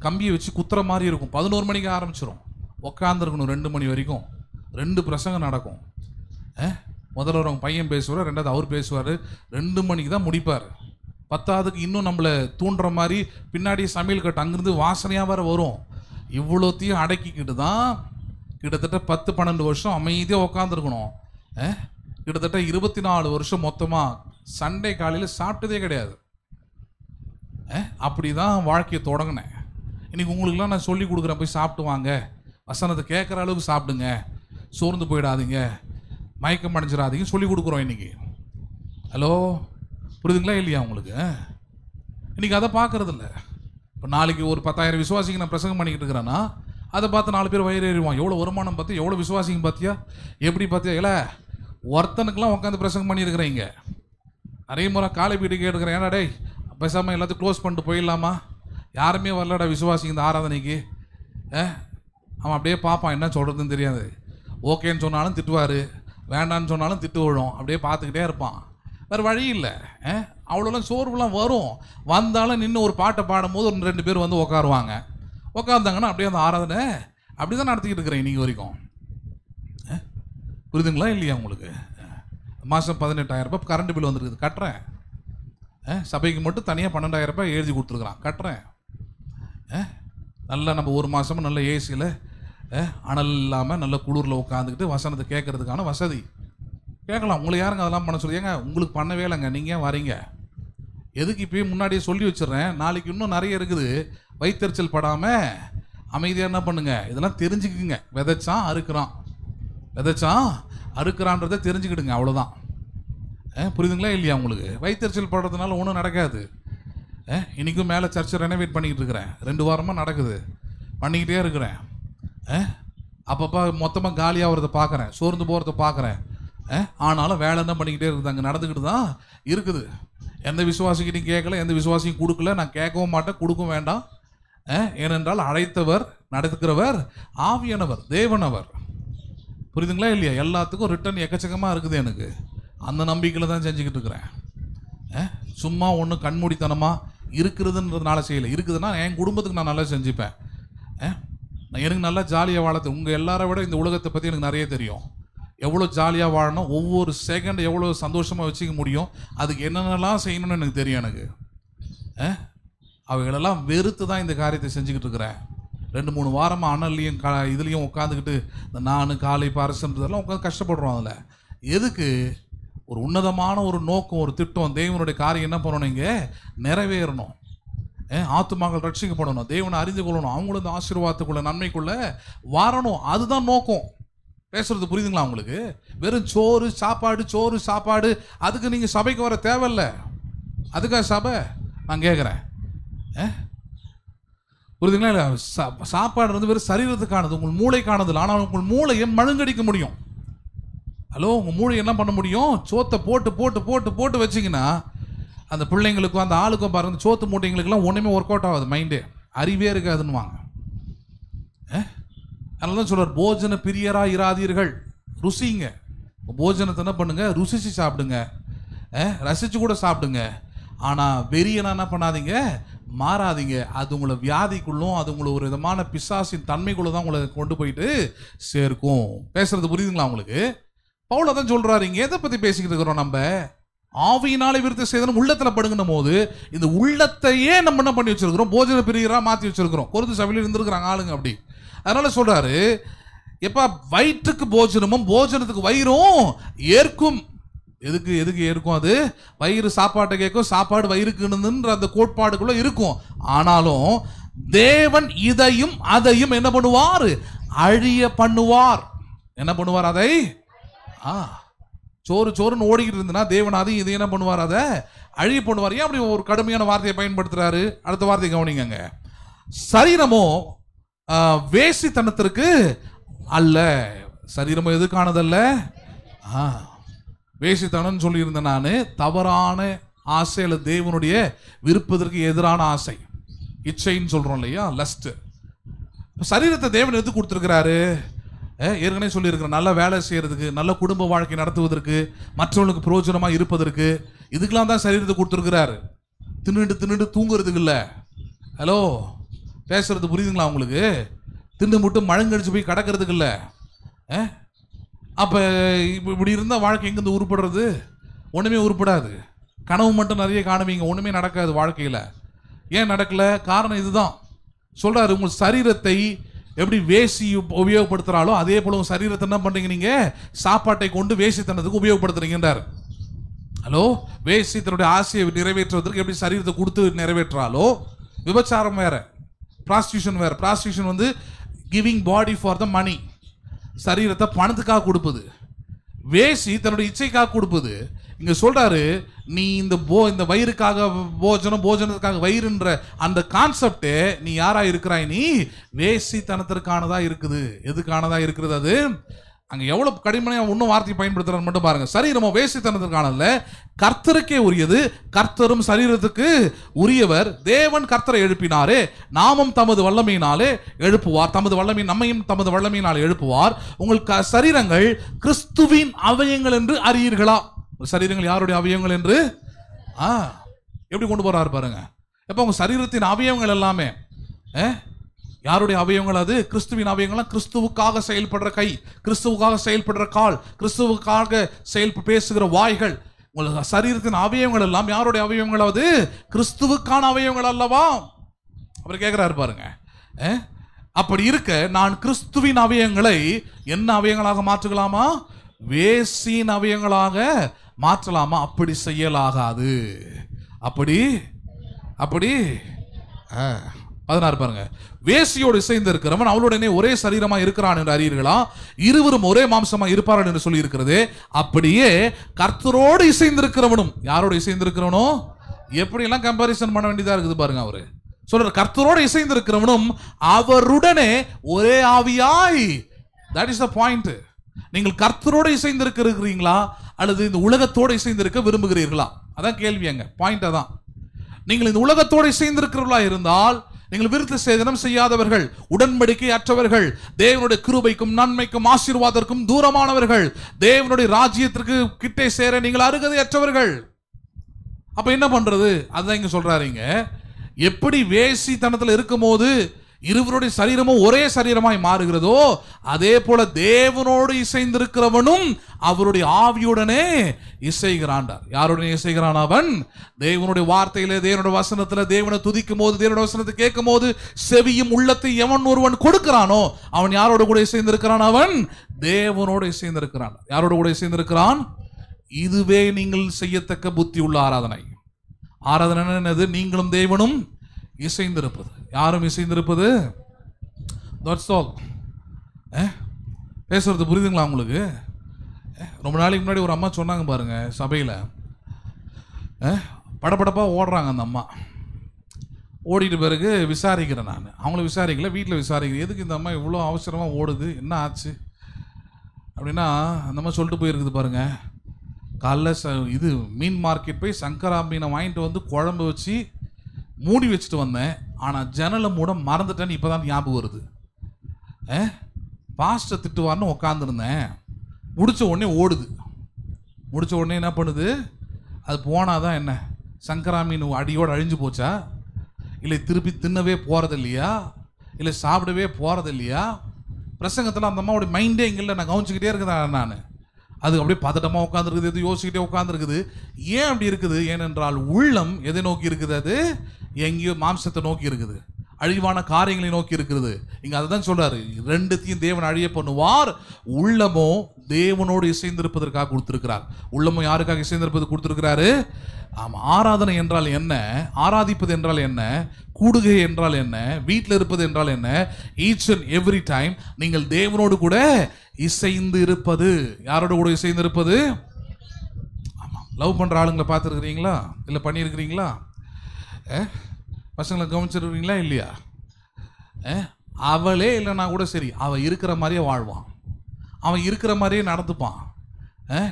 கம்பியை வச்சு குத்துற மாதிரி இருக்கும். 11 மணிக்கு ஆரம்பிச்சிடும், உட்காந்துருக்கணும் 2 மணி வரைக்கும். 2 பிரசங்கம் நடக்கும். முதல்ல ஒரு பையன் பேசுவார், 2வது அவர் பேசுவார், 2 மணிக்கு தான் முடிப்பார். 10வதுக்கு இன்னும் நம்மளை தூண்டுற மாதிரி பின்னாடி சமையல் கட்டு அங்கேருந்து வாசனையாக வேறு வரும். இவ்வளோத்தையும் அடக்கிக்கிட்டு தான் கிட்டத்தட்ட 10-12 வருஷம் அமைதியாக உட்காந்துருக்கணும். கிட்டத்தட்ட 24 வருஷம் மொத்தமாக சண்டே காலையில் சாப்பிட்டதே கிடையாது. அப்படி தான் வாழ்க்கையை தொடங்கினேன். இன்றைக்கி உங்களுக்குலாம் நான் சொல்லி கொடுக்குறேன், போய் சாப்பிட்டு வாங்க, வசனத்தை கேட்குற அளவுக்கு சாப்பிடுங்க, சோர்ந்து போயிடாதீங்க, மயக்கம் அடைஞ்சிடாதீங்க சொல்லி கொடுக்குறோம் இன்றைக்கி. ஹலோ, புரியுதுங்களா இல்லையா உங்களுக்கு? இன்றைக்கி அதை பார்க்குறதில்ல. இப்போ நாளைக்கு ஒரு 10,000 விசுவாசிங்க நான் பிரசங்கம் பண்ணிக்கிட்டு இருக்கிறேன்னா அதை பார்த்து 4 பேர் வயிறு ஏறிவான். எவ்வளோ வருமானம் பார்த்தியா, எவ்வளோ விசுவாசிங்க பார்த்தியா, எப்படி பார்த்தியா? இல்லை, ஒருத்தனுக்கெலாம் உட்காந்து பிரசங்கம் பண்ணியிருக்கிறேன். இங்கே நிறைய முறை காலை வீட்டு கேட்டுக்கிறேன், ஏன்னா டேய் பேசாமல் எல்லாத்தையும் க்ளோஸ் பண்ணிட்டு போயிடலாமா, யாருமே வரலடா விசுவாசிங்க இந்த ஆராதனைக்கு. அவன் அப்படியே பார்ப்பான், என்ன சொல்கிறதுன்னு தெரியாது. ஓகேன்னு சொன்னாலும் திட்டுவார், வேண்டான்னு சொன்னாலும் திட்டு விழும், அப்படியே பார்த்துக்கிட்டே இருப்பான். வேறு வழி இல்லை. அவ்வளோலாம் சோர்வுலாம் வரும். வந்தாலும் நின்று ஒரு பாட்டை பாடும்போது ஒரு 2 பேர் வந்து உட்காருவாங்க. உட்காந்தாங்கன்னா அப்படியே அந்த ஆராதனை அப்படி தான் நடத்திக்கிட்டு இருக்கிறேன் இன்றைக்கி வரைக்கும். புரியுதுங்களா இல்லையா உங்களுக்கு? மாதம் 18,000 ரூபாய் கரண்ட் பில் வந்துருக்குது, கட்டுறேன். சபைக்கு மட்டும் தனியாக 12,000 ரூபாய் எழுதி கொடுத்துருக்குறான், கட்டுறேன். நல்லா நம்ம ஒரு மாதமும் நல்ல ஏசியில் அனல் இல்லாமல் நல்ல குளிரில் உட்காந்துக்கிட்டு வசனத்தை கேட்கறதுக்கான வசதி கேட்கலாம். உங்களை யாருங்க அதெல்லாம் பண்ண சொல்லி? ஏங்க உங்களுக்கு பண்ணவே இல்லைங்க, நீங்கள் ஏன் வரீங்க? எதுக்கு இப்போயே முன்னாடியே சொல்லி வச்சிடுறேன், நாளைக்கு இன்னும் நிறைய இருக்குது. வயிற்றுச்சல் படாமல் அமைதியாக என்ன பண்ணுங்க, இதெல்லாம் தெரிஞ்சுக்குங்க. விதைச்சான் அறுக்கிறான், விதைச்சான் அறுக்கிறான்றதை தெரிஞ்சுக்கிடுங்க, அவ்வளோதான். புரியுதுங்களா இல்லையா உங்களுக்கு? வயிற்றுச்சல் படுறதுனால ஒன்றும் நடக்காது. இன்றைக்கும் மேலே சர்ச்சை ரெனோவேட் பண்ணிக்கிட்டு இருக்கிறேன், 2 வாரமாக நடக்குது, பண்ணிக்கிட்டே இருக்கிறேன். அப்பப்போ மொத்தமாக காலியாகிறத பார்க்குறேன், சோர்ந்து போகிறத பார்க்குறேன். ஆனாலும் வேலை என்ன பண்ணிக்கிட்டே இருக்குது, அங்கே நடந்துக்கிட்டு தான் இருக்குது. எந்த விசுவாசிக்கிட்டையும் கேட்கல, எந்த விசுவாசியும் கொடுக்கல, நான் கேட்கவும் மாட்டேன், கொடுக்கவும் வேண்டாம். ஏனென்றால் அழைத்தவர் நடத்துக்கிறவர் ஆவியானவர் தேவனவர். புரியுதுங்களா இல்லையா? எல்லாத்துக்கும் ரிட்டர்ன் எக்கச்சக்கமாக இருக்குது எனக்கு. அந்த நம்பிக்கையில் தான் செஞ்சுக்கிட்டு இருக்கிறேன். சும்மா ஒன்றும் கண்மூடித்தனமாக இருக்கிறதுன்றதுனால செய்யலை. இருக்குதுன்னா என் குடும்பத்துக்கு நான் நல்லா செஞ்சுப்பேன். எனக்கு நல்லா ஜாலியாக வாழத்து. உங்கள் எல்லாரை விட இந்த உலகத்தை பற்றி எனக்கு நிறைய தெரியும். எவ்வளோ ஜாலியாக வாழணும், ஒவ்வொரு செகண்ட் எவ்வளோ சந்தோஷமாக வச்சுக்க முடியும், அதுக்கு என்னென்னலாம் செய்யணும்னு எனக்கு தெரியும். எனக்கு அவைகளெல்லாம் வெறுத்து தான் இந்த காரியத்தை செஞ்சுக்கிட்டு இருக்கிறேன். 2-3 வாரமாக அனல்லையும் இதுலேயும் உட்காந்துக்கிட்டு இந்த நான் காலை பாரசன்றதெல்லாம் உட்காந்து கஷ்டப்படுறோம். அதில் எதுக்கு? ஒரு உன்னதமான ஒரு நோக்கம், ஒரு திட்டம், தேவனுடைய காரியம் என்ன பண்ணணும், இங்கே நிறைவேறணும். ஆத்துமாக்கள் ரட்சிக்கப்படணும், தேவனை அறிந்து கொள்ளணும், அவங்களும் இந்த ஆசீர்வாதத்துக்குள்ள நன்மைக்குள்ள வரணும். அதுதான் நோக்கம். பேசுறது புரியுதுங்களா உங்களுக்கு? வெறும் சோறு சாப்பாடு அதுக்கு நீங்கள் சபைக்கு வர தேவையில்லை. அதுக்காக சபை நான் கேட்குறேன், புரியுதுங்களா? இல்லை, சாப்பாடு வந்து வெறும் சரீரத்துக்கானது, உங்கள் மூளைக்கானது இல்லை. ஆனால் உங்கள் மூளையை மழுங்கடிக்க முடியும். ஹலோ, உங்கள் மூளை என்ன பண்ண முடியும்? சோத்தை போட்டு போட்டு போட்டு போட்டு வச்சிங்கன்னா அந்த பிள்ளைங்களுக்கும் அந்த ஆளுக்கும் பாருங்கள், சோத்து மூட்டைங்களுக்கெல்லாம் ஒன்றுமே ஒர்க் அவுட் ஆகாது, மைண்டு அறிவே இருக்காதுன்னு வாங்க. அதனால தான் சொல்கிறார், போஜன பிரியராக இராதீர்கள், ருசிங்க. போஜனத்தை என்ன பண்ணுங்க, ருசிச்சு சாப்பிடுங்க, ரசித்து கூட சாப்பிடுங்க. ஆனால் வெறியனா என்ன பண்ணாதீங்க, மாறாதீங்க. அது உங்களை வியாதிக்குள்ளும், அது உங்களை ஒரு விதமான பிசாசின் தன்மைக்குள்ள தான் உங்களை கொண்டு போயிட்டு சேர்க்கும். பேசுறது புரியுதுங்களா உங்களுக்கு? பவுல் தான் சொல்றாரு. இங்க எதை பத்தி பேசிக்கிட்டு இருக்கிறோம்? நம்ம ஆவியினாலே விருத்த சேதனம் உள்ளத்துல படுங்கணும் போது இந்த உள்ளத்தையே நம்ம என்ன பண்ணி வச்சிருக்கிறோம், போஜன பிரியரா மாற்றி வச்சிருக்கிறோம். கொருந்து சபையில் இருந்திருக்கிறாங்க ஆளுங்க அப்படி. அதனால சொல்றாரு, எப்ப வயிற்றுக்கு போஜனமும் போஜனத்துக்கு வயிறும் ஏற்கும். எதுக்கு எதுக்கு ஏற்கும்? அது வயிறு சாப்பாட்டை கேட்கும், சாப்பாடு வயிறுக்குன்ற அந்த கோட்பாடுக்குள்ள இருக்கும். ஆனாலும் தேவன் இதையும் அதையும் என்ன பண்ணுவார்? அழிய பண்ணுவார். என்ன பண்ணுவார்? அதை சோறுன்னு ஓடிக்கிட்டு இருந்ததுன்னா தேவன் அதையும் இதை என்ன பண்ணுவார்? அதை அழிய பண்ணுவார். ஏன் அப்படி ஒரு கடுமையான வார்த்தையை பயன்படுத்துறாரு? அடுத்த வார்த்தை கவனிங்க. சரீரமோ வேசித்தனத்திற்கு அல்ல. சரீரமோ எதுக்கானதல்ல? வேசித்தனம் சொல்லியிருந்தேன் நான். தவறான ஆசை அல்ல தேவனுடைய விருப்பதற்கு எதிரான ஆசை, இச்சைன்னு சொல்றோம் இல்லையா, லஸ்ட். சரீரத்தை தேவன் எது கொடுத்துருக்கிறாரு? ஏற்கனவே சொல்லியிருக்கிறேன், நல்ல வேலை செய்யறதுக்கு, நல்ல குடும்ப வாழ்க்கை நடத்துவதற்கு, மற்றவர்களுக்கு பிரயோஜனமாக இருப்பதற்கு, இதுக்கெல்லாம் தான் சரீரத்தை கொடுத்துருக்கிறாரு. தின்னுட்டு தூங்குறதுக்கு இல்லை. ஹலோ, பேசுறது புரியுதுங்களா உங்களுக்கு? தின்னு மட்டும் மழங்கடிச்சு போய் கிடக்கிறதுக்கு இல்லை. அப்போ இப்படி இருந்தால் வாழ்க்கை எங்கேருந்து உருப்படுறது? ஒன்றுமே உருப்படாது. கனவு மட்டும் நிறைய காணுவீங்க, ஒன்றுமே நடக்காது வாழ்க்கையில். ஏன் நடக்கலை? காரணம் இதுதான். சொல்கிறாரு, உங்கள் சரீரத்தை எப்படி வேசி உபயோகப்படுத்துகிறாலோ அதே போல உங்கள் சரீரத்தை என்ன பண்ணுறீங்க, நீங்கள் சாப்பாட்டை கொண்டு வேசித்தனத்துக்கு உபயோகப்படுத்துறீங்கன்றார். ஹலோ, வேசி தன்னுடைய ஆசையை நிறைவேற்றுவதற்கு எப்படி சரீரத்தை கொடுத்து நிறைவேற்றாலோ, விபச்சாரம் வேற, ப்ராஸ்டியூஷன் வேற. ப்ராஸ்டியூஷன் வந்து கிவிங் பாடி ஃபார் த மணி, சரீரத்தை பணத்துக்காக கொடுப்பது. வேசி தன்னுடைய இச்சைக்காக கொடுப்பது. இங்க சொல்றாரு, நீ இந்த வயிறுக்காக போஜனத்துக்காக வயிறுன்ற அந்த கான்செப்ட் நீ யாரா இருக்கிறாய்? நீ வேசித்தனத்திற்கானதா இருக்குது. எதுக்கானதா இருக்கிறது? அது அங்க எவ்வளவு கடுமையா இன்னும் வார்த்தையை பயன்படுத்துறான்னு மட்டும் பாருங்க. சரீரமோ வேசித்தனத்திற்கானல்ல, கர்த்தருக்கே உரியது, கர்த்தரும் சரீரத்துக்கு உரியவர். தேவன் கர்த்தரை எழுப்பினாரே, நாமும் தமது வல்லமையினாலே எழுப்புவார். தமது வல்லமை நம்மையும் தமது வல்லமையினாலே எழுப்புவார். உங்கள் சரீரங்கள் கிறிஸ்துவின் அவயங்கள் என்று அறியீர்களா? சரீரங்கள் யாருடைய அவயங்கள் என்று எப்படி கொண்டு போறாரு பாருங்க. எப்ப உங்க சரீரத்தின் அவயவங்கள் எல்லாமே யாருடைய அவயவங்கள்? அது கிறிஸ்துவின் அவயங்கள். கிறிஸ்துவுக்காக செயல்படுற கை, கிறிஸ்துவுக்காக செயல்படுற கால், கிறிஸ்துவுக்காக பேசுகிற வாய்கள். உங்கள் சரீரத்தின் அவயவங்கள் எல்லாம் யாருடைய அவயவங்கள்? அது கிறிஸ்துவுக்கான அவயவங்கள் அல்லவா? அவர் கேட்கிறாரு பாருங்க. அப்படி இருக்க நான் கிறிஸ்துவின் அவயங்களை என்ன அவயங்களாக மாற்றலாமா? வேசின் அவயங்களாக மாற்றலாமா? அப்படி செய்யலாகாது. அப்படி 16 பாருங்க. வேசியோடு இசைந்து இருக்கிறவன் அவளுடனே ஒரே சரீரமா இருக்கிறான் என்று அறியீர்களா? இருவரும் ஒரே மாம்சமா இருப்பார்கள் என்று சொல்லி இருக்கிறது. அப்படியே கர்த்தரோடு இசைந்திருக்கிறவனும், யாரோடு இசைந்திருக்கிறவனோ, எப்படி எல்லாம் கம்பாரிசன் பண்ண வேண்டியதா இருக்குது பாருங்க. அவரு சொல்ற கர்த்தரோடு இசைந்திருக்கிறவனும் அவருடனே ஒரே ஆவியாய். That is the point. நீங்கள் கர்த்தரோடு இசைந்திருக்கிறீங்களா அல்லது இந்த உலகத்தோடு இசைந்திருக்க விரும்புகிறீர்களா? அதான் கேள்வி. அங்க பாயிண்ட் அதான். நீங்கள் இந்த உலகத்தோடு இசைந்திருக்கிறவர்களா இருந்தால் நீங்கள் விருத்த சேதனம் செய்யாதவர்கள், உடன்படிக்கை அற்றவர்கள், தேவனுடைய கிருபைக்கும் நன்மைக்கும் ஆசீர்வாதத்திற்கும் தூரமானவர்கள், தேவனுடைய ராஜ்யத்திற்கு கிட்டே சேர நீங்கள் அருகதை அற்றவர்கள். அப்ப என்ன பண்றது? அதுதான் இங்க சொல்றாருங்க. எப்படி வேசித்தனத்தில் இருக்கும் போது இருவருடைய சரீரமும் ஒரே சரீரமாய் மாறுகிறதோ அதே போல தேவனோடு இசைந்திருக்கிறவனும் அவருடைய ஆவியுடனே இசைகிறான். யாருடனே இசைகிறான்? அவன் தேவனுடைய வார்த்தையில, தேவனுடைய வசனத்துல, தேவனை துதிக்கும் போது, தேவனுடைய வசனத்தை கேட்கும் போது செவியும் உள்ளத்தை எவன் ஒருவன் கொடுக்கிறானோ அவன் யாரோடு கூட இசைந்திருக்கிறான்? அவன் தேவனோடு இசைந்திருக்கிறான். யாரோடு கூட இசைந்திருக்கிறான்? இதுவே நீங்கள் செய்யத்தக்க புத்தி உள்ள ஆராதனை. ஆராதனை என்னது? நீங்களும் தேவனும் இசைந்திருப்பது. யாரும் இசைந்திருப்பது. That's all. பேசுறது புரியுதுங்களா உங்களுக்கு? ரொம்ப நாளைக்கு முன்னாடி ஒரு அம்மா சொன்னாங்க பாருங்க, சபையில் படப்படப்பாக ஓடுறாங்க அந்த அம்மா. ஓடிட்டு பிறகு விசாரிக்கிறேன் நான். அவங்கள விசாரிக்கல, வீட்டில் விசாரிக்கிறேன். எதுக்கு இந்த அம்மா இவ்வளோ அவசரமாக ஓடுது, என்ன ஆச்சு அப்படின்னா, அந்த அம்மா சொல்லிட்டு போயிருக்குது பாருங்க, காலைல இது மீன் மார்க்கெட் போய் சங்கரா மீனை வாங்கிட்டு வந்து குழம்பு வச்சு மூடி வச்சுட்டு வந்தேன். ஆனால் ஜன்னலை மூட மறந்துட்டேன்னு இப்போ தான் ஞாபகம் வருது. பாஸ்டர் திட்டுவார்னு உட்காந்துருந்தேன். முடித்த உடனே ஓடுது. முடித்த உடனே என்ன பண்ணுது? அது போனாதான் என்ன, சங்கரா மீன் அடியோடு அழிஞ்சு போச்சா, இல்லை திருப்பி தின்னவே போகிறது இல்லையா, இல்லை சாப்பிடவே போகிறது இல்லையா? பிரசங்கத்தில் அந்த அம்மாவோட மைண்டே இங்கே இல்லை. நான் கவனிச்சுக்கிட்டே இருக்கிறேன் நான். அது அப்படியே பதட்டமாக உட்காந்துருக்குது, எது யோசிச்சுக்கிட்டே உட்காந்துருக்குது. ஏன் அப்படி இருக்குது? ஏனென்றால் உள்ளம் எதை நோக்கி இருக்குது? அது எங்கேயோ மாம்சத்தை நோக்கி இருக்குது, அழிவான காரியங்களை நோக்கி இருக்கிறது. இங்கே அதை தான் சொல்றாரு, ரெண்டுத்தையும் தேவன் அழிய பண்ணுவார். உள்ளமோ தேவனோடு இசைந்திருப்பதற்காக கொடுத்திருக்கிறார். உள்ளமோ யாருக்காக இசைந்திருப்பது கொடுத்திருக்கிறாரு? ஆமாம். ஆராதனை என்றால் என்ன? ஆராதிப்பது என்றால் என்ன? கூடுகை என்றால் என்ன? வீட்டில் இருப்பது என்றால் என்ன? ஈச் அண்ட் எவ்ரி டைம் நீங்கள் தேவனோடு கூட இசைந்து இருப்பது. யாரோடு கூட இசைந்து இருப்பது? ஆமாம். லவ் பண்ணுற ஆளுங்களை பார்த்துருக்கிறீங்களா? இல்லை பண்ணியிருக்கிறீங்களா? பசங்களை கவனிச்சிருக்கிறீங்களா இல்லையா? அவளே இல்லைன்னா கூட சரி, அவன் இருக்கிற மாதிரியே வாழ்வான், அவன் இருக்கிற மாதிரியே நடந்துப்பான்.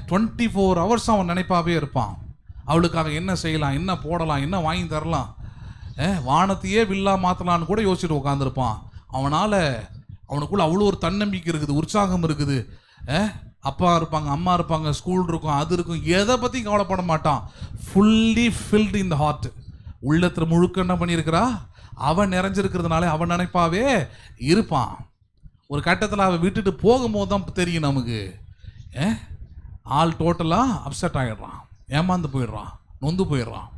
24 hours அவன் நினைப்பாவே இருப்பான். அவளுக்காக என்ன செய்யலாம், என்ன போடலாம், என்ன வாங்கி தரலாம், வானத்தையே வில்லா மாற்றலான்னு கூட யோசிச்சுட்டு உட்காந்துருப்பான். அவனுக்குள்ள அவ்வளோ ஒரு தன்னம்பிக்கை இருக்குது, உற்சாகம் இருக்குது. அப்பா இருப்பாங்க, அம்மா இருப்பாங்க, ஸ்கூல் இருக்கும், அது இருக்கும், எதை பற்றி கவலைப்பட மாட்டான். Fully filled in the heart. உள்ளத்தில் முழுக்க என்ன பண்ணியிருக்கிறா? அவன் நிறைஞ்சிருக்கிறதுனால அவன் நினைப்பாவே இருப்பான். ஒரு கட்டத்தில் அவன் விட்டுட்டு போகும்போது தான் தெரியும் நமக்கு, ஆள் டோட்டலாக அப்செட் ஆகிடுறான், ஏமாந்து போயிடுறான், நொந்து போயிடுறான்.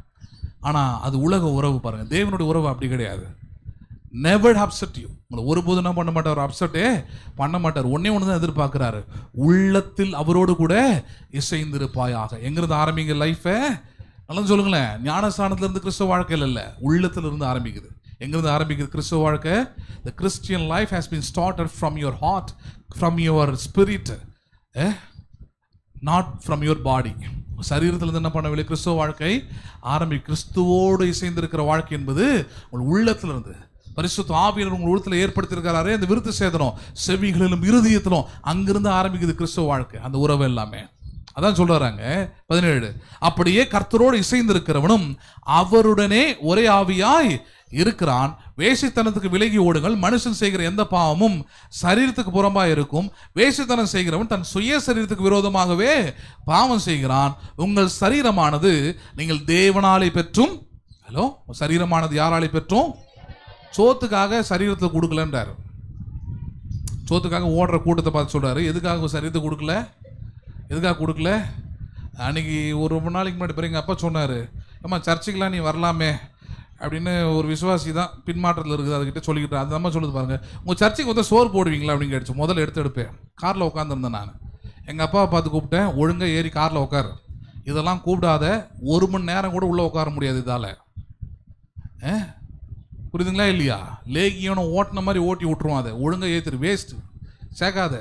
ஆனால் அது உலக உறவு பாருங்கள். தேவனுடைய உறவு அப்படி கிடையாது. Never upset you. உங்களை ஒருபோதும் என்ன பண்ண மாட்டார், அப்செட்டே பண்ண மாட்டார். ஒன்னே ஒன்று தான் எதிர்பார்க்குறாரு, உள்ளத்தில் அவரோடு கூட இசைந்திருப்பாயாக. எங்கிருந்து ஆரம்பிங்க லைஃபை? நல்லா சொல்லுங்களேன். ஞானஸ்தானத்திலிருந்து கிறிஸ்துவ வாழ்க்கையில் இல்லை, உள்ளத்தில் இருந்து ஆரம்பிக்குது. எங்கிருந்து ஆரம்பிக்குது கிறிஸ்துவ வாழ்க்கை? The Christian life has been started from your heart, from your spirit, not from your body. சரீரத்திலிருந்து என்ன பண்ணவில்லை, கிறிஸ்துவ வாழ்க்கை ஆரம்பி. கிறிஸ்துவோடு இசைந்திருக்கிற வாழ்க்கை என்பது உங்கள் உள்ளத்திலிருந்து. பரிசுத்த ஆவியானவர் உங்கள் உள்ளத்தில் ஏற்படுத்தியிருக்கிறாரே அந்த விருத்த சேதனம், செவிகளிலும் இருதயத்திலும், அங்கிருந்து ஆரம்பிக்குது கிறிஸ்துவ வாழ்க்கை, அந்த உறவு எல்லாமே. அதான் சொல்றாங்க 17. அப்படியே கர்த்தரோடு இசைந்திருக்கிறவனும் அவருடனே ஒரே ஆவியாய் இருக்கிறான். வேசித்தனத்துக்கு விலகி ஓடுங்கள். மனுஷன் செய்கிற எந்த பாவமும் சரீரத்துக்கு புறம்பாக இருக்கும். வேசித்தனம் செய்கிறவன் தன் சுய சரீரத்துக்கு விரோதமாகவே பாவம் செய்கிறான். உங்கள் சரீரமானது நீங்கள் தேவனாலே பெற்றும், ஹலோ, சரீரமானது யாராலே பெற்றும்? சோத்துக்காக சரீரத்தை கொடுக்கலன்றார். சோத்துக்காக ஓடுற கூட்டத்தை பார்த்து சொல்றாரு, எதுக்காக சரீரத்தை கொடுக்கல? எதுக்காக கொடுக்கல? அன்னைக்கு ரொம்ப நாளைக்கு முன்னாடி பிறகு எங்கள் அப்பா சொன்னார், அம்மா சர்ச்சுக்கெலாம் நீ வரலாமே அப்படின்னு. ஒரு விசுவாசி தான் பின்மாற்றத்தில் இருக்குது, அதுக்கிட்ட சொல்லிக்கிட்டு அந்த அம்மா சொல்லுது பாருங்க, உங்கள் சர்ச்சுக்கு வந்து சோறு போடுவீங்களா அப்படின்னு கேட்டுச்சு. முதல்ல எடுப்பேன். காரில் உட்காந்துருந்தேன் நான். எங்கள் அப்பாவை பார்த்து கூப்பிட்டேன், ஒழுங்காக ஏறி காரில் உட்காரு, இதெல்லாம் கூப்பிடாத, 1 மணி நேரம் கூட உள்ளே உட்கார முடியாது இதால். புரியுதுங்களா இல்லையா? லேகியோன ஓட்டின மாதிரி ஓட்டி விட்டுருவோம், அதை ஒழுங்காக ஏற்றிரு, வேஸ்ட்டு சேர்க்காத.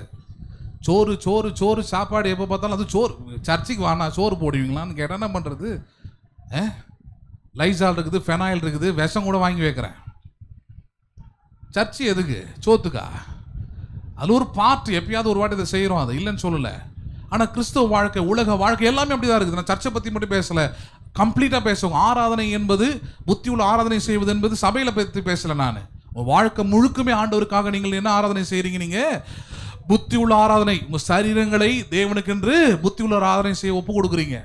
சோறு சோறு சோறு சாப்பாடு எப்போ பார்த்தாலும் அது சோறு. சர்ச்சுக்கு வானா சோறு போடுவீங்களான்னு கேட்டால் என்ன பண்ணுறது? லைசால் இருக்குது, ஃபெனாயில் இருக்குது, விஷம் கூட வாங்கி வைக்கிறேன். சர்ச்சு எதுக்கு? சோத்துக்கா? அது ஒரு பார்ட், எப்பயாவது ஒரு வாட்டி இதை செய்கிறோம், அது இல்லைன்னு சொல்லலை. ஆனால் கிறிஸ்துவ வாழ்க்கை, உலக வாழ்க்கை எல்லாமே அப்படி தான் இருக்குது. நான் சர்ச்சை பற்றி மட்டும் பேசலை, கம்ப்ளீட்டாக பேசுவோம். ஆராதனை என்பது, புத்தி உள்ள ஆராதனை செய்வது என்பது சபையில் பற்றி பேசலை. நான் வாழ்க்கை முழுக்குமே ஆண்டவருக்காக நீங்கள் என்ன ஆராதனை செய்கிறீங்க? நீங்கள் புத்தி உள்ள ஆராதனை, உங்கள் சரீரங்களை தேவனுக்கென்று புத்தி உள்ள ஆராதனை செய்ய ஒப்பு கொடுக்குறீங்க.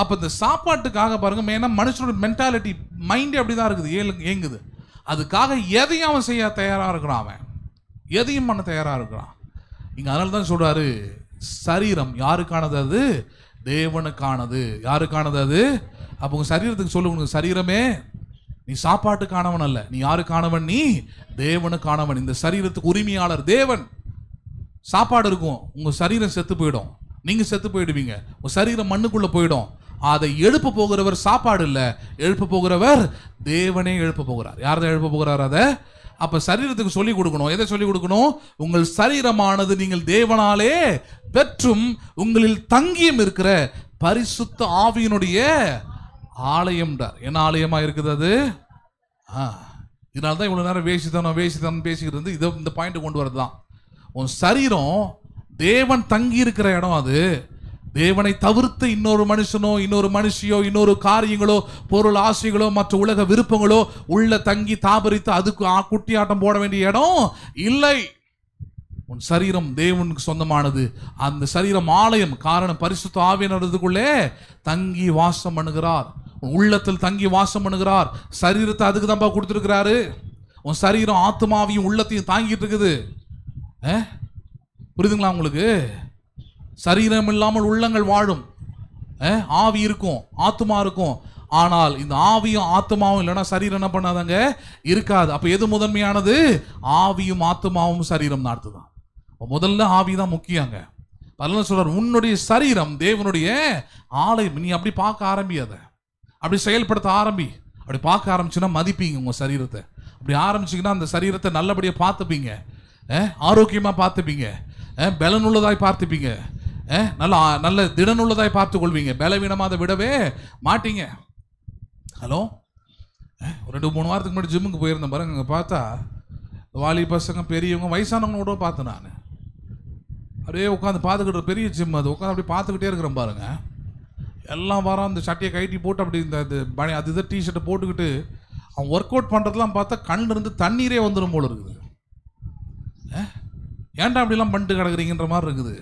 அப்போ இந்த சாப்பாட்டுக்காக பாருங்க, மெயினாக மனுஷனோட மென்டாலிட்டி, மைண்டே அப்படி தான் இருக்குது, ஏங்குது. அதுக்காக எதையும் அவன் செய்ய தயாராக இருக்கிறான், அவன் எதையும் பண்ண தயாராக இருக்கிறான். இங்கே அதனால தான் சொல்கிறாரு, சரீரம் யாருக்கானது? அது தேவனுக்கானது. யாருக்கானது அது? அப்போ உங்கள் சரீரத்துக்கு சொல்லுங்க, சரீரமே நீ சாப்பாட்டுக்கானவன் அல்ல, நீ யாருக்கானவன்? நீ தேவனுக்கானவன். இந்த சரீரத்துக்கு உரிமையாளர் தேவன். சாப்பாடு இருக்கும், உங்கள் சரீரம் செத்து போயிடும், நீங்கள் செத்து போயிடுவீங்க, உங்கள் சரீரம் மண்ணுக்குள்ளே போயிடும். அதை எழுப்ப போகிறவர் சாப்பாடு இல்லை, எழுப்ப போகிறவர் தேவனே எழுப்ப போகிறார். யார் தான் எழுப்ப போகிறார் அதை? அப்ப சரீரத்துக்கு சொல்லிக் கொடுக்கணும். எதை சொல்லிக் கொடுக்கணும்? உங்கள் சரீரமானது நீங்கள் தேவனாலே பெற்றும் உங்களில் தங்கியும் இருக்கிற பரிசுத்த ஆவியினுடைய ஆலயம். என்ன ஆலயமா இருக்குது அது? இதனால்தான் இவ்வளவு நேரம் வேசித்தனம் பேசிக்கிட்டு இருந்து இதை இந்த பாயிண்ட் கொண்டு வரதுதான். உன் சரீரம் தேவன் தங்கி இருக்கிற இடம். அது தேவனை தவிர்த்து இன்னொரு மனுஷனோ இன்னொரு மனுஷியோ இன்னொரு காரியங்களோ பொருள் ஆசைகளோ மற்ற உலக விருப்பங்களோ உள்ள தங்கி தாபரித்து அதுக்கு குட்டியாட்டம் போட வேண்டிய இடம் இல்லை. உன் சரீரம் தேவனுக்கு சொந்தமானது. அந்த சரீரம் ஆலயம். காரணம், பரிசுத்த ஆவியானவருக்குள்ளே தங்கி வாசம் பண்ணுகிறார், உள்ளத்தில் தங்கி வாசம் பண்ணுகிறார். சரீரத்தை அதுக்கு தான்ப்பா கொடுத்துருக்கிறாரு. உன் சரீரம் ஆத்மாவையும் உள்ளத்தையும் தாங்கிட்டு இருக்குது. புரியுதுங்களா உங்களுக்கு? சரீரம் இல்லாமல் உள்ளங்கள் வாழும். ஆவி இருக்கும், ஆத்மா இருக்கும். ஆனால் இந்த ஆவியும் ஆத்மாவும் இல்லைன்னா சரீரம் என்ன பண்ணாதாங்க? இருக்காது. அப்ப எது முதன்மையானது? ஆவியும் ஆத்மாவும் சரீரம் நடத்துதான். முதல்ல ஆவி தான் முக்கியங்க. அதனால சொல்றார், உன்னுடைய சரீரம் தேவனுடைய ஆலயம். நீ அப்படி பார்க்க ஆரம்பியாத, அப்படி செயல்படுத்த ஆரம்பி. அப்படி பார்க்க ஆரம்பிச்சுன்னா மதிப்பீங்க உங்க சரீரத்தை. அப்படி ஆரம்பிச்சிங்கன்னா அந்த சரீரத்தை நல்லபடியாக பார்த்துப்பீங்க, ஆரோக்கியமாக பார்த்துப்பீங்க, பலனுள்ளதாய் பார்த்துப்பீங்க, நல்ல நல்ல திடனுள்ளதாய் பார்த்து கொள்வீங்க. பலவீனமாக அதை விடவே மாட்டீங்க. ஹலோ, ஒரு 2-3 வாரத்துக்கு முன்னாடி ஜிம்முக்கு போயிருந்தேன் பாருங்க. அங்கே பார்த்தா வாலி பசங்க பெரியவங்க வயசானவங்களோட பார்த்தேன் நான். அப்படியே உட்காந்து பார்த்துக்கிட்டு, பெரிய ஜிம் அது, உட்காந்து அப்படி பார்த்துக்கிட்டே இருக்கிறேன் பாருங்க. எல்லாம் வாரம் அந்த சட்டையை கைட்டி போட்டு அப்படி இந்த அது இதை டிஷர்ட்டை போட்டுக்கிட்டு அவன் ஒர்க் அவுட் பண்ணுறதுலாம் பார்த்தா கண்ணில் இருந்து தண்ணீரே வந்துடும் போல இருக்குது. ஏன்டா அப்படிலாம் பண்ணிட்டு கிடக்குறீங்கன்ற மாதிரி இருக்குது.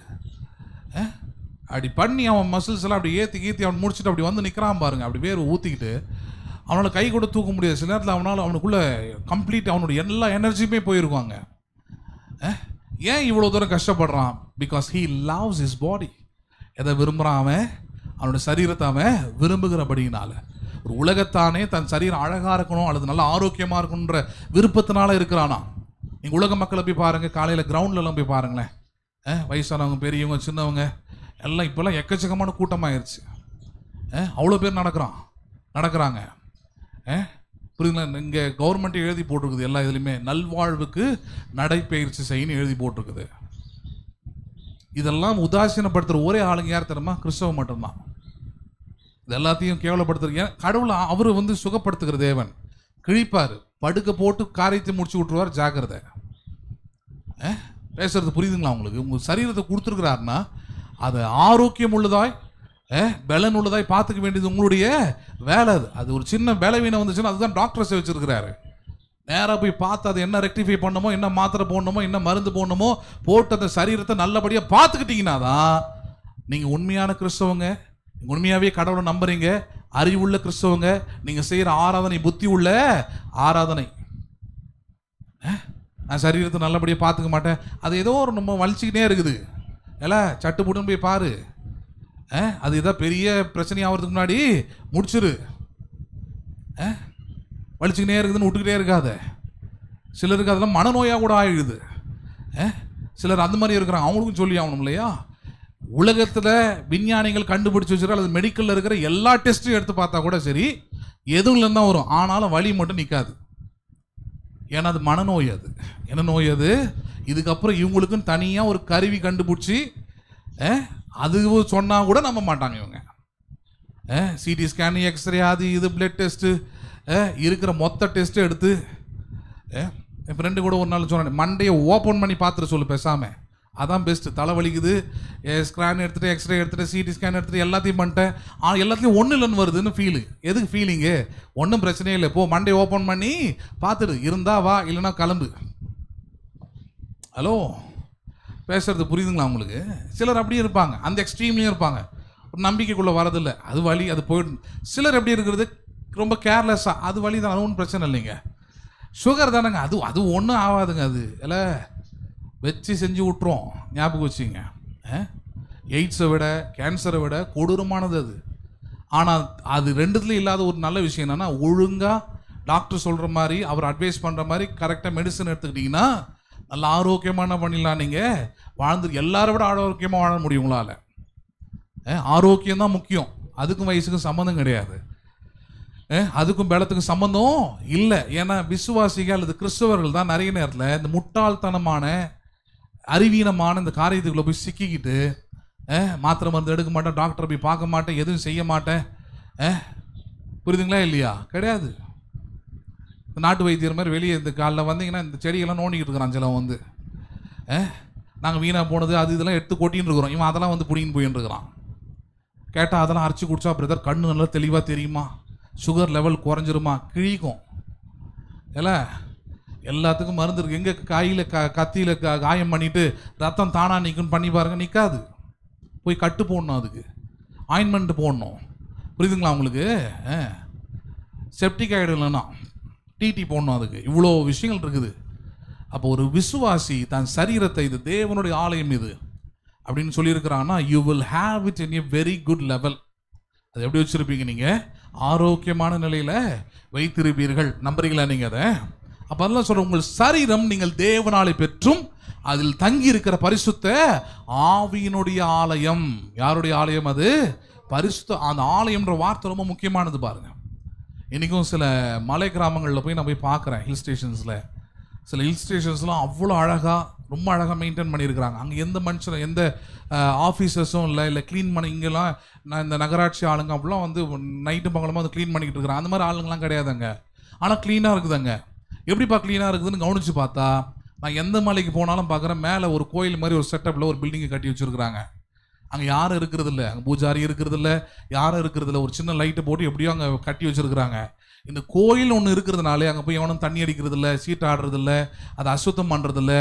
அப்படி பண்ணி அவன் மசில்ஸ் எல்லாம் அப்படி ஏற்றி அவன் முடிச்சுட்டு அப்படி வந்து நிற்கிறான் பாருங்க. அப்படி வேறு ஊற்றிக்கிட்டு அவனால் கை கூட தூக்க முடியாது. சில நேரத்தில் அவனுக்குள்ளே கம்ப்ளீட் அவனுடைய எல்லா எனர்ஜியுமே போயிருக்காங்க. ஏன் இவ்வளோ தூரம் கஷ்டப்படுறான்? Because he loves his body. எதை விரும்புகிறான் அவன்? அவனுடைய சரீரத்தை அவன் விரும்புகிறபடியினால. ஒரு உலகத்தானே தன் சரீரம் அழகாக இருக்கணும் அல்லது நல்லா ஆரோக்கியமாக இருக்கணுன்ற விருப்பத்தினால இருக்கிறானா. நீங்கள் உலக மக்களை போய் பாருங்கள், காலையில் கிரவுண்ட்லலாம் போய் பாருங்களேன். வயசானவங்க பெரியவங்க சின்னவங்க எல்லாம் இப்போல்லாம் எக்கச்சக்கமான கூட்டமாகிருச்சு. அவ்வளோ பேர் நடக்கிறாங்க. புரியுதுங்களா? இங்கே கவர்மெண்ட்டே எழுதி போட்டிருக்குது எல்லா இதுலையுமே, நல்வாழ்வுக்கு நடைப்பயிற்சி செய்யணும்னு எழுதி போட்டிருக்குது. இதெல்லாம் உதாசீனப்படுத்துகிற ஒரே ஆளுங்க யார் தெரியுமா? கிறிஸ்தவம் மட்டும்தான். இது எல்லாத்தையும் கேவலப்படுத்துறீங்க. கடவுளை அவர் சுகப்படுத்துகிற தேவன். கிழிப்பார், படுக்க போட்டு காரியத்தை முடிச்சு விட்டுருவார். ஜாக்கிரதை. பேசுறது புரியுதுங்களா உங்களுக்கு? உங்கள் சரீரத்தை கொடுத்துருக்கிறாருன்னா அதை ஆரோக்கியம் உள்ளதாய் பலன் உள்ளதாய் பார்த்துக்க வேண்டியது உங்களுடைய வேலை. அது ஒரு சின்ன பலவீனம் வந்துச்சுன்னா அதுதான் டாக்டர்ஸை வச்சிருக்கிறாரு. நேராக போய் பார்த்து அதை என்ன ரெக்டிஃபை பண்ணணுமோ, என்ன மாத்திரை போடணுமோ, என்ன மருந்து போடணுமோ போட்டு அந்த சரீரத்தை நல்லபடியாக பார்த்துக்கிட்டீங்கன்னா தான் நீங்கள் உண்மையான கிறிஸ்தவங்க. உண்மையாகவே கடவுளை நம்புறீங்க, அறிவுள்ள கிறிஸ்தவங்க. நீங்கள் செய்கிற ஆராதனை புத்தி உள்ள ஆராதனை. நான் சரீரத்தை நல்லபடியாக பார்த்துக்க மாட்டேன், அது ஏதோ ஒரு நம்ம வலிச்சுக்கிட்டே இருக்குது. எல்லாம் சட்டு புட்டுன்னு போய் பாரு. அது ஏதோ பெரிய பிரச்சனை ஆகிறதுக்கு முன்னாடி முடிச்சிரு. வலிச்சுக்கிட்டே இருக்குதுன்னு விட்டுக்கிட்டே இருக்காத. சிலருக்கு அதெல்லாம் மனநோயாக கூட ஆயிடுது. சிலர் அந்த மாதிரி இருக்கிறாங்க, அவங்களுக்கும் சொல்லி ஆகணும் இல்லையா? உலகத்தில் விஞ்ஞானிகள் கண்டுபிடிச்சி வச்சுருக்க அல்லது மெடிக்கலில் இருக்கிற எல்லா டெஸ்ட்டும் எடுத்து பார்த்தா கூட சரி, எதுவும் இல்லைன்னு தான் வரும். ஆனாலும் வலி மட்டும் நிற்காது. ஏன்னா அது மனநோய். அது என்ன நோய்? அது இதுக்கப்புறம் இவங்களுக்குன்னு தனியாக ஒரு கருவி கண்டுபிடிச்சி அது சொன்னால் கூட நம்ப மாட்டாங்க இவங்க. சிடி ஸ்கேன், எக்ஸ்ரே, அது இது பிளட் டெஸ்ட்டு இருக்கிற மொத்த டெஸ்ட்டு எடுத்து என் ஃப்ரெண்டு கூட ஒரு நாள் சொன்னேன், மண்டையை ஓப்பன் பண்ணி பார்த்துட்டு சொல்லு பேசாமல், அதான் பெஸ்ட்டு. தலை வலிக்குது, ஸ்கேன் எடுத்துகிட்டு எக்ஸ்ரே எடுத்துகிட்டு சிடி ஸ்கேன் எடுத்துகிட்டு எல்லாத்தையும் பண்ணிட்டேன், ஆனால் எல்லாத்துலேயும் ஒன்றும் இல்லைன்னு வருதுன்னு ஃபீலு. எதுக்கு ஃபீலிங்கு? ஒன்றும் பிரச்சனையே இல்லை, போ மண்டையை ஓப்பன் பண்ணி பார்த்துடு, இருந்தா வா, இல்லைன்னா கிளம்பு. ஹலோ, பேசுறது புரியுதுங்களா உங்களுக்கு? சிலர் அப்படியே இருப்பாங்க, அந்த எக்ஸ்ட்ரீம்லேயும் இருப்பாங்க, ஒரு நம்பிக்கைக்குள்ளே வரதில்லை, அது வலி, அது போயிடும். சிலர் எப்படி இருக்கிறது, ரொம்ப கேர்லெஸ்ஸாக, அது வலி தான், ஒன்றும் பிரச்சனை இல்லைங்க. சுகர் தானேங்க, அது ஒன்றும் ஆகாதுங்க. அது இல்லை வச்சு செஞ்சு விட்டுரும். ஞாபகம் வச்சுங்க. எய்ட்ஸை விட கேன்சரை விட கொடூரமானது அது. ஆனால் அது ரெண்டுத்துலையும் இல்லாத ஒரு நல்ல விஷயம் என்னென்னா, ஒழுங்காக டாக்டர் சொல்கிற மாதிரி அவர் அட்வைஸ் பண்ணுற மாதிரி கரெக்டாக மெடிசன் எடுத்துக்கிட்டிங்கன்னா நல்ல ஆரோக்கியமான பண்ணிடலாம். நீங்கள் வாழ்ந்து எல்லாரை விட ஆரோக்கியமாக வாழ முடியும் உங்களால். ஆரோக்கியம் தான் முக்கியம். அதுக்கும் வயசுக்கும் சம்மந்தம் கிடையாது. அதுக்கும் பலத்துக்கும் சம்மந்தம் இல்லை. ஏன்னா விசுவாசிகள் அல்லது கிறிஸ்தவர்கள் தான் நிறைய நேரத்தில் இந்த முட்டாள்தனமான அறிவீனமான இந்த காரியத்துக்குள்ளே போய் சிக்கிக்கிட்டு மாத்திரை மருந்து எடுக்க மாட்டேன், டாக்டரை போய் பார்க்க மாட்டேன், எதுவும் செய்ய மாட்டேன். புரியுதுங்களா இல்லையா? கிடையாது. நாட்டு வைத்தியர் மாதிரி வெளியே இந்த காலில் வந்தீங்கன்னா இந்த செடியெல்லாம் நோண்டிக்கிட்டு இருக்கிறான் சிலவன் வந்து. நாங்கள் வீணாக போனது அது இதெல்லாம் எடுத்து கொட்டின்னு இருக்கிறோம். இவன் அதெல்லாம் வந்து பிடிங்கின்னு போயின்னு இருக்கிறான். கேட்டால் அதெல்லாம் அரைச்சி குடிச்சா பிரதர் கண்ணு நல்லா தெளிவாக தெரியுமா, சுகர் லெவல் குறைஞ்சிருமா, கிழிக்கும். இல்லை எல்லாத்துக்கும் மருந்து இருக்குது. எங்கே கையில் கத்தியில் காயம் பண்ணிவிட்டு ரத்தம் தானாக நிற்குன்னு பண்ணி பாருங்க, நிற்காது. போய் கட்டு போடணும், அதுக்கு ஆயின்மெண்ட் போடணும். புரியுதுங்களா உங்களுக்கு? செப்டிக் ஆகிடும், இல்லைன்னா டிடி போடணும். அதுக்கு இவ்வளோ விஷயங்கள் இருக்குது. அப்போ ஒரு விசுவாசி தன் சரீரத்தை இது தேவனுடைய ஆலயம் இது அப்படின்னு சொல்லியிருக்கிறான்னா, you will have it in a very good level. அது எப்படி வச்சுருப்பீங்க? நீங்கள் ஆரோக்கியமான நிலையில் வைத்திருப்பீர்கள். நம்புறீங்களா நீங்கள் அதை? அப்போ அதெல்லாம் சொல்கிறேன், உங்கள் சரீரம் நீங்கள் தேவனாலே பெற்றும் அதில் தங்கி இருக்கிற பரிசுத்த ஆவியினுடைய ஆலயம். யாருடைய ஆலயம் அது? பரிசுத்த. அந்த ஆலயம்ன்ற வார்த்தை ரொம்ப முக்கியமானது பாருங்க. இன்றைக்கும் சில மலை கிராமங்களில் போய் நான் போய் பார்க்குறேன். ஹில் ஸ்டேஷன்ஸில் சில ஹில் ஸ்டேஷன்ஸ்லாம் அவ்வளோ அழகாக, ரொம்ப அழகாக மெயின்டைன் பண்ணியிருக்கிறாங்க. அங்கே எந்த மனுஷனும் எந்த ஆஃபீஸர்ஸும் இல்லை க்ளீன் பண்ணி. இங்கெல்லாம் நான் இந்த நகராட்சி ஆளுங்க அப்படிலாம் வந்து நைட்டு பகலமாக வந்து க்ளீன் பண்ணிக்கிட்டு இருக்கிறாங்க. அந்த மாதிரி ஆளுங்கெல்லாம் கிடையாதுங்க. ஆனால் க்ளீனாக இருக்குதுங்க. எப்படிப்பா க்ளீனாக இருக்குதுன்னு கவனித்து பார்த்தா, நான் எந்த மலைக்கு போனாலும் பார்க்குறேன், மேலே ஒரு கோயில் மாதிரி ஒரு செட்டப்பில் ஒரு பில்டிங்கை கட்டி வச்சுருக்குறாங்க. அங்கே யாரும் இருக்கிறது இல்லை, அங்கே பூஜாரி இருக்கிறது இல்லை, யாரும் இருக்கிறது இல்லை. ஒரு சின்ன லைட்டை போட்டு எப்படியோ அங்கே கட்டி வச்சுருக்குறாங்க. இந்த கோயில் ஒன்று இருக்கிறதுனாலே அங்கே போய் எவனும் தண்ணி அடிக்கிறது இல்லை, சீட்டு ஆடுறது இல்லை, அதை அசுத்தம் பண்ணுறதில்ல.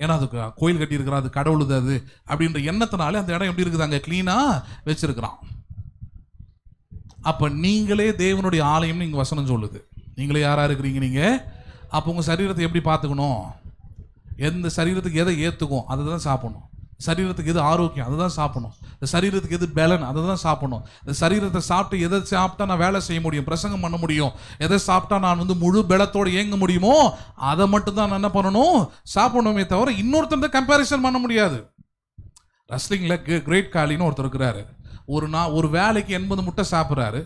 ஏன்னா அது கோயில் கட்டியிருக்கிறான், அது கடவுளுது அது அப்படின்ற எண்ணத்தினாலே அந்த இடம் எப்படி இருக்குது, அங்கே க்ளீனாக வச்சுருக்கிறான். அப்போ நீங்களே தேவனுடைய ஆலயம்னு இங்கே வசனம் சொல்லுது. நீங்களே யாராக இருக்கிறீங்க நீங்கள்? அப்போ உங்கள் சரீரத்தை எப்படி பார்த்துக்கணும்? எந்த சரீரத்துக்கு எதை ஏற்றுக்கும் அதை தான் சாப்பிடணும். சரீரத்துக்கு எது ஆரோக்கியம் அதை தான் சாப்பிடணும். இந்த சரீரத்துக்கு எது பலன் அதை தான் சாப்பிடணும். இந்த சரீரத்தை சாப்பிட்டு எதை சாப்பிட்டா நான் வேலை செய்ய முடியும், பிரசங்கம் பண்ண முடியும், எதை சாப்பிட்டா நான் வந்து முழு பலத்தோடு இயங்க முடியுமோ அதை மட்டும்தான் நான் என்ன பண்ணணும், சாப்பிடணுமே தவிர இன்னொருத்தர் கம்பேரிசன் பண்ண முடியாது. ரெஸ்லிங்கில் கிரேட் காலின்னு ஒருத்தர் இருக்கிறாரு. ஒரு வேலைக்கு 80 முட்டை சாப்பிட்றாரு.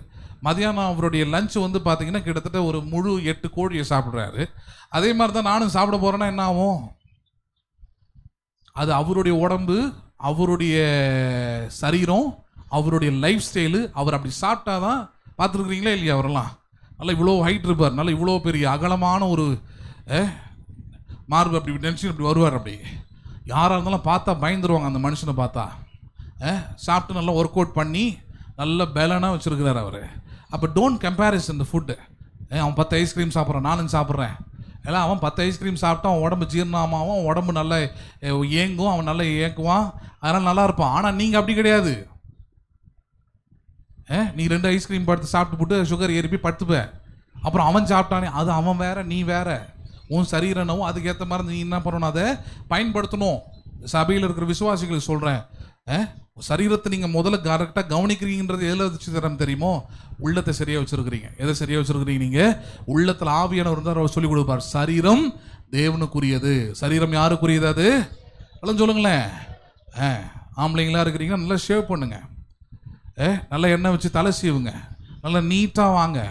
மதியானம் அவருடைய லஞ்ச் வந்து பார்த்தீங்கன்னா கிட்டத்தட்ட ஒரு முழு 8 கோழியை சாப்பிட்றாரு. அதே மாதிரி தான் நானும் சாப்பிட போகிறேன்னா என்ன ஆகும்? அது அவருடைய உடம்பு, அவருடைய சரீரம், அவருடைய லைஃப் ஸ்டைலு. அவர் அப்படி சாப்பிட்டா தான், பார்த்துருக்குறீங்களா இல்லையா? அவரெல்லாம் நல்லா இவ்வளோ ஹைட் இருப்பார், நல்லா இவ்வளோ பெரிய அகலமான ஒரு மார்பு, அப்படி நினச்சி இப்படி வருவார். அப்படி யாராக இருந்தாலும் பார்த்தா பயந்துருவாங்க அந்த மனுஷனை பார்த்தா. சாப்பிட்டு நல்லா ஒர்க் அவுட் பண்ணி நல்ல பலனாக வச்சுருக்கிறார் அவர். அப்போ டோன்ட் கம்பேரிசன் இந்த ஃபுட்டு. அவன் 10 ஐஸ்கிரீம் சாப்பிட்றான், நானும் சாப்பிட்றேன். ஏன்னா அவன் 10 ஐஸ்கிரீம் சாப்பிட்டா அவன் உடம்பு ஜீரணமாகும், அவன் உடம்பு நல்லா ஏங்கும், அவன் நல்லா ஏங்குவான், அதனால் நல்லா இருப்பான். ஆனால் நீங்கள் அப்படி கிடையாது. நீ 2 ஐஸ்கிரீம் படுத்து சாப்பிட்டு போட்டு சுகர் ஏறி போய் படுத்துப்ப. அப்புறம் அவன் சாப்பிட்டானே, அது அவன் வேற நீ வேற. உன் சரீரனவும் அதுக்கேற்ற மாதிரி நீ என்ன பண்ணணும், அதை பயன்படுத்தணும். சபையில் இருக்கிற விசுவாசிகளுக்கு சொல்கிறேன், சரீரத்தை நீங்கள் முதல்ல கரெக்டாக கவனிக்கிறீங்கன்றது எதில் வச்சு தரம் தெரியுமோ? உள்ளத்தை சரியாக வச்சுருக்கிறீங்க. எதை சரியாக வச்சுருக்கிறீங்க? நீங்கள் உள்ளத்தில் ஆவியானவர் தான் அவர் சொல்லிக் கொடுப்பார். சரீரம் தேவனுக்குரியது. சரீரம் யாருக்குரியது? அது எல்லாம் சொல்லுங்களேன். ஆம்பளைங்களா இருக்கிறீங்கன்னா நல்லா ஷேவ் பண்ணுங்க, நல்லா எண்ணெய் வச்சு தலை சீவுங்க, நல்லா நீட்டாக வாங்க,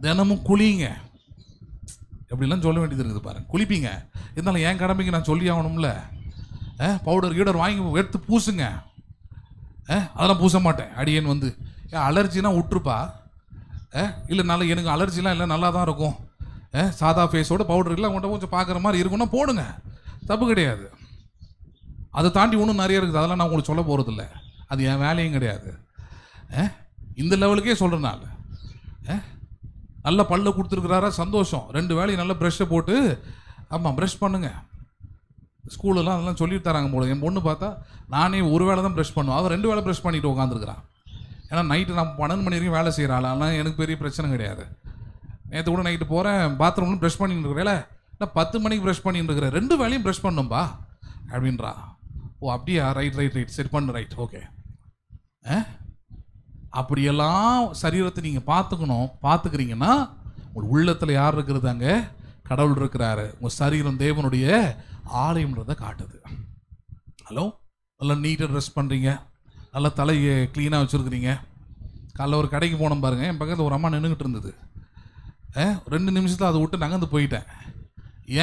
தினமும் குளிங்க. எப்படிலாம் சொல்ல வேண்டியது இருக்குது பாருங்க. குளிப்பீங்க. இருந்தாலும் என் கடமைக்கு நான் சொல்லி ஆகணும்ல. பவுடர் வாங்கி எடுத்து பூசுங்க. அதெல்லாம் பூச மாட்டேன். அடியேன் வந்து அலர்ஜினா விட்டுருப்பா. இல்லை நல்லா எனக்கு அலர்ஜிலாம் இல்லை, நல்லா தான் இருக்கும். சாதா ஃபேஸோட பவுடர் இல்லை உங்கள்கிட்ட கொஞ்சம் பார்க்குற மாதிரி இருக்குன்னா போடுங்க, தப்பு கிடையாது. அதை தாண்டி ஒன்றும் நிறைய இருக்குது, அதெல்லாம் நான் உங்களுக்கு சொல்ல போகிறதில்ல. அது என் வேலையும் கிடையாது. இந்த லெவலுக்கே சொல்கிறனால நல்ல பல்ல கொடுத்துருக்குறாரா, சந்தோஷம். 2 வேலையும் நல்லா ப்ரெஷ்ஷை போட்டு, ஆமாம் ப்ரெஷ் பண்ணுங்க. ஸ்கூலெல்லாம் அதெல்லாம் சொல்லிட்டு தராங்க போல. என் பொண்ணு பார்த்தா நானே ஒரு வேளை தான் ப்ரெஷ் பண்ணுவேன், அவன் 2 வேளை ப்ரெஷ் பண்ணிட்டு உட்காந்துருக்குறான். ஏன்னா நைட்டு நான் 12 மணி வரைக்கும் வேலை செய்கிறாள். ஆனால் எனக்கு பெரிய பிரச்சனை கிடையாது. நேற்று கூட நைட்டு போகிறேன், பாத்ரூம்ல ப்ரஷ் பண்ணிட்டு இருக்கிறேன். இல்லை 10 மணிக்கு ப்ரஷ் பண்ணிட்டு இருக்கிறேன், 2 வேலையும் ப்ரஷ் பண்ணும்பா அப்படின்றா. ஓ அப்படியா, ரைட் ரைட் ரைட், சரி பண்ணு, ரைட் ஓகே. அப்படியெல்லாம் சரீரத்தை நீங்கள் பார்த்துக்கிறீங்கன்னா உங்கள் உள்ளத்தில் யார் இருக்கிறது? அங்கே கடவுள் இருக்கிறாரு. உங்கள் சரீரம் தேவனுடைய ஆலயம்ன்றதை காட்டுது. ஹலோ, நல்லா நீட்டாக ட்ரெஸ் பண்ணுறீங்க, நல்லா தலையை க்ளீனாக வச்சுருக்கிறீங்க. காலைல ஒரு கடைக்கு போனோம் பாருங்கள், என் பக்கத்தில் ஒரு அம்மா நின்றுக்கிட்டு இருந்தது. 2 நிமிஷத்தில் அதை விட்டு நகர்ந்து போயிட்டேன்.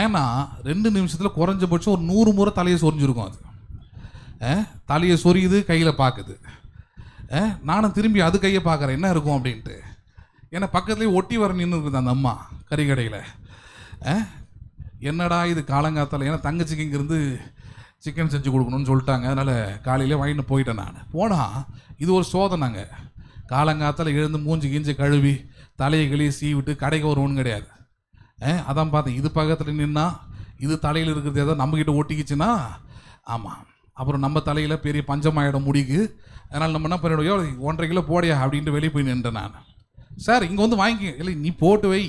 ஏன்னா 2 நிமிஷத்தில் குறைஞ்சபட்சம் ஒரு 100 முறை தலையை சொரிஞ்சிருக்கும். அது தலையை சொரியுது, கையில் பார்க்குது. நானும் திரும்பி அது கையை பார்க்குறேன் என்ன இருக்கும் அப்படின்ட்டு. ஏன்னா பக்கத்துலேயே ஒட்டி வர நின்று இருக்குது அந்த அம்மா கறிக்கடையில். என்னடா இது காலங்காத்தால், ஏன்னா தங்கச்சிக்கு இங்கேருந்து சிக்கன் செஞ்சு கொடுக்கணும்னு சொல்லிட்டாங்க. அதனால் காலையிலே வாங்கிட்டு போயிட்டேன். நான் போனால் இது ஒரு சோதனைங்க. காலங்காத்தால் எழுந்து மூஞ்சி கிஞ்சி கழுவி தலையை கிளியை சீவிட்டு கடைக்கு வருவோன்னு கிடையாது. அதான் பார்த்தேன், இது பக்கத்தில் நின்னா இது தலையில் இருக்கிறது ஏதாவது நம்மக்கிட்ட ஒட்டிக்கிச்சுன்னா ஆமாம், அப்புறம் நம்ம தலையில் பெரிய பஞ்சமாயிடம் முடிக்கு. அதனால் நம்ம என்ன பண்ணிவிடுவோம், 1.5 கிலோ போடையா அப்படின்ட்டு வெளியே போய் நின்றேன் நான். சார் இங்கே வந்து வாங்கிக்க, இல்லை நீ போட்டு வை,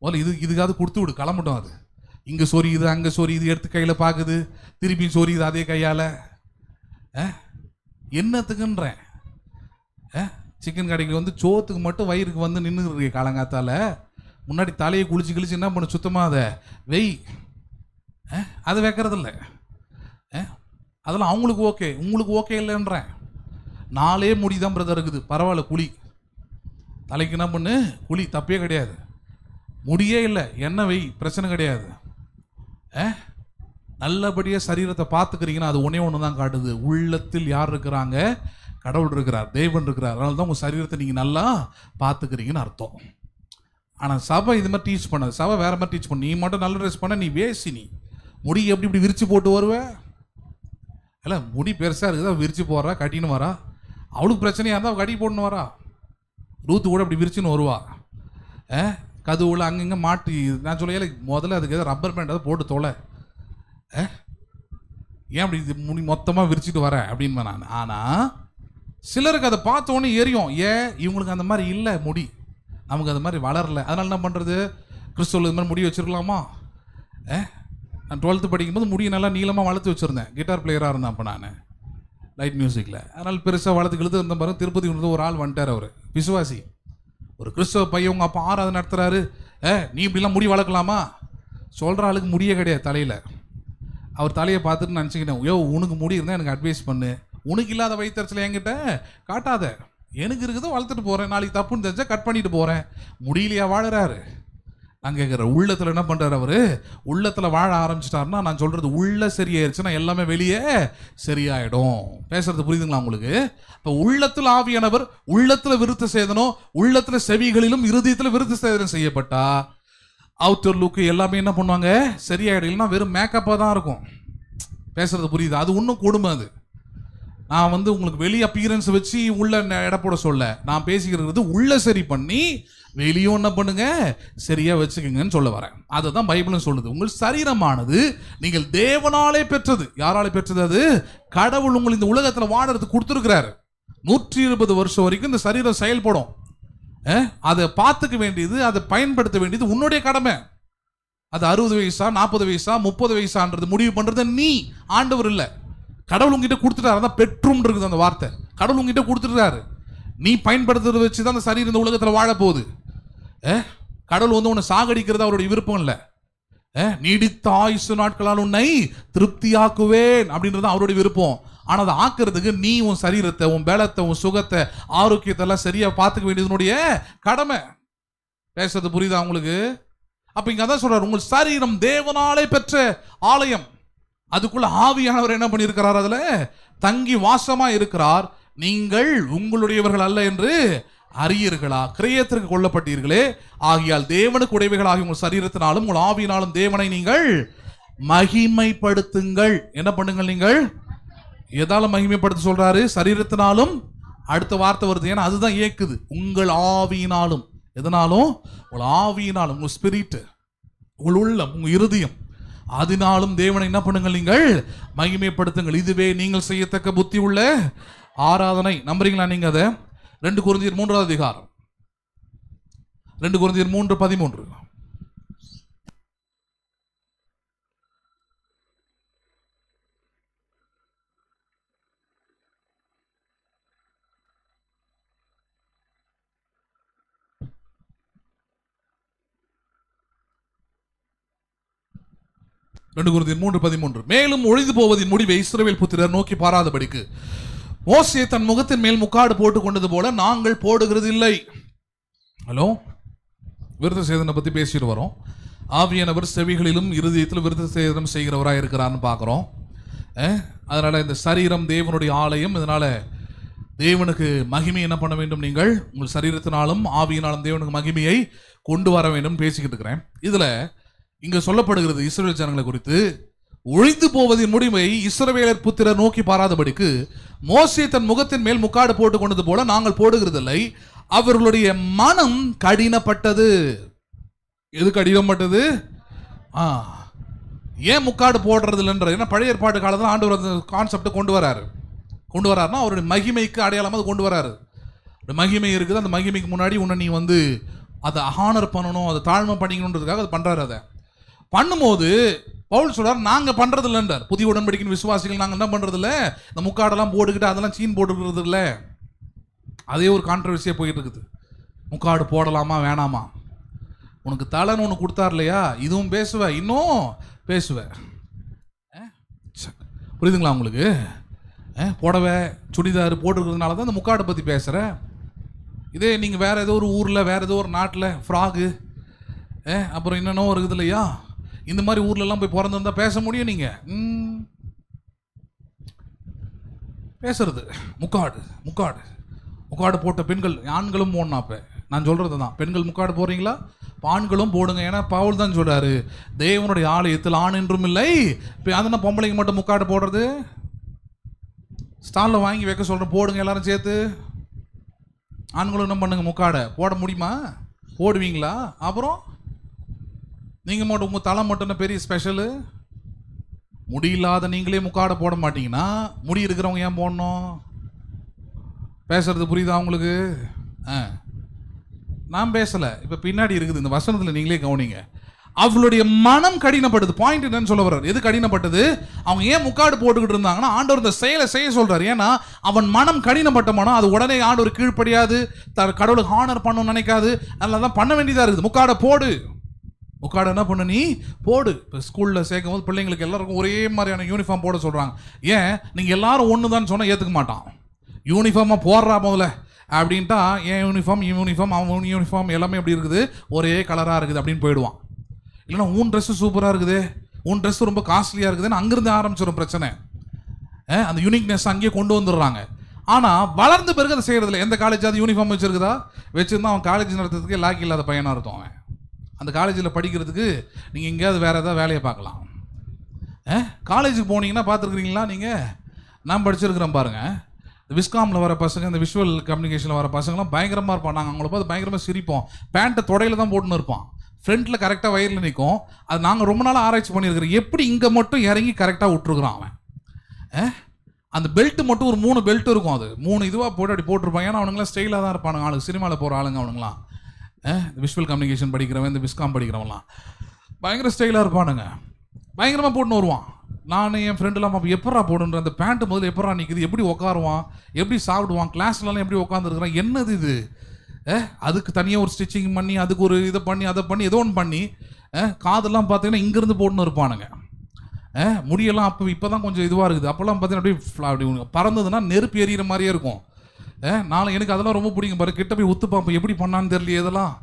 முதல்ல இதுக்காவது கொடுத்து விடு, கிளம்பட்டும். அது இங்கே சொரியுது அங்கே சொரியுது, எடுத்து கையில் பார்க்குது, திருப்பியும் சொரியுது அதே கையால். என்னத்துக்குன்றேன். சிக்கன் கடைக்கு வந்து சோத்துக்கு மட்டும் வயிறுக்கு வந்து நின்றுருக்கு காலங்காத்தால். முன்னாடி தலையை குளிச்சு என்ன பண்ண சுத்தமாக அதை வெய். அது வைக்கிறதில்ல. அதெல்லாம் அவங்களுக்கு ஓகே, உங்களுக்கு ஓகே இல்லைன்றேன். 4 முடி தான் பிரதர் இருக்குது, பரவாயில்ல குளி. தலைக்கு என்ன பண்ணு, குளி, தப்பே கிடையாது. முடியே இல்லை, எண்ணெய் வெய், பிரச்சனை கிடையாது. நல்லபடியாக சரீரத்தை பார்த்துக்கிறீங்கன்னா அது ஒன்று தான் காட்டுது. உள்ளத்தில் யார் இருக்கிறாங்க? கடவுள் இருக்கிறார், தேவன் இருக்கிறார். அதனால தான் உங்கள் சரீரத்தை நீங்கள் நல்லா பார்த்துக்கிறீங்கன்னு அர்த்தம். ஆனால் சபை இது மாதிரி டீச் பண்ணாது. சபை வேறு மாதிரி டீச் பண்ண. நீ மட்டும் நல்ல ட்ரெஸ் பண்ண, நீ வேசி, நீ முடி எப்படி இப்படி விரித்து போட்டு வருவேன். இல்லை முடி பெருசாக இருக்குதா விரித்து போடுறா, கட்டின்னு வரா. அவளுக்கு பிரச்சனையாக இருந்தால் கட்டி போட்டுன்னு வரா. ரூத்து கூட அப்படி விரிச்சுன்னு வருவா. கதுவுல அங்கங்கே மாட்டி. நான் சொல்ல முதல்ல அதுக்கு எதாவது ரப்பர் பேண்ட் அதை போட்டு தொலை. ஏன் அப்படி இது முடி மொத்தமாக விரிச்சிட்டு வர அப்படின்னு நான். ஆனால் சிலருக்கு அதை பார்த்தோன்னே எரியும். ஏன் இவங்களுக்கு அந்த மாதிரி இல்லை முடி, நமக்கு அது மாதிரி வளரல. அதனால் என்ன பண்ணுறது, கிறிஸ்துவில் இது மாதிரி முடி வச்சுருக்கலாமா? நான் 12th படிக்கும்போது முடியை நல்லா நீளமாக வளர்த்து வச்சுருந்தேன். கிட்டார் பிளேயராக இருந்தேன் அப்போ நான் லைட் மியூசிக்கில். அதனால் பெருசாக வளர்த்து இழுத்து இருந்த பாருங்க. திருப்பதி ஒரு ஆள் வந்துட்டார், அவர் விசுவாசி, ஒரு கிறிஸ்தவ பையன். உங்கள் அப்பா ஆராதனை நடத்துகிறாரு, நீ இப்படிலாம் முடி வளர்க்கலாமா? சொல்கிற ஆளுக்கு முடியே கிடையாது தலையில். அவர் தலையை பார்த்துட்டு நினச்சிக்கிட்டேன், உனக்கு முடி இருந்தால் எனக்கு அட்வைஸ் பண்ணு, உனக்கு இல்லாத வயிற்றுல என்கிட்ட காட்டாத. எனக்கு இருக்குதோ வளர்த்துட்டு போகிறேன், நாளைக்கு தப்புன்னு தெரிஞ்சால் கட் பண்ணிட்டு போகிறேன். முடியலையா வாழறாரு? நான் கேட்குறேன், உள்ளத்தில் என்ன பண்ணுறாரு அவர்? உள்ளத்தில் வாழ ஆரம்பிச்சிட்டாருன்னா நான் சொல்கிறது உள்ள சரியாயிருச்சுன்னா எல்லாமே வெளியே சரியாயிடும். பேசுறது புரியுதுங்களா உங்களுக்கு? இப்போ உள்ளத்தில் ஆவியானவர், உள்ளத்தில் விருத்த சேதனம், உள்ளத்தில் செவிகளிலும் இருதயத்தில் விருத்த சேதனம் செய்யப்பட்டா அவுட்டர் லுக்கு எல்லாமே என்ன பண்ணுவாங்க, சரியாயிடும். இல்லைன்னா வெறும் மேக்கப்பாக தான் இருக்கும். பேசுறது புரியுது? அது இன்னும் கொடுமை. அது நான் வந்து உங்களுக்கு வெளி அப்பியரன்ஸ் வச்சு உள்ள எடப்போட சொல்ல, நான் பேசிக்கிறது உள்ள சரி பண்ணி வெளியும் என்ன பண்ணுங்க, சரியா வச்சுக்கோங்கன்னு சொல்ல வரேன். அதை தான் பைபிளும் சொல்லுது. உங்கள் சரீரமானது நீங்கள் தேவனாலே பெற்றது. யாராலே பெற்றது? அது கடவுள் உங்கள் இந்த உலகத்தில் வாழறதுக்கு கொடுத்துருக்கிறாரு. 120 வருஷம் வரைக்கும் இந்த சரீரம் செயல்படும். அதை பார்த்துக்க வேண்டியது, அதை பயன்படுத்த வேண்டியது உன்னுடைய கடமை. அது 60 வயசா 40 வயசா 30 வயசான்றது முடிவு பண்றது நீ, ஆண்டவர் இல்லை. கடவுள் உங்ககிட்ட கொடுத்துட்டாரு. அதான் பெற்றும் இருக்குது அந்த வார்த்தை. கடவுள் உங்ககிட்ட கொடுத்துட்டாரு. நீ பயன்படுத்துறத வச்சு தான் அந்த சரீரம் இந்த உலகத்தில் வாழ போகுது. கடவுள் வந்து உன்னை சாகடிக்கிறது அவருடைய விருப்பம் இல்லை. நீடித்த ஆயுசு நாட்களால் உன்னை திருப்தியாக்குவேன் அப்படின்றது அவருடைய விருப்பம். ஆனால் அதை ஆக்குறதுக்கு நீ உன் சரீரத்தை, உன் பலத்தை, உன் சுகத்தை, ஆரோக்கியத்தை எல்லாம் சரியா பார்த்துக்க வேண்டியதுனுடைய கடமை. பேசுறது புரியுதா உங்களுக்கு? அப்ப இங்க அதான் சொல்றாரு, உங்கள் சரீரம் தேவனாலே பெற்ற ஆலயம். அதுக்குள்ள ஆவியானவர் என்ன பண்ணியிருக்கிறார்? அதுல தங்கி வாசமா இருக்கிறார். நீங்கள் உங்களுடையவர்கள் அல்ல என்று அறியீர்களா? கிரயத்திற்கு கொல்லப்பட்டீர்களே, ஆகியால் தேவனுக்கு உடையவைகள் ஆகிய உங்கள் சரீரத்தினாலும் உங்கள் ஆவியினாலும் தேவனை நீங்கள் மகிமைப்படுத்துங்கள். என்ன பண்ணுங்கள்? நீங்கள் எதால மகிமைப்படுத்த சொல்றாரு? சரீரத்தினாலும். அடுத்த வார்த்தை வருது, ஏன்னா அதுதான் ஏக்குது. உங்கள் ஆவியினாலும். எதனாலும்? உங்கள் ஆவியினாலும், உங்கள் ஸ்பிரிட், உங்கள் உள்ளம், உங்கள் இருதயம், அதனாலும் தேவனை என்ன பண்ணுங்கள்? நீங்கள் மகிமைப்படுத்துங்கள். இதுவே நீங்கள் செய்யத்தக்க புத்தி உள்ள ஆராதனை. நம்புறீங்களா நீங்க? அதை 2 கொரிந்தியர் 3வது அதிகாரம் 2 கொரிந்தியர் 3:13. மேலும் ஒழிந்து போவதின் முடிவை இஸ்ரவேல் புத்திரர் நோக்கி பாராதபடிக்கு மோசே தன் முகத்தின் மேல் முக்காடு போட்டுக் கொண்டது போல நாங்கள் போடுகிறது இல்லை. ஹலோ, விருத்த சேதனை பத்தி பேசிட்டு வரோம். ஆவியானவர் செவிகளிலும் இருதயத்திலும் விருத்த சேதனம் செய்கிறவராக இருக்கிறான்னு பார்க்குறோம். அதனால இந்த சரீரம் தேவனுடைய ஆலயம். இதனால தேவனுக்கு மகிமை என்ன பண்ண வேண்டும்? நீங்கள் உங்கள் சரீரத்தினாலும் ஆவியினாலும் தேவனுக்கு மகிமையை கொண்டு வர வேண்டும் பேசிக்கிட்டு இருக்கிறேன். இதுல இங்க சொல்லப்படுகிறது இஸ்ரவேல் ஜனங்களை குறித்து, ஒழிந்து போவதின் முடிவை இஸ்ரவேலர் புத்திரர் நோக்கி பாராதபடிக்கு மோசே தன் முகத்தின் மேல் முக்காடு போட்டுக் கொண்டது போல நாங்கள் போடுகிறதில்லை, அவர்களுடைய மனம் கடினப்பட்டது. எது கடினப்பட்டது? ஏன் முக்காடு போடுறது இல்லைன்றது? ஏன்னா பழைய ஏற்பாட்டு காலத்தில் ஆண்டவர் அந்த கான்செப்டை கொண்டு வராருன்னா அவருடைய மகிமைக்கு அடையாளமாக கொண்டு வராரு. மகிமை இருக்குது, அந்த மகிமைக்கு முன்னாடி உன்னை நீ வந்து அதை ஹானர் பண்ணணும், அதை தாழ்மை பண்ணிக்கணுன்றதுக்காக அதை பண்றாரு. அதை பண்ணும்போது பவுல் சொல்றார், நாங்க பண்றது இல்லைன்றார். புதிய உடன்படிக்கையின் விசுவாசிகள் நாங்க என்ன பண்றது இல்லை, இந்த முக்காடெல்லாம் போட்டுக்கிட்டு அதெல்லாம் சீன் போட்டுக்கிறது இல்லை. அதே ஒரு கான்ட்ரவர்சியா போயிட்டு இருக்குது. முக்காடு போடலாமா வேணாமா? உனக்கு தலைன்னு ஒன்று கொடுத்தார் இல்லையா, இதுவும் பேசுவ, இன்னும் பேசுவ. புரியுதுங்களா உங்களுக்கு? புடவை சுடிதார் போட்டுருக்கிறதுனால தான் இந்த முக்காடை பற்றி பேசுகிறேன். இதே நீங்கள் வேறு ஏதோ ஒரு ஊரில் வேறு ஏதோ ஒரு நாட்டில் ஃப்ராகு அப்புறம் என்னென்னோ இருக்குது இல்லையா, இந்த மாதிரி ஊர்லெலாம் போய் பிறந்திருந்தால் பேச முடியும். நீங்கள் பேசுறது முக்காடு முக்காடு முக்காடு போட்ட பெண்கள் ஆண்களும் போடணும். அப்போ நான் சொல்கிறது தான், பெண்கள் முக்காடு போடுறீங்களா, ஆண்களும் போடுங்க. ஏன்னா பவுல் தான் சொல்கிறாரு, தேவனுடைய ஆலயத்தில் ஆண் என்றும் இல்லை. இப்போ அதனால் பொம்பளைங்க மட்டும் முக்காடு போடுறது, ஸ்டாலில் வாங்கி வைக்க சொல்கிறேன், போடுங்க எல்லாரும் சேர்த்து. ஆண்களும் என்ன பண்ணுங்க, முக்காடை போட முடியுமா? போடுவீங்களா? அப்புறம் நீங்கள் மட்டும் உங்கள் தலை மட்டும் பெரிய ஸ்பெஷலு? முடியில்லாத நீங்களே முக்காடை போட மாட்டீங்கன்னா முடி இருக்கிறவங்க ஏன் போடணும்? பேசுறது புரியுதா உங்களுக்கு? நான் பேசலை, இப்போ பின்னாடி இருக்குது இந்த வசனத்தில், நீங்களே கவனிங்க. அவளுடைய மனம் கடினப்பட்டது. பாயிண்ட் என்னன்னு சொல்ல வர்றாரு. எது கடினப்பட்டது? அவங்க ஏன் முக்காடு போட்டுக்கிட்டு இருந்தாங்கன்னா ஆண்டவர் இந்த செயலை செய்ய சொல்றாரு. ஏன்னா அவன் மனம் கடினப்பட்ட மனம், அது உடனே ஆண்டவர் கீழ்ப்படியாது, கடவுளுக்கு ஹானர் பண்ணணும்னு நினைக்காது. அதனால தான் பண்ண வேண்டியதாக இருக்குது. முக்காடை போடு. முக்காடு என்ன பண்ண, நீ போடு. இப்போ ஸ்கூலில் சேர்க்கும் போது பிள்ளைங்களுக்கு எல்லாருக்கும் ஒரே மாதிரியான யூனிஃபார்ம் போட சொல்கிறாங்க. ஏன்? நீங்கள் எல்லாரும் ஒன்று தான் சொன்னால் ஏற்றுக்க மாட்டான். யூனிஃபார்மாக போடுறா முதல்ல அப்படின்ட்டா, ஏன் யூனிஃபார்ம் அவன் யூனிஃபார்ம் எல்லாமே எப்படி இருக்குது, ஒரே கலராக இருக்குது அப்படின்னு போயிடுவான். இல்லைன்னா உன் ட்ரெஸ்ஸு சூப்பராக இருக்குது, உன் ட்ரெஸ்ஸு ரொம்ப காஸ்ட்லியாக இருக்குதுன்னு அங்கேருந்து ஆரம்பிச்சிடும் பிரச்சனை. அந்த யூனிக்னஸ் அங்கேயே கொண்டு வந்துடுறாங்க. ஆனால் வளர்ந்த பிறகு அதை செய்கிறதில்ல. எந்த காலேஜாவது யூனிஃபார்ம் வச்சுருக்குதா? வச்சுருந்தா அவன் காலேஜ் நடத்துறதுக்கே லாக்கி இல்லாத பையனாக இருக்கும். அவன் அந்த காலேஜில் படிக்கிறதுக்கு நீங்கள் எங்கேயாவது வேறு ஏதாவது வேலையை பார்க்கலாம். காலேஜுக்கு போனீங்கன்னா பார்த்துருக்குறீங்களா நீங்கள்? நான் படிச்சிருக்கிறேன் பாருங்கள். இந்த விஸ்காமில் வர பசங்க, இந்த விஷுவல் கம்யூனிகேஷனில் வர பசங்களாம் பயங்கரமாக இருப்பான். நாங்கள் அவங்கள பார்த்து பயங்கரமாக சிரிப்போம். பேண்ட்டை தொடையில் தான் போட்டுன்னு இருப்பான், ஃப்ரண்ட்டில் கரெக்டாக வயரில் நிற்கும். அது நாங்கள் ரொம்ப நாளாக ஆராய்ச்சி பண்ணியிருக்கிறோம், எப்படி இங்கே மட்டும் இறங்கி கரெக்டாக விட்டுருக்குறான் அவன். அந்த பெல்ட்டு மட்டும் ஒரு 3 பெல்ட் இருக்கும், அது 3 இதுவாக போட்டு அப்படி போட்டிருப்பாங்க. ஏன்னா அவனுங்களாம் ஸ்டைலாக தான் இருப்பானுங்க, ஆளுங்க சினிமாவில் போகிற ஆளுங்க அவனுங்களாம். இந்த விஷுவல் கம்யூனிகேஷன் படிக்கிறவன், இந்த விஸ்காம் படிக்கிறவங்களாம் பயங்கர ஸ்டைலாக இருப்பானுங்க, பயங்கரமாக போட்டுன்னு வருவான். நான் என் ஃப்ரெண்டுலாம் அப்போ எப்படா போடுன்ற அந்த பேண்ட்டு முதல்ல எப்படா நிற்குது, எப்படி உட்காருவான், எப்படி சாப்பிடுவான், கிளாஸ்லலாம் எப்படி உட்காந்துருக்குறான், என்னது இது? அதுக்கு தனியாக ஒரு ஸ்டிச்சிங் பண்ணி, அதுக்கு ஒரு இதை பண்ணி, அதை பண்ணி, ஏதோ ஒன்று பண்ணி, காதெல்லாம் பார்த்தீங்கன்னா இங்கேருந்து போட்டுன்னு இருப்பானுங்க. முடியெல்லாம் இப்போ தான் கொஞ்சம் இதுவாக இருக்குது. அப்போல்லாம் பார்த்தீங்கன்னா அப்படி பறந்ததுன்னா நெருப்பு எறிகிற மாதிரியே இருக்கும். நாளை எனக்கு அதெல்லாம் ரொம்ப பிடிக்கும் பாரு. கிட்ட போய் ஒத்து பார்ப்போம், எப்படி பண்ணான்னு தெரியலையே இதெல்லாம்.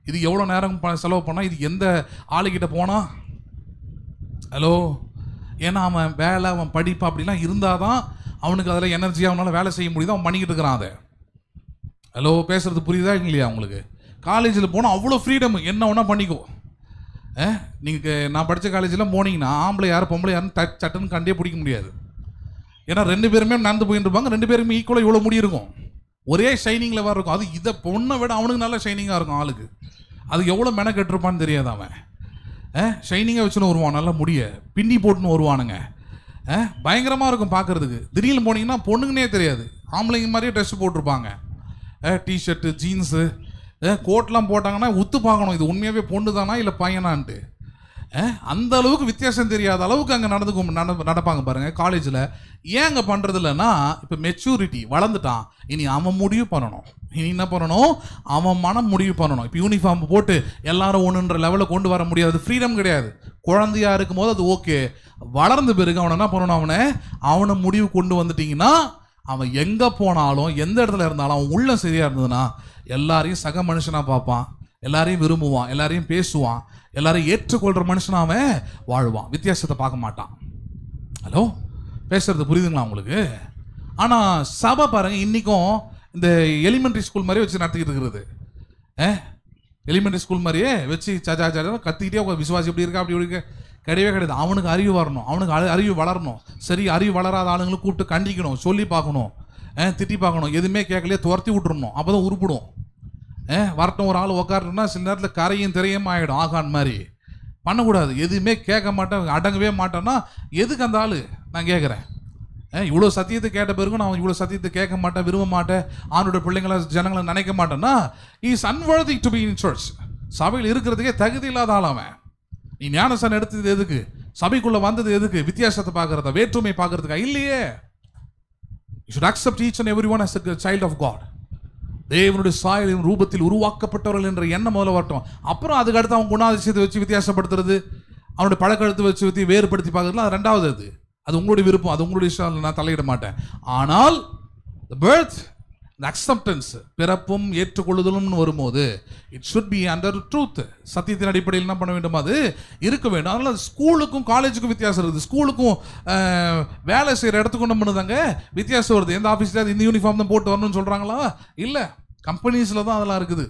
இது எவ்வளோ நேரம் செலவு பண்ணால், இது எந்த ஆளுக்கிட்ட போனால். ஹலோ, ஏன்னா அவன் வேலை, அவன் படிப்பு அப்படிலாம் இருந்தால் தான் அவனுக்கு அதில் எனர்ஜியாக அவனால் வேலை செய்ய முடியுது, அவன் பண்ணிக்கிட்டு இருக்கிறான் அதை. ஹலோ, பேசுகிறது புரியுதா இல்லையா உங்களுக்கு? காலேஜில் போனால் அவ்வளோ ஃப்ரீடம், என்ன வேணா பண்ணிக்கோ. நீங்கள் நான் படித்த காலேஜில் போனீங்கன்னா ஆம்பளை யார் பொம்பளை யாருன்னு சட்டுன்னு கண்டே பிடிக்க முடியாது. ஏன்னா 2 பேருமே நடந்து போயிட்டு இருப்பாங்க, 2 பேருமே ஈக்குவலாக இவ்வளோ முடி இருக்கும், ஒரே ஷைனிங்கில் வேறு இருக்கும். அது இதை பொண்ணை விட அவனுக்கு நல்லா ஷைனிங்காக இருக்கும் ஆளுக்கு. அது எவ்வளோ மென கட்டிருப்பான்னு தெரியாது. அவன் ஷைனிங்காக வச்சுன்னு வருவான், நல்லா முடிய பின்னி போட்டுன்னு வருவானுங்க, பயங்கரமாக இருக்கும் பார்க்குறதுக்கு. திடீர்னு போனீங்கன்னா பொண்ணுங்கன்னே தெரியாது, ஆம்பளைங்க மாதிரியே ட்ரெஸ் போட்டிருப்பாங்க, டிஷர்ட்டு ஜீன்ஸு கோட்லாம் போட்டாங்கன்னா உத்து பார்க்கணும், இது உண்மையாகவே பொண்ணு தானா இல்லை பையனான்ட்டு. அந்த அளவுக்கு வித்தியாசம் தெரியாத அளவுக்கு அங்கே நடப்பாங்க பாருங்க காலேஜில். ஏன் அங்கே பண்ணுறது இல்லைன்னா, இப்போ மெச்சூரிட்டி வளர்ந்துட்டான், இனி அவன் முடிவு பண்ணணும். இனி என்ன பண்ணணும், அவன் மனம் முடிவு பண்ணணும். இப்போ யூனிஃபார்ம் போட்டு எல்லாரும் ஒன்றுன்ற லெவலில் கொண்டு வர முடியாது, ஃப்ரீடம் கிடையாது. குழந்தையா இருக்கும் போது அது ஓகே, வளர்ந்த பிறகு அவனை என்ன பண்ணணும், அவனை முடிவு கொண்டு வந்துட்டீங்கன்னா அவன் எங்கே போனாலும் எந்த இடத்துல இருந்தாலும் அவன் உள்ள சரியாக இருந்ததுன்னா எல்லாரையும் சக மனுஷனாக பார்ப்பான், எல்லாரையும் விரும்புவான், எல்லாரையும் பேசுவான், எல்லாரையும் ஏற்றுக்கொள்கிற மனுஷனாக அவன் வாழ்வான், வித்தியாசத்தை பார்க்க மாட்டான். ஹலோ, பேசுறது புரியுதுங்களா உங்களுக்கு? ஆனால் சபை பாருங்கள், இன்றைக்கும் இந்த எலிமெண்ட்ரி ஸ்கூல் மாதிரியே வச்சு நடத்திக்கிட்டு இருக்கிறது. எலிமெண்ட்ரி ஸ்கூல் மாதிரியே வச்சு சாச்சா கத்திக்கிட்டே விசுவாசி எப்படி இருக்கா அப்படி இருக்க கிடையவே கிடையாது. அவனுக்கு அறிவு வரணும், அவனுக்கு அறிவு வளரணும். சரி, அறிவு வளராத ஆளுங்களை கூப்பிட்டு கண்டிக்கணும், சொல்லி பார்க்கணும், திட்டி பார்க்கணும், எதுவுமே கேட்கலையே துரத்தி விட்டுறணும், அப்போ தான் உருப்பிடும். வரட்டும் ஒரு ஆள் உக்காரணும்னா சில நேரத்தில் கரையும் திரையும் ஆகிடும், ஆகான் மாதிரி பண்ணக்கூடாது. எதுவுமே கேட்க மாட்டேன், அடங்கவே மாட்டேன்னா எதுக்கு அந்த ஆள் நான் கேட்குறேன். இவ்வளோ சத்தியத்தை கேட்ட பிறகு நான் இவ்வளோ சத்தியத்தை கேட்க மாட்டேன், விரும்ப மாட்டேன், ஆணோட பிள்ளைங்களை ஜனங்களை நினைக்க மாட்டேன்னா is unworthy to be in church. சபையில் இருக்கிறதுக்கே தகுதி இல்லாத ஆளாமன். நீ ஞானஸ்தானம் எடுத்தது எதுக்கு? சபைக்குள்ள வந்தது எதுக்கு? வித்தியாசத்தை பார்க்கறதா, வேற்றுமை பார்க்கறதுக்கா? இல்லையே. You should accept each and everyone as a child of God. தேவனுடைய சாயலின் ரூபத்தில் உருவாக்கப்பட்டவர்கள் என்ற எண்ணம் முதல்ல வரட்டும். அப்புறம் அதுக்கு அடுத்து அவன் குணாதிசயத்தை வச்சு வித்தியாசப்படுத்துறது, அவனுடைய பழக்கத்தை வச்சு வேறுபடுத்தி பார்க்கறதுலாம் அது ரெண்டாவது. அது உங்களுடைய விருப்பம், அது உங்களுடைய இஷ்டம், நான் தலையிட மாட்டேன். ஆனால் the birth, the acceptance, பிறப்பும் ஏற்றுக்கொள்ளுதலும் வரும்போது it should be under truth. சத்தியத்தின் அடிப்படையில் என்ன பண்ண வேண்டும், அது இருக்க வேண்டும். அதனால ஸ்கூலுக்கும் காலேஜுக்கும் வித்தியாசம் இருக்குது. ஸ்கூலுக்கும் வேலை செய்கிற இடத்துக்கும் என்ன பண்ணுதாங்க வித்தியாசம் வருது. எந்த ஆஃபீஸில் இந்த யூனிஃபார்ம் தான் போட்டு வரணும்னு சொல்கிறாங்களா? இல்லை, கம்பெனிஸில் தான் அதெல்லாம் இருக்குது.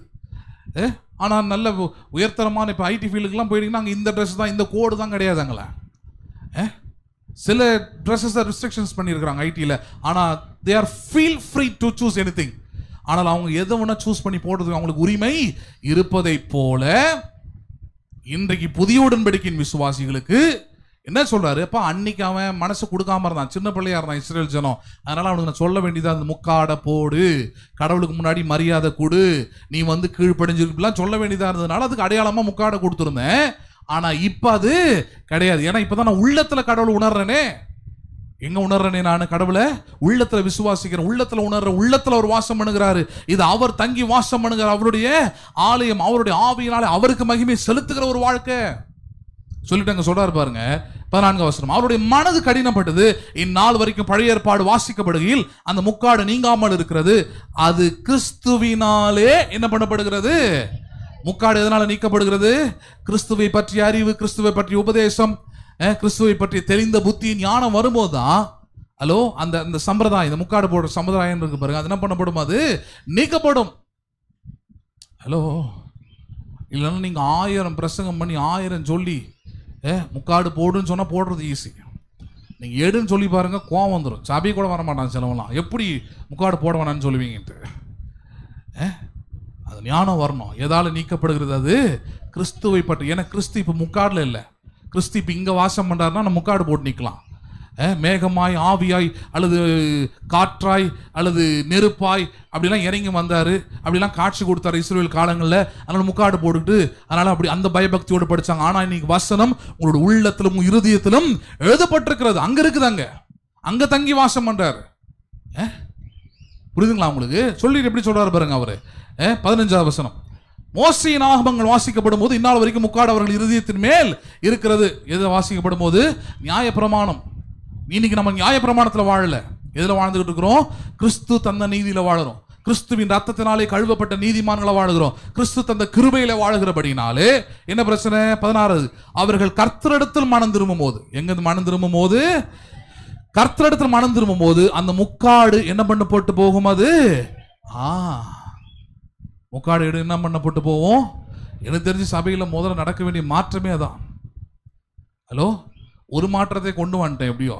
ஆனால் நல்ல உயர்தரமான இப்போ ஐடி ஃபீல்டுக்கெலாம் போயிட்டீங்கன்னா அங்கே இந்த ட்ரெஸ் தான், இந்த கோடு தான் கிடையாதுங்களே. சில ட்ரெஸ்ஸஸ் ரெஸ்ட்ரிக்ஷன்ஸ் பண்ணியிருக்கிறாங்க ஐடியில், ஆனால் they are feel free to choose any thing. ஆனால் அவங்க எதை வேணால் சூஸ் பண்ணி போடுறதுக்கு அவங்களுக்கு உரிமை இருப்பதை போல இன்றைக்கு புதிய உடன்படிக்கையின் விசுவாசிகளுக்கு என்ன சொல்றாரு? அப்பா, அன்னைக்கு அவன் மனசு கொடுக்காம இருந்தான், சின்ன பிள்ளையா இருந்தான் இஸ்ரேல் ஜனம். அதனால அவனுக்கு நான் சொல்ல வேண்டியதா, அந்த முக்காடை போடு, கடவுளுக்கு முன்னாடி மரியாதை கொடு, நீ வந்து கீழ்ப்படிஞ்சிருக்கலாம் சொல்ல வேண்டியதா இருந்ததுனால அதுக்கு அடையாளமா முக்காடை கொடுத்துருந்தேன். ஆனா இப்ப அது கிடையாது. ஏன்னா இப்பதான் நான் உள்ளத்துல கடவுள் உணர்றேனே. எங்க உணர்றேனே? நான் கடவுளை உள்ளத்துல விசுவாசிக்கிறேன், உள்ளத்துல உணர்ற, உள்ளத்துல அவர் வாசம் பண்ணுகிறாரு. இது அவர் தங்கி வாசம் பண்ணுகிற அவருடைய ஆலயம், அவருடைய ஆவியினாலே அவருக்கு மகிமை செலுத்துகிற ஒரு வாழ்க்கை சொல்லிட்டு அங்க சொல்றாரு பாருங்க 14 வசனம். அவருடைய மனது கடினப்பட்டது, இந்நாள் வரைக்கும் பழைய ஏற்பாடு வாசிக்கப்படுகையில் அந்த முக்காடு நீங்காமல் இருக்கிறது. அது கிறிஸ்துவினாலே என்ன பண்ணப்படுகிறது? முக்காடு எதனால நீக்கப்படுகிறது? கிறிஸ்துவை பற்றிய அறிவு, கிறிஸ்துவை பற்றிய உபதேசம், கிறிஸ்துவை பற்றிய தெரிந்த புத்தி ஞானம் வரும்போதுதான் ஹலோ அந்த சம்பிரதாயம், இந்த முக்காடு போடுற சம்பிரதாயம் இருக்கு பாருங்க, அது என்ன பண்ணப்படும்? அது நீக்கப்படும். ஹலோ, இல்லைன்னா நீங்க 1000 பிரசங்கம் பண்ணி 1000 சொல்லி முக்காடு போடுன்னு சொன்னா போடுறது ஈஸி. நீங்க எடுன்னு சொல்லி பாருங்க, கோவம் வந்துடும். சபை கூட வரமாட்டான் செலவெல்லாம். எப்படி முக்காடு போட வேணான்னு சொல்லுவீங்கன்ட்டு. அது ஞானம் வரணும். எதால நீக்கப்படுகிறது? அது கிறிஸ்துவை பற்றி. ஏன்னா கிறிஸ்து இப்ப முக்காடுல இல்லை, கிறிஸ்து இப்ப இங்க வாசம் பண்றாருன்னா நம்ம முக்காடு போட்டு நிற்கலாம். மேகமாய், ஆவியாய், அல்லது காற்றாய், அல்லது நெருப்பாய் அப்படிலாம் இறங்கி வந்தாரு, அப்படிலாம் காட்சி கொடுத்தாரு இஸ்ரவேல் காலங்களில். அதனால முக்காடு போட்டுக்கிட்டு அதனால அப்படி அந்த பயபக்தியோடு படிச்சாங்க. ஆனா இன்னைக்கு வசனம் உங்களோட உள்ளத்திலும் இருதயத்திலும் எழுதப்பட்டிருக்கிறது. அங்க இருக்குதாங்க, அங்க தங்கி வாசம் பண்றாரு. புரியுதுங்களா உங்களுக்கு? சொல்லிட்டு எப்படி சொல்றாரு பாருங்க அவரு. 15வது வசனம். மோசையின் ஆகமங்கள் வாசிக்கப்படும் போது இந்நாள் வரைக்கும் முக்காடு அவர்கள் இருதயத்தின் மேல் இருக்கிறது. எது வாசிக்கப்படும் போது? நியாயப்பிரமாணம். இன்னைக்கு நம்ம நியாயப்பிரமாணத்தில் வாழல, எதுல வாழ்ந்துகிட்டு இருக்கிறோம்? கிறிஸ்து தந்த நீதியில வாழறோம், கிறிஸ்துவின் ரத்தத்தினாலே கழுவப்பட்ட நீதிமான்களை வாழுகிறோம், கிறிஸ்து தந்த கிருபையில வாழுகிறபடினாலே என்ன பிரச்சனை? 16. அவர்கள் கர்த்தரிடத்தில் மனம் திரும்பும் போது, எங்க மனம் திரும்பும் போது? கர்த்தரிடத்தில் மனம் திரும்பும் போது அந்த முக்காடு என்ன பண்ண போட்டு போகும்? அது முக்காடு என்ன பண்ண போட்டு போவோம்? எனக்கு தெரிஞ்சு சபையில் முதல்ல நடக்க வேண்டிய மாற்றமே அதான். ஹலோ, ஒரு மாற்றத்தை கொண்டு வந்துட்டேன். எப்படியோ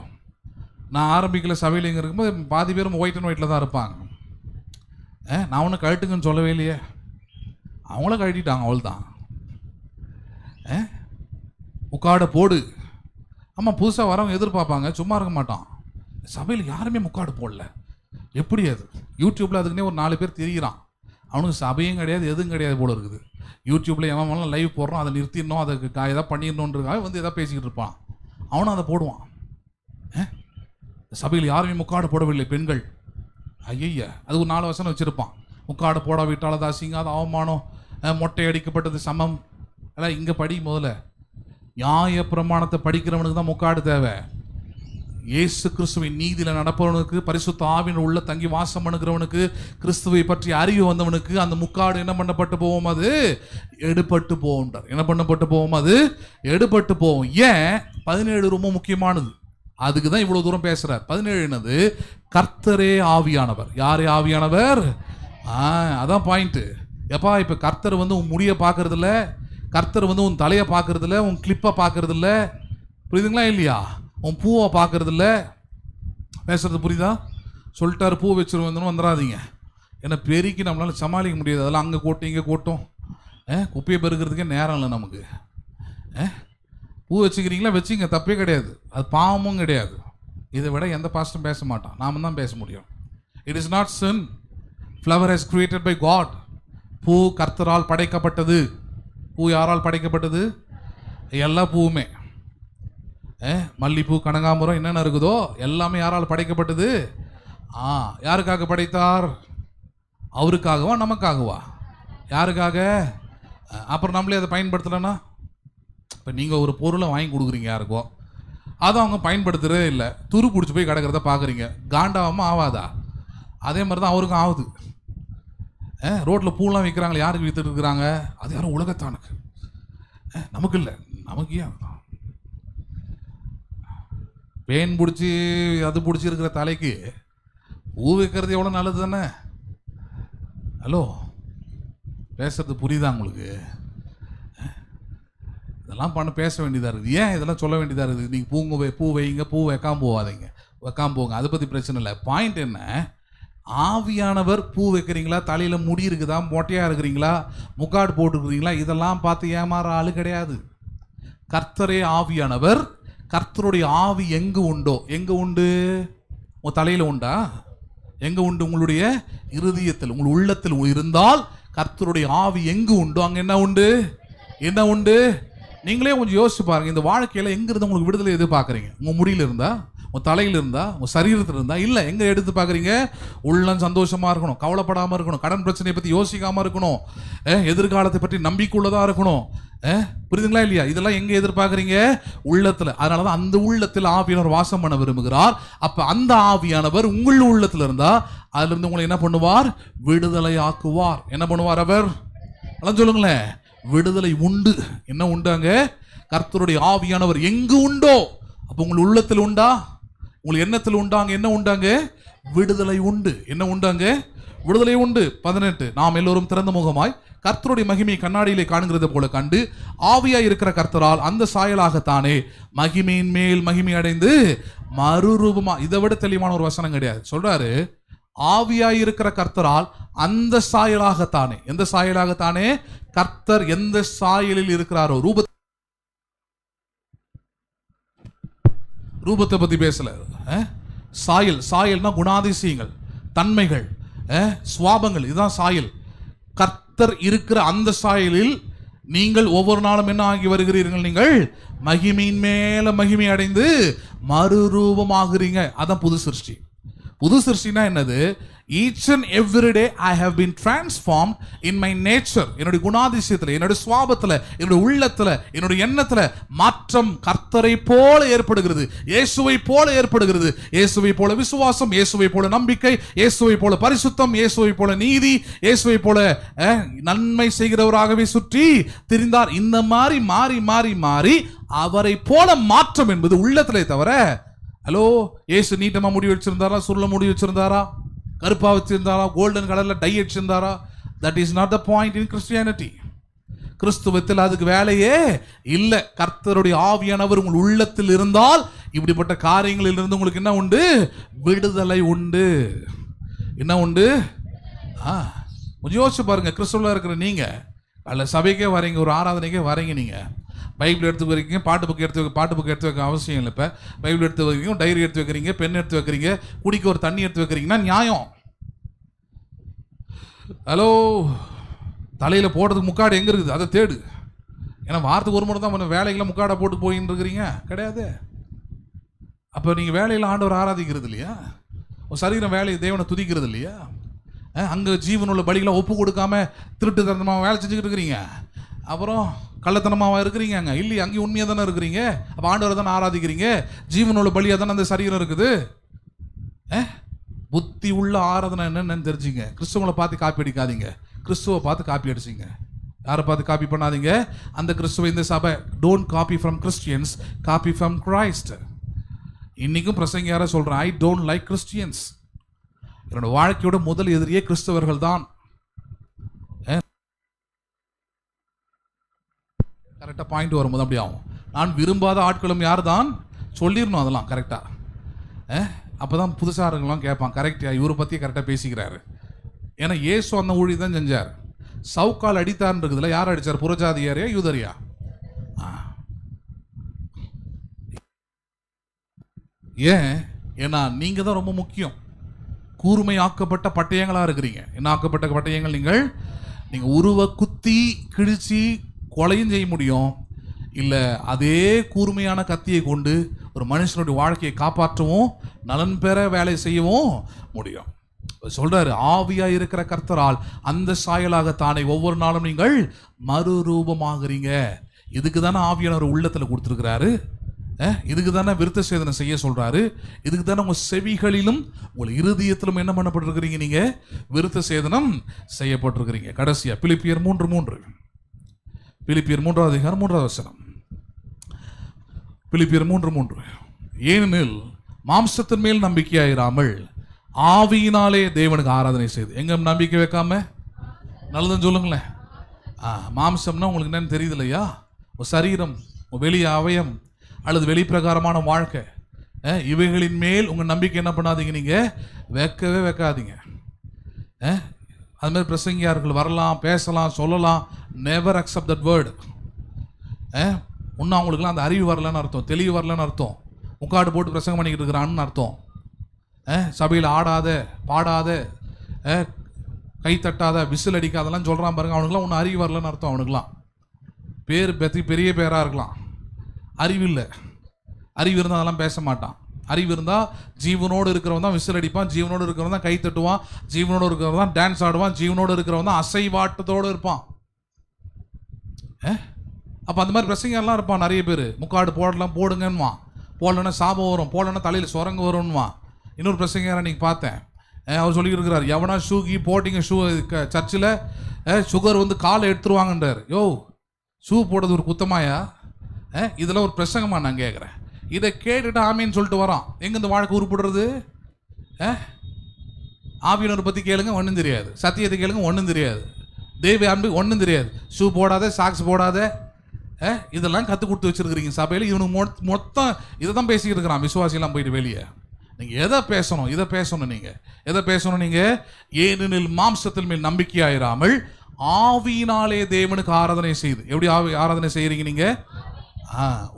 நான் ஆரம்பிக்கல, சபையில் இங்கே இருக்கும்போது பாதி பேரும் ஒயிட் அண்ட் ஒயிட்டில் தான் இருப்பாங்க. நான் ஒன்றும் கழட்டுங்கன்னு சொல்லவே இல்லையே, அவங்கள கழட்டிட்டாங்க, அவள் தான். முக்காடை போடு. ஆமாம், புதுசாக வரவங்க எதிர்பார்ப்பாங்க, சும்மா இருக்க மாட்டான். சபையில் யாருமே முக்காடு போடல. எப்படி அது? யூடியூப்பில் அதுக்குன்னே ஒரு 4 பேர் தெரிகிறான், அவனுக்கு சபையும் கிடையாது, எதுவும் கிடையாது போல இருக்குது. யூடியூப்ல எவன் லைவ் போடுறான், அதை நிறுத்திடணும், அதை எதாவது பண்ணிடணுன்றதுக்காக வந்து எதாவது பேசிக்கிட்டு இருப்பான். அவனும் அதை போடுவான். சபையில் யாருமே முக்காடு போடவில்லை பெண்கள். ஐய, அது ஒரு 4 வசனம் வச்சிருப்பான். முக்காடு போடாவிட்டால் அது அசிங்கம், அது அவமானம், மொட்டை அடிக்கப்பட்டது சமம். எல்லாம் இங்கே படி. முதல்ல நியாய பிரமாணத்தை படிக்கிறவனுக்கு தான் முக்காடு தேவை. இயேசு கிறிஸ்துவின் நீதியில் நடப்பவனுக்கு, பரிசுத்த ஆவியின் உள்ள தங்கி வாசம் பண்ணுகிறவனுக்கு, கிறிஸ்துவை பற்றி அறிவு வந்தவனுக்கு அந்த முக்காடு என்ன பண்ணப்பட்டு போவோம்? அது எடுபட்டு போவோம்ன்றார். என்ன பண்ணப்பட்டு போவோம்? அது எடுபட்டு போவோம். ஏன்? 17 ரொம்ப முக்கியமானது. அதுக்கு தான் இவ்வளவு தூரம் பேசுறார். 17 என்னது? கர்த்தரே ஆவியானவர். யாரே ஆவியானவர்? அதான் பாயிண்ட். எப்பா இப்ப கர்த்தர் வந்து உன் முடியை பார்க்கறது இல்ல, கர்த்தர் வந்து உன் தலையை பார்க்கறது இல்ல, உன் கிளிப்பை பார்க்கறது இல்ல, புரியுதுங்களா இல்லையா? உன் பூவை பார்க்கறது இல்ல. பேசுறது புரியுதா? சொல்லிட்டாரு பூ வச்சிருவோம் வந்துடாதீங்க. ஏன்னா பெருக்கி நம்மளால சமாளிக்க முடியாது. அதெல்லாம் அங்கே கூட்டம் இங்கே கூட்டம், குப்பையை பெருக்கிறதுக்கே நேரம் இல்லை நமக்கு. பூ வச்சுக்கிறீங்களா வச்சுங்க, தப்பே கிடையாது, அது பாவமும் கிடையாது. இதை விட எந்த பாஸ்டும் பேச மாட்டான், நாம தான் பேச முடியும். It is not sin. Flower has created by God. பூ கர்த்தரால் படைக்கப்பட்டது. பூ யாரால் படைக்கப்பட்டது? எல்லா பூவுமே, மல்லிப்பூ, கனகாம்பரம், என்னென்ன இருக்குதோ எல்லாமே யாரால் படைக்கப்பட்டது? யாருக்காக படைத்தார்? அவருக்காகவா நமக்காகவா? யாருக்காக? அப்புறம் நம்மளே அதை பயன்படுத்தலைன்னா, இப்போ நீங்கள் ஒரு பொருளை வாங்கி கொடுக்குறீங்க யாருக்கோ, அதை அவங்க பயன்படுத்துறதே இல்லை, துரு பிடிச்சி போய் கிடக்கிறத பார்க்குறீங்க, காண்டாவாமல் ஆகாதா? அதே மாதிரி தான் அவருக்கும் ஆகுது. ரோட்டில் பூலாம் விற்கிறாங்களே, யாருக்கு விற்றுட்டு இருக்கிறாங்க? அது யாரும் உலகத்தானுக்கு, நமக்கு இல்லை. நமக்கு ஏன் பேன் பிடிச்சி அது பிடிச்சி இருக்கிற தலைக்கு பூ வைக்கிறது எவ்வளோ நல்லது தானே? ஹலோ, பேசுறது புரியுதா உங்களுக்கு? இதெல்லாம் பேச வேண்டியதாக இருக்குது. ஏன் இதெல்லாம் சொல்ல வேண்டியதாக இருக்குது? நீங்கள் பூ வைங்க, பூ வைக்காமல் போகாதீங்க, வைக்காமல் போங்க, அதை பற்றி பிரச்சனை இல்லை. பாயிண்ட் என்ன? ஆவியானவர் பூ வைக்கிறீங்களா, தலையில் முடி இருக்குதா, மொட்டையாக இருக்கிறீங்களா, முக்காடு போட்டுருக்கிறீங்களா, இதெல்லாம் பார்த்து ஏமாற ஆளு கிடையாது. கர்த்தரே ஆவியானவர். கர்த்தருடைய ஆவி எங்கு உண்டோ? எங்க உண்டு? உங்கள் தலையில் உண்டா? எங்க உண்டு? உங்களுடைய இருதயத்தில், உங்கள் உள்ளத்தில் இருந்தால் கர்த்தருடைய ஆவி எங்கு உண்டோ அங்கே என்ன உண்டு? என்ன உண்டு? நீங்களே கொஞ்சம் யோசிச்சு பாருங்க. இந்த வாழ்க்கையில் எங்கிருந்து உங்களுக்கு விடுதலை எதிர்பார்க்குறீங்க? உங்கள் முடியில் இருந்தா, உங்கள் தலையில் இருந்தா, உங்கள் சரீரத்தில் இருந்தா? இல்லை, எங்கே எடுத்து பார்க்குறீங்க? உள்ளம் சந்தோஷமாக இருக்கணும், கவலைப்படாமல் இருக்கணும், கடன் பிரச்சனையை பற்றி யோசிக்காமல் இருக்கணும், எதிர்காலத்தை பற்றி நம்பிக்கையுள்ளதாக இருக்கணும். புரியுதுங்களா இல்லையா? இதெல்லாம் எங்கே எதிர்பார்க்குறீங்க? உள்ளத்தில். அதனால தான் அந்த உள்ளத்தில் ஆவியானவர் வாசம் பண்ண விரும்புகிறார். அப்போ அந்த ஆவியானவர் உங்கள் உள்ளத்தில் இருந்தால் அதிலிருந்து உங்களை என்ன பண்ணுவார்? விடுதலை ஆக்குவார். என்ன பண்ணுவார் அவர்? அதான் சொல்லுங்களேன். விடுதலை உண்டு. என்ன உண்டாங்க? கர்த்தருடைய ஆவியானவர் எங்கு உண்டோ, அப்போ உங்கள் உள்ளத்தில் உண்டா, உங்கள் எண்ணத்தில் உண்டாங்க, என்ன உண்டாங்க? விடுதலை உண்டு. என்ன உண்டாங்க? விடுதலை உண்டு. 18 நாம் எல்லோரும் திறந்த முகமாய் கர்த்தருடைய மகிமையை கண்ணாடியிலே காணுகிறது போல கண்டு ஆவியாய் இருக்கிற கர்த்தரால் அந்த சாயலாகத்தானே மகிமையின் மேல் மகிமை அடைந்து மறுரூபமா. இதை விட தெளிவான ஒரு வசனம் கிடையாது. சொல்றாரு, ஆவியாய் இருக்கிற கர்த்தரால் அந்த சாயலாகத்தானே. எந்த சாயலாகத்தானே? கர்த்தர் எந்த சாயலில் இருக்கிறாரோ, ரூபத்தை பத்தி பேசல. சாயல், சாயல்னா குணாதிசயங்கள், தன்மைகள், சுவாபங்கள், இதுதான் சாயல். கர்த்தர் இருக்கிற அந்த சாயலில் நீங்கள் ஒவ்வொரு நாளும் என்ன ஆகி வருகிறீர்கள்? நீங்கள் மகிமையின் மேல மகிமை அடைந்து மறுரூபமாகிறீங்க. அதான் புது சிருஷ்டி. புது சிருஷ்டினா என்னது? each and every day I have been transformed in my nature. என்னுடைய குணாதிசயத்தில், என்னுடைய சுவாபத்தில், என்னுடைய உள்ளத்தில், என்னுடைய எண்ணத்தில் மாற்றம் கர்த்தரை போல ஏற்படுகிறது, இயேசுவை போல ஏற்படுகிறது. இயேசுவை போல விசுவாசம், இயேசுவை போல நம்பிக்கை, இயேசுவை போல பரிசுத்தம், இயேசுவை போல நீதி, இயேசுவை போல நன்மை செய்கிறவராகவே சுற்றி திரிந்தார். இந்த மாதிரி மாறி மாறி மாறி அவரை போல மாற்றம் என்பது உள்ளத்திலே தவிர. ஹலோ, இயேசு நீட்டமா முடி வச்சிருந்தாரா, சுருள முடி வச்சிருந்தாரா, கருப்பா வச்சிருந்தாரா, கோல்டன் கலர்ல டை அடிச்சிருந்தாரா? That is not the point in Christianity. கிறிஸ்துவத்தில் அதுக்கு வேலையே இல்லை. கர்த்தருடைய ஆவியானவர் உங்கள் உள்ளத்தில் இருந்தால் இப்படிப்பட்ட காரியங்களில் இருந்து உங்களுக்கு என்ன உண்டு? விடுதலை உண்டு. என்ன உண்டு? கொஞ்சம் யோசிச்சு பாருங்க. கிறிஸ்துவ இருக்கிற நீங்க அல்ல சபைக்கே வரீங்க, ஒரு ஆராதனைக்கே வரீங்க, நீங்க பைபிள் எடுத்து வைக்கிறீங்க, பாட்டு புக் எடுத்து வைக்க அவசியம் இல்லை. இப்போ பைபிள் எடுத்து வைக்கிறீங்க, டைரி எடுத்து வைக்கிறீங்க, பென் எடுத்து வைக்கிறீங்க, குடிக்க ஒரு தண்ணி எடுத்து வைக்கிறீங்கன்னா நியாயம். ஹலோ, தலையில் போடுறதுக்கு முக்காடு எங்கே இருக்குது அதை தேடு. ஏன்னா வாரத்துக்கு ஒரு முறை தான் வேலைகளை முக்காடை போட்டு போயின்னு இருக்கிறீங்க கிடையாது. அப்போ நீங்கள் வேலையில் ஆண்டவர் ஆராதிக்கிறது இல்லையா? சரீரம் வேலையை தேவனை துதிக்கிறது இல்லையா? அங்கே ஜீவனுள்ள பலிகளாக ஒப்பு கொடுக்காம திருட்டு தனமாக வேலை செஞ்சுக்கிட்டு இருக்கிறீங்க. அப்புறம் கள்ளத்தனமாக இருக்கிறீங்க அங்கே இல்லையா? அங்கேயும் உண்மையாக தானே இருக்கிறீங்க. அப்போ ஆண்டவரை தானே ஆராதிக்கிறீங்க. ஜீவனுள்ள பலியாக தானே அந்த சரீரம் இருக்குது. புத்தி உள்ள ஆராதனை என்னென்னு தெரிஞ்சுங்க. கிறிஸ்துவங்களை பார்த்து காப்பி அடிக்காதீங்க, கிறிஸ்துவை பார்த்து காப்பி அடிச்சிங்க. யாரை பார்த்து காப்பி பண்ணாதீங்க? அந்த கிறிஸ்துவ இந்த சபை. Don't copy from Christians, copy from Christ. இன்னைக்கும் பிரசங்க யாரை சொல்றேன், ஐ டோன்ட் லைக் கிறிஸ்டியன்ஸ். என்னோட வாழ்க்கையோட முதல் எதிரியே கிறிஸ்தவர்கள் தான். கரெக்டாக பாயிண்ட் வரும்போது அப்படி ஆகும். நான் விரும்பாத ஆட்களும் யார் தான் சொல்லிடணும், அதெல்லாம் கரெக்டாக. அப்போதான் புதுசாக இருக்கலாம் கேட்பான், கரெக்டா இவரை பற்றி கரெக்டாக பேசிக்கிறாரு. ஏன்னா இயேசு அந்த ஊழி தான் செஞ்சார். சவுக்கால் அடித்தார்ன்னு இருக்குதுல, யார் அடித்தார்? புறஜாதியாரியா யூதரியா? ஏன்னா நீங்க தான் ரொம்ப முக்கியம். கூர்மை ஆக்கப்பட்ட பட்டயங்களா இருக்கிறீங்க. என்ன ஆக்கப்பட்ட பட்டயங்கள்? நீங்க உருவ குத்தி கிழிச்சு கொலையும் செய்ய முடியும், இல்லை அதே கூர்மையான கத்தியை கொண்டு ஒரு மனுஷனுடைய வாழ்க்கையை காப்பாற்றவும் நலன் பெற வேலை செய்யவும் முடியும். சொல்றாரு, ஆவியா இருக்கிற கர்த்தரால் அந்த சாயலாக தானே ஒவ்வொரு நாளும் நீங்கள் மறுரூபமாகறீங்க. இதுக்கு தானே ஆவியானவர் உள்ளத்துல கொடுத்துருக்கிறாரு. இதுக்கு தானே விருத்த சேதனை செய்ய சொல்றாரு. இதுக்கு தானே உங்க செவிகளிலும் உங்கள் இருதயத்திலும் என்ன பண்ணப்பட்டிருக்கிறீங்க? நீங்க விருத்த சேதனம் செய்யப்பட்டிருக்கிறீங்க. கடைசியா பிலிப்பியர் 3:3, பிலிப்பியர் 3வது அதிகாரம் 3வது வசனம். பிலிப்பியர் 3:3, ஏனெனில் மாம்சத்தின் மேல் நம்பிக்கையாயிராமல் ஆவியினாலே தேவனுக்கு ஆராதனை செய்து. எங்க நம்பிக்கை வைக்காம? நல்லதுன்னு சொல்லுங்களேன். மாம்சம்னா உங்களுக்கு என்னன்னு தெரியுது இல்லையா? உங்க சரீரம், உங்க வெளிய அவயம் அல்லது வெளிப்பிரகாரமான வாழ்க்கை, இவைகளின் மேல் உங்க நம்பிக்கை என்ன பண்ணாதீங்க, நீங்க வைக்கவே வைக்காதீங்க. அது மாதிரி பிரசங்கியார்கள் வரலாம், பேசலாம், சொல்லலாம். Never accept that word. இன்னும் அவங்களுக்குலாம் அந்த அறிவு வரலன்னு அர்த்தம், தெளிவு வரலன்னு அர்த்தம். முக்காடு போட்டு பிரசங்கம் பண்ணிக்கிட்டு இருக்கிறான்னு அர்த்தம். சபையில் ஆடாத, பாடாத, கை தட்டாத, விசில் அடிக்காதெல்லாம் சொல்கிறான் பாருங்க. அவனுக்குலாம் ஒன்றும் அறிவு வரலன்னு அர்த்தம். அவனுக்குலாம் பேர் பற்றி பெரிய பேராக இருக்கலாம், அறிவு இல்லை. அறிவு இருந்தால் அதெல்லாம் பேச மாட்டான். அறிவு இருந்தால் ஜீவனோடு இருக்கிறவன் தான் விசில் அடிப்பான், ஜீவனோடு இருக்கிறவன் தான் கை தட்டுவான், ஜீவனோடு இருக்கிறவன் தான் டான்ஸ் ஆடுவான், ஜீவனோடு இருக்கிறவன் தான் அசைவாட்டத்தோடு இருப்பான். அப்போ அந்த மாதிரி பிரசங்கெல்லாம் இருப்பான் நிறைய பேர். முக்காடு போடலாம், போடுங்கன்னுவான். போடலன்னா சாபம் வரும், போடலன்னா தலையில் சுரங்க வரும்னுவான். இன்னொரு பிரசங்க நீங்கள் பார்த்தேன், அவர் சொல்லிட்டு இருக்கிறார், எவனா ஷூ போட்டிங்க, ஷூ சர்ச்சில் சுகர் வந்து காலை எடுத்துருவாங்கன்றார். யோ, ஷூ போடுறது ஒரு குத்தமாயா? இதெல்லாம் ஒரு பிரசங்கமா? நான் கேட்குறேன். இதை கேட்டுட்டு ஆமின்னு சொல்லிட்டு வரான். எங்க இந்த வாழ்க்கை உருப்படுறது? ஆவியனரை பற்றி கேளுங்க, ஒன்றும் தெரியாது. சத்தியத்தை கேளுங்க, ஒன்றும் தெரியாது. தெய்வ அன்பு ஒன்றும் தெரியாது. ஷூ போடாத, சாக்ஸ் போடாத, இதெல்லாம் கற்றுக் கொடுத்து வச்சிருக்கிறீங்க சபையில். இவனுக்கு மொத்தம் இதை தான் பேசிக்கிட்டு இருக்கிறான். விசுவாசியெல்லாம் போயிட்டு வெளியே. நீங்கள் எதை பேசணும்? இதை பேசணும். நீங்கள் எதை பேசணும்? நீங்கள் ஏனெனில் மாம்சத்தில் மேல் நம்பிக்கையாயிராமல் ஆவியினாலே தேவனுக்கு ஆராதனை செய்து. எப்படி ஆராதனை செய்கிறீங்க நீங்கள்?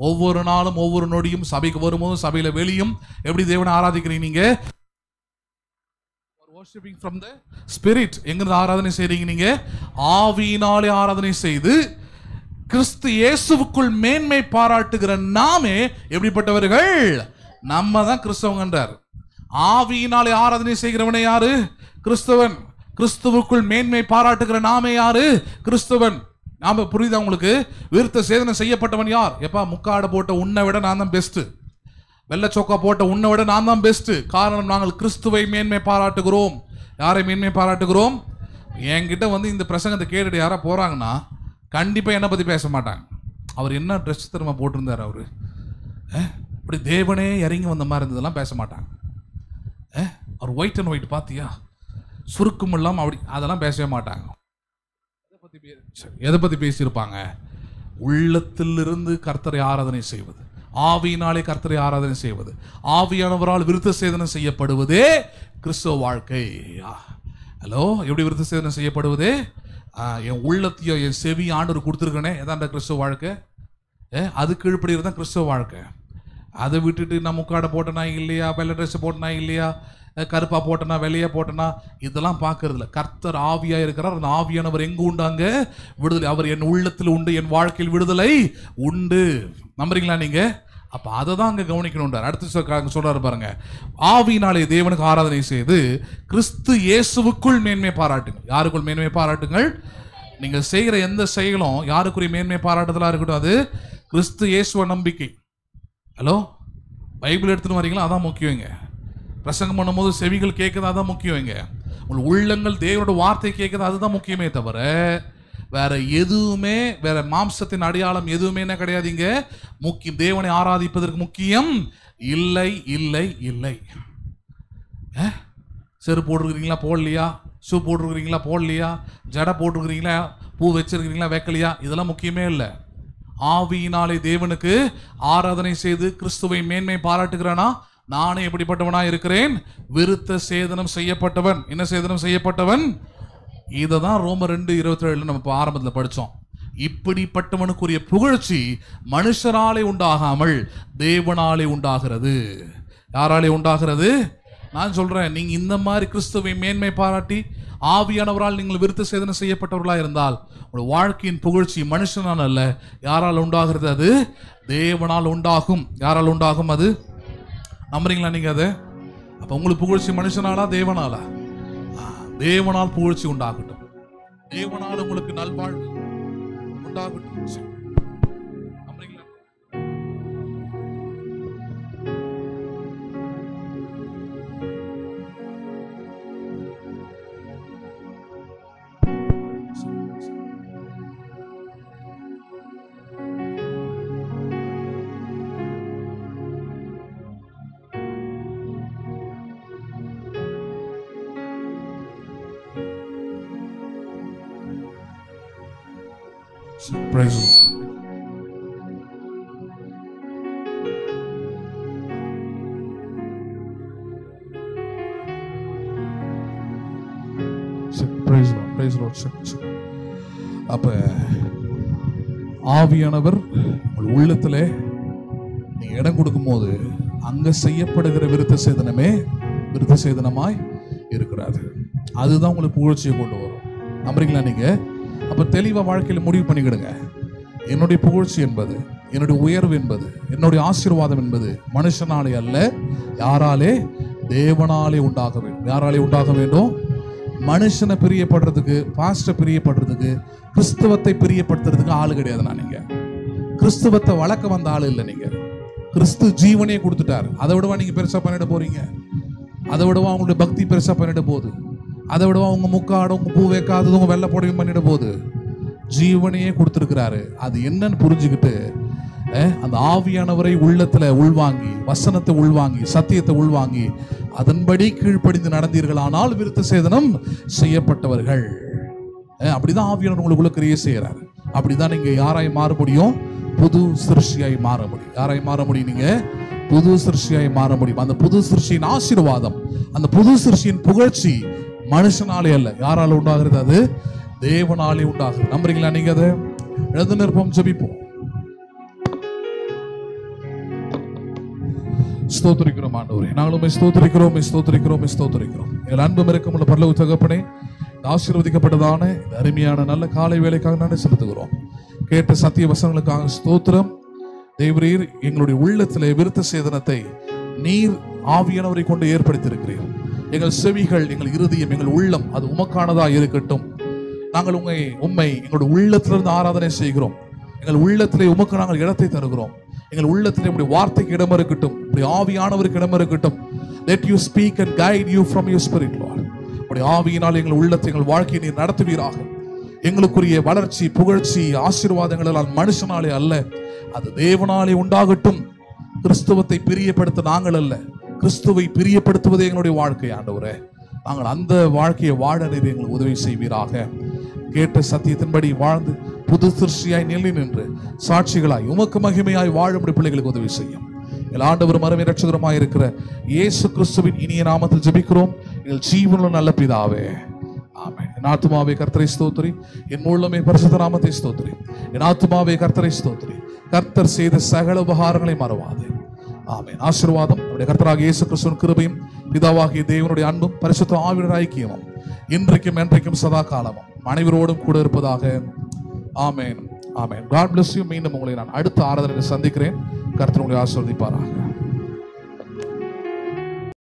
ஒவ்வொரு நாளும் ஒவ்வொரு நொடியும் சபைக்கு வரும்போதும் சபையில் வெளியும் எப்படி தேவனை ஆராதிக்கிறீங்க? நீங்கள் worshiping from the spirit. எங்கிருந்து ஆராதனை செய்றீங்க? நீங்க ஆவியினாலே ஆராதனை செய்து கிறிஸ்து இயேசுவுக்குள் மேன்மை பாராட்டுகிற நாமே எப்படிப்பட்டவர்கள்? நம்ம தான் கிறிஸ்தவங்கன்றார். ஆவியினாலே ஆராதனை செய்கிறவனே யாரு? கிறிஸ்தவன். கிறிஸ்துவுக்குள் மேன்மை பாராட்டுகிற நாமே யாரு? கிறிஸ்தவன். நாம புரியுதா உங்களுக்கு? விருத்த சேதனை செய்யப்பட்டவன் யார்? எப்பா, முக்காடை போட்ட உன்னை விட நான் தான் பெஸ்ட், வெள்ளை சோக்கா போட்ட உன்னை விட நான் தான் பெஸ்ட். காரணம், நாங்கள் கிறிஸ்துவை மேன்மை பாராட்டுகிறோம். யாரை மேன்மை பாராட்டுகிறோம்? என்கிட்ட வந்து இந்த பிரசங்கத்தை கேட்டுட்டு யாரா போறாங்கன்னா கண்டிப்பா என்னை பத்தி பேச மாட்டாங்க. அவர் என்ன ட்ரெஸ் திரும்ப போட்டிருந்தார், அவரு இப்படி தேவனே இறங்கி வந்த மாதிரி இருந்ததெல்லாம் பேச மாட்டாங்க. அவர் ஒயிட் அண்ட் ஒயிட் பார்த்தியா, சுருக்கம் இல்லாமல் அப்படி, அதெல்லாம் பேசவே மாட்டாங்க. எதை பத்தி பேசியிருப்பாங்க? உள்ளத்திலிருந்து கர்த்தரை ஆராதனை செய்வது, ஆவியினாலே கர்த்தரை ஆராதனை செய்வது, ஆவியானவரால் விருத்த சேதனை செய்யப்படுவதே கிறிஸ்தவ வாழ்க்கை. ஹலோ, எப்படி விருத்த சேதனை செய்யப்படுவதே? என் உள்ளத்தையும் என் செவி ஆண்டவர் கொடுத்துருக்கனே, எதாண்ட கிறிஸ்தவ வாழ்க்கை. அது கீழ்படுகிறது தான் கிறிஸ்தவ வாழ்க்கை. அதை விட்டுட்டு நான் முக்காடை போட்டனா இல்லையா, வெள்ளை ட்ரெஸ் போட்டனா இல்லையா, கருப்பா போட்டனா வெள்ளையா போட்டனா இதெல்லாம் பார்க்கறதில்ல. கர்த்தர் ஆவியா இருக்கிறார். அந்த ஆவியானவர் எங்கு உண்டாங்க? விடுதலை. அவர் என் உள்ளத்தில் உண்டு, என் வாழ்க்கையில் விடுதலை உண்டு. நம்புறீங்களா நீங்க? அப்ப அதை தான் அங்க கவனிக்கணும்ன்றார். அடுத்து சொல்றாரு பாருங்க, ஆவியினாலே தேவனுக்கு ஆராதனை செய்து கிறிஸ்து இயேசுவுக்குள் மேன்மை பாராட்டுங்கள். யாருக்குள் மேன்மை பாராட்டுங்கள்? நீங்க செய்கிற எந்த செயலும் யாருக்குரிய மேன்மை பாராட்டுதலா இருக்கட்டும், அது கிறிஸ்து இயேசுவ நம்பிக்கை. ஹலோ, பைபிள் எடுத்துன்னு வரீங்களா? அதான் முக்கியங்க. பிரசங்கம் பண்ணும்போது செவிகள் கேட்குது, அதான் முக்கியங்க. உங்கள் உள்ளங்கள் தேவனோட வார்த்தை கேட்குது, அதுதான் முக்கியமே தவிர வேற எதுவுமே, வேற மாம்சத்தின் அடையாளம் எதுவுமே என்ன கிடையாதுங்க முக்கியம். தேவனை ஆராதிப்பதற்கு முக்கியம் இல்லை இல்லை இல்லை. செரு போட்டிருக்கிறீங்களா போடலையா, ஷூ போட்டிருக்கிறீங்களா போடலையா, ஜடை போட்டிருக்கிறீங்களா, பூ வச்சிருக்கிறீங்களா வைக்கலையா, இதெல்லாம் முக்கியமே இல்லை. ஆவியினாலே தேவனுக்கு ஆராதனை செய்து கிறிஸ்துவை மேன்மை பாராட்டுகிறானா? நானே எப்படிப்பட்டவனா இருக்கிறேன்? விருத்த சேதனம் செய்யப்பட்டவன். என்ன சேதனம் செய்யப்பட்டவன்? இதை தான் ரோமர் 2:27 நம்ம ஆரம்பத்தில் படித்தோம். இப்படிப்பட்டவனுக்குரிய புகழ்ச்சி மனுஷராலே உண்டாகாமல் தேவனாலே உண்டாகிறது. யாராலே உண்டாகிறது? நான் சொல்றேன், நீங்க இந்த மாதிரி கிறிஸ்துவை மேன்மை பாராட்டி ஆவியானவரால் நீங்கள் விருத்த சேதனம் செய்யப்பட்டவர்களா இருந்தால் உங்களுடைய வாழ்க்கையின் புகழ்ச்சி மனுஷனால் அல்ல, யாரால் உண்டாகிறது? அது தேவனால் உண்டாகும். யாரால் உண்டாகும்? அது நம்புறீங்களா நீங்க? அது அப்ப உங்களுக்கு புகழ்ச்சி மனுஷனாலா தேவனாலா? தேவனால் புகழ்ச்சி உண்டாகட்டும். தேவனால் உங்களுக்கு நல்வாழ்வு உண்டாகட்டும். நம்புறீங்களா? Praise the Lord. Praise the Lord. Praise the Lord. அப்ப ஆவியானவர் உங்கள் உள்ளத்திலே நீ இடம் கொடுக்கும் போது அங்க செய்யப்படுகிற விருத்த சேதனமே விருத்த சேதனமாய் இருக்கிறாரு. அதுதான் உங்களுக்கு புகழ்ச்சியை கொண்டு வரும். நம்புறீங்களா நீங்க? அப்ப தெளிவா வாழ்க்கையில முடிவு பண்ணிக்கிடுங்க. என்னுடைய புகழ்ச்சி என்பது, என்னுடைய உயர்வு என்பது, என்னுடைய ஆசீர்வாதம் என்பது மனுஷனாலே அல்ல, யாராலே? தேவனாலே உண்டாக வேண்டும். யாராலே உண்டாக வேண்டும்? மனுஷனை பிரியப்படுறதுக்கு, பாஸ்டரை பிரியப்படுறதுக்கு, கிறிஸ்தவத்தை பிரியப்படுத்துறதுக்கு ஆளு கிடையாது. நான் நீங்க கிறிஸ்தவத்தை வளர்க்க வந்த ஆளு இல்லை. நீங்க கிறிஸ்து ஜீவனே கொடுத்துட்டாரு. அதை விடவா நீங்க பெருசா பண்ணிட போறீங்க? அதை விடவா அவங்களுடைய பக்தி பெருசா பண்ணிட போகுது? அதை விடவா உங்க முக்காடு, உங்க பூ வைக்காதது, உங்க வெள்ளை புடவையும் பண்ணிட போகுது? ஜீவனையே கொடுத்திருக்கிறாரு. அது என்னன்னு புரிஞ்சுக்கிட்டு அந்த ஆவியானவரை உள்ளத்துல உள்வாங்கி, வசனத்தை உள்வாங்கி, சத்தியத்தை உள்வாங்கி அதன்படி கீழ்ப்படிந்து நடந்தீர்களானால் விருத்த சேதனம் செய்யப்பட்டவர்கள். அப்படிதான் ஆவியானவர் உங்களுக்குள்ள கிரியை செய்யறாரு. அப்படிதான் நீங்க யாராய் மாற முடியும்? புது சிருஷ்டியாய் மாற முடியும். யாராய் மாற முடியும்? நீங்க புது சிருஷ்டியாய் மாற முடியும். அந்த புது சிருஷ்டியின் ஆசீர்வாதம், அந்த புது சிருஷ்டியின் புகழ்ச்சி மனுஷனாலே அல்ல, யாரால உண்டாகிறது? அது தேவனாலே உண்டாகிறது. நம்புறீங்களா நீங்க? அதை எழுந்து நிற்போம், ஜெபிப்போம். ஸ்தோத்திரிக்கிறோம் ஆண்டவரே, நாங்களும் ஸ்தோத்திரிக்கிறோம், ஸ்தோத்திரிக்கிறோம், ஸ்தோத்திரிக்கிறோம். எங்கள் அன்பும் இரக்கமுள்ள பரலோக தகப்பனே, ஆசீர்வதிக்கப்பட்டதான இந்த அருமையான நல்ல காலை வேலைக்காக நன்றி செலுத்துகிறோம். கேட்ட சத்திய வசனங்களுக்காக ஸ்தோத்திரம். தேவரீர் எங்களுடைய உள்ளத்திலே விருத்த சேதனத்தை நீர் ஆவியானவரை கொண்டு ஏற்படுத்தியிருக்கிறீர். எங்கள் செவிகள், எங்கள் இருதயம், எங்கள் உள்ளம் அது உமக்கானதா இருக்கட்டும். நாங்கள் உம்மை எங்களுடைய உள்ளத்திலிருந்து ஆராதனை செய்கிறோம். எங்கள் உள்ளத்திலே உமக்கு நாங்கள் இடத்தை தருகிறோம். எங்கள் உள்ளத்திலே உங்களுடைய வார்த்தைக்கு இடம் இருக்கட்டும், உங்களுடைய ஆவியானவருக்கு இடம் இருக்கட்டும். Let you speak and guide you from your spirit, Lord. உங்களுடைய ஆவியினால் எங்கள் உள்ளத்தை, எங்கள் வாழ்க்கையை நீர் நடத்துவீராக. எங்களுக்குரிய வளர்ச்சி, புகழ்ச்சி, ஆசீர்வாதங்கள் எல்லாம் மனுஷனாலே அல்ல, அது தேவனாலே உண்டாகட்டும். கிறிஸ்துவத்தை பிரியப்படுத்த நாங்கள் அல்ல, கிறிஸ்துவை பிரியப்படுத்துவதே எங்களுடைய வாழ்க்கை. ஆண்டவரே, நாங்கள் அந்த வாழ்க்கையை வாழ நீர் எங்களுக்கு உதவி செய்வீராக. கேட்ட சத்தியத்தின்படி வாழ்ந்து புது சிருஷ்டியாய் நிலை நின்று சாட்சிகளாய் உமக்கு மகிமையாய் வாழும்படி பிள்ளைகளுக்கு உதவி செய்யும். எங்கள் ஆண்டவரும் அருமை இரட்சகருமாய் இருக்கிற இயேசு கிறிஸ்துவின் இனிய நாமத்தில் ஜெபிக்கிறோம் எங்கள் ஜீவனுள்ள நல்ல பிதாவே, ஆமென். என் ஆத்துமாவே கர்த்தரை ஸ்தோத்திரி, என் உள்ளமே பரிசுத்த நாமத்தை ஸ்தோத்திரி. என் ஆத்துமாவே கர்த்தரை ஸ்தோத்திரி. கர்த்தர் செய்த சகல உபகாரங்களை மறவாதே. ஆமென். ஆசீர்வாதம் நம்முடைய கர்த்தராகிய இயேசு கிறிஸ்துவின் கிருபையும் பிதாவாகிய தேவனுடைய அன்பும் பரிசுத்த ஆவியுடைய ஐக்கியமும் இன்றைக்கும் என்றைக்கும் சதா காலமும் அனைவரோடும் கூட இருப்பதாக. ஆமென். ஆமென். God bless you. மீண்டும் உங்களை நான் அடுத்த ஆராதனையில் சந்திக்கிறேன். கர்த்தர் உங்களை ஆசீர்வதிப்பாராக.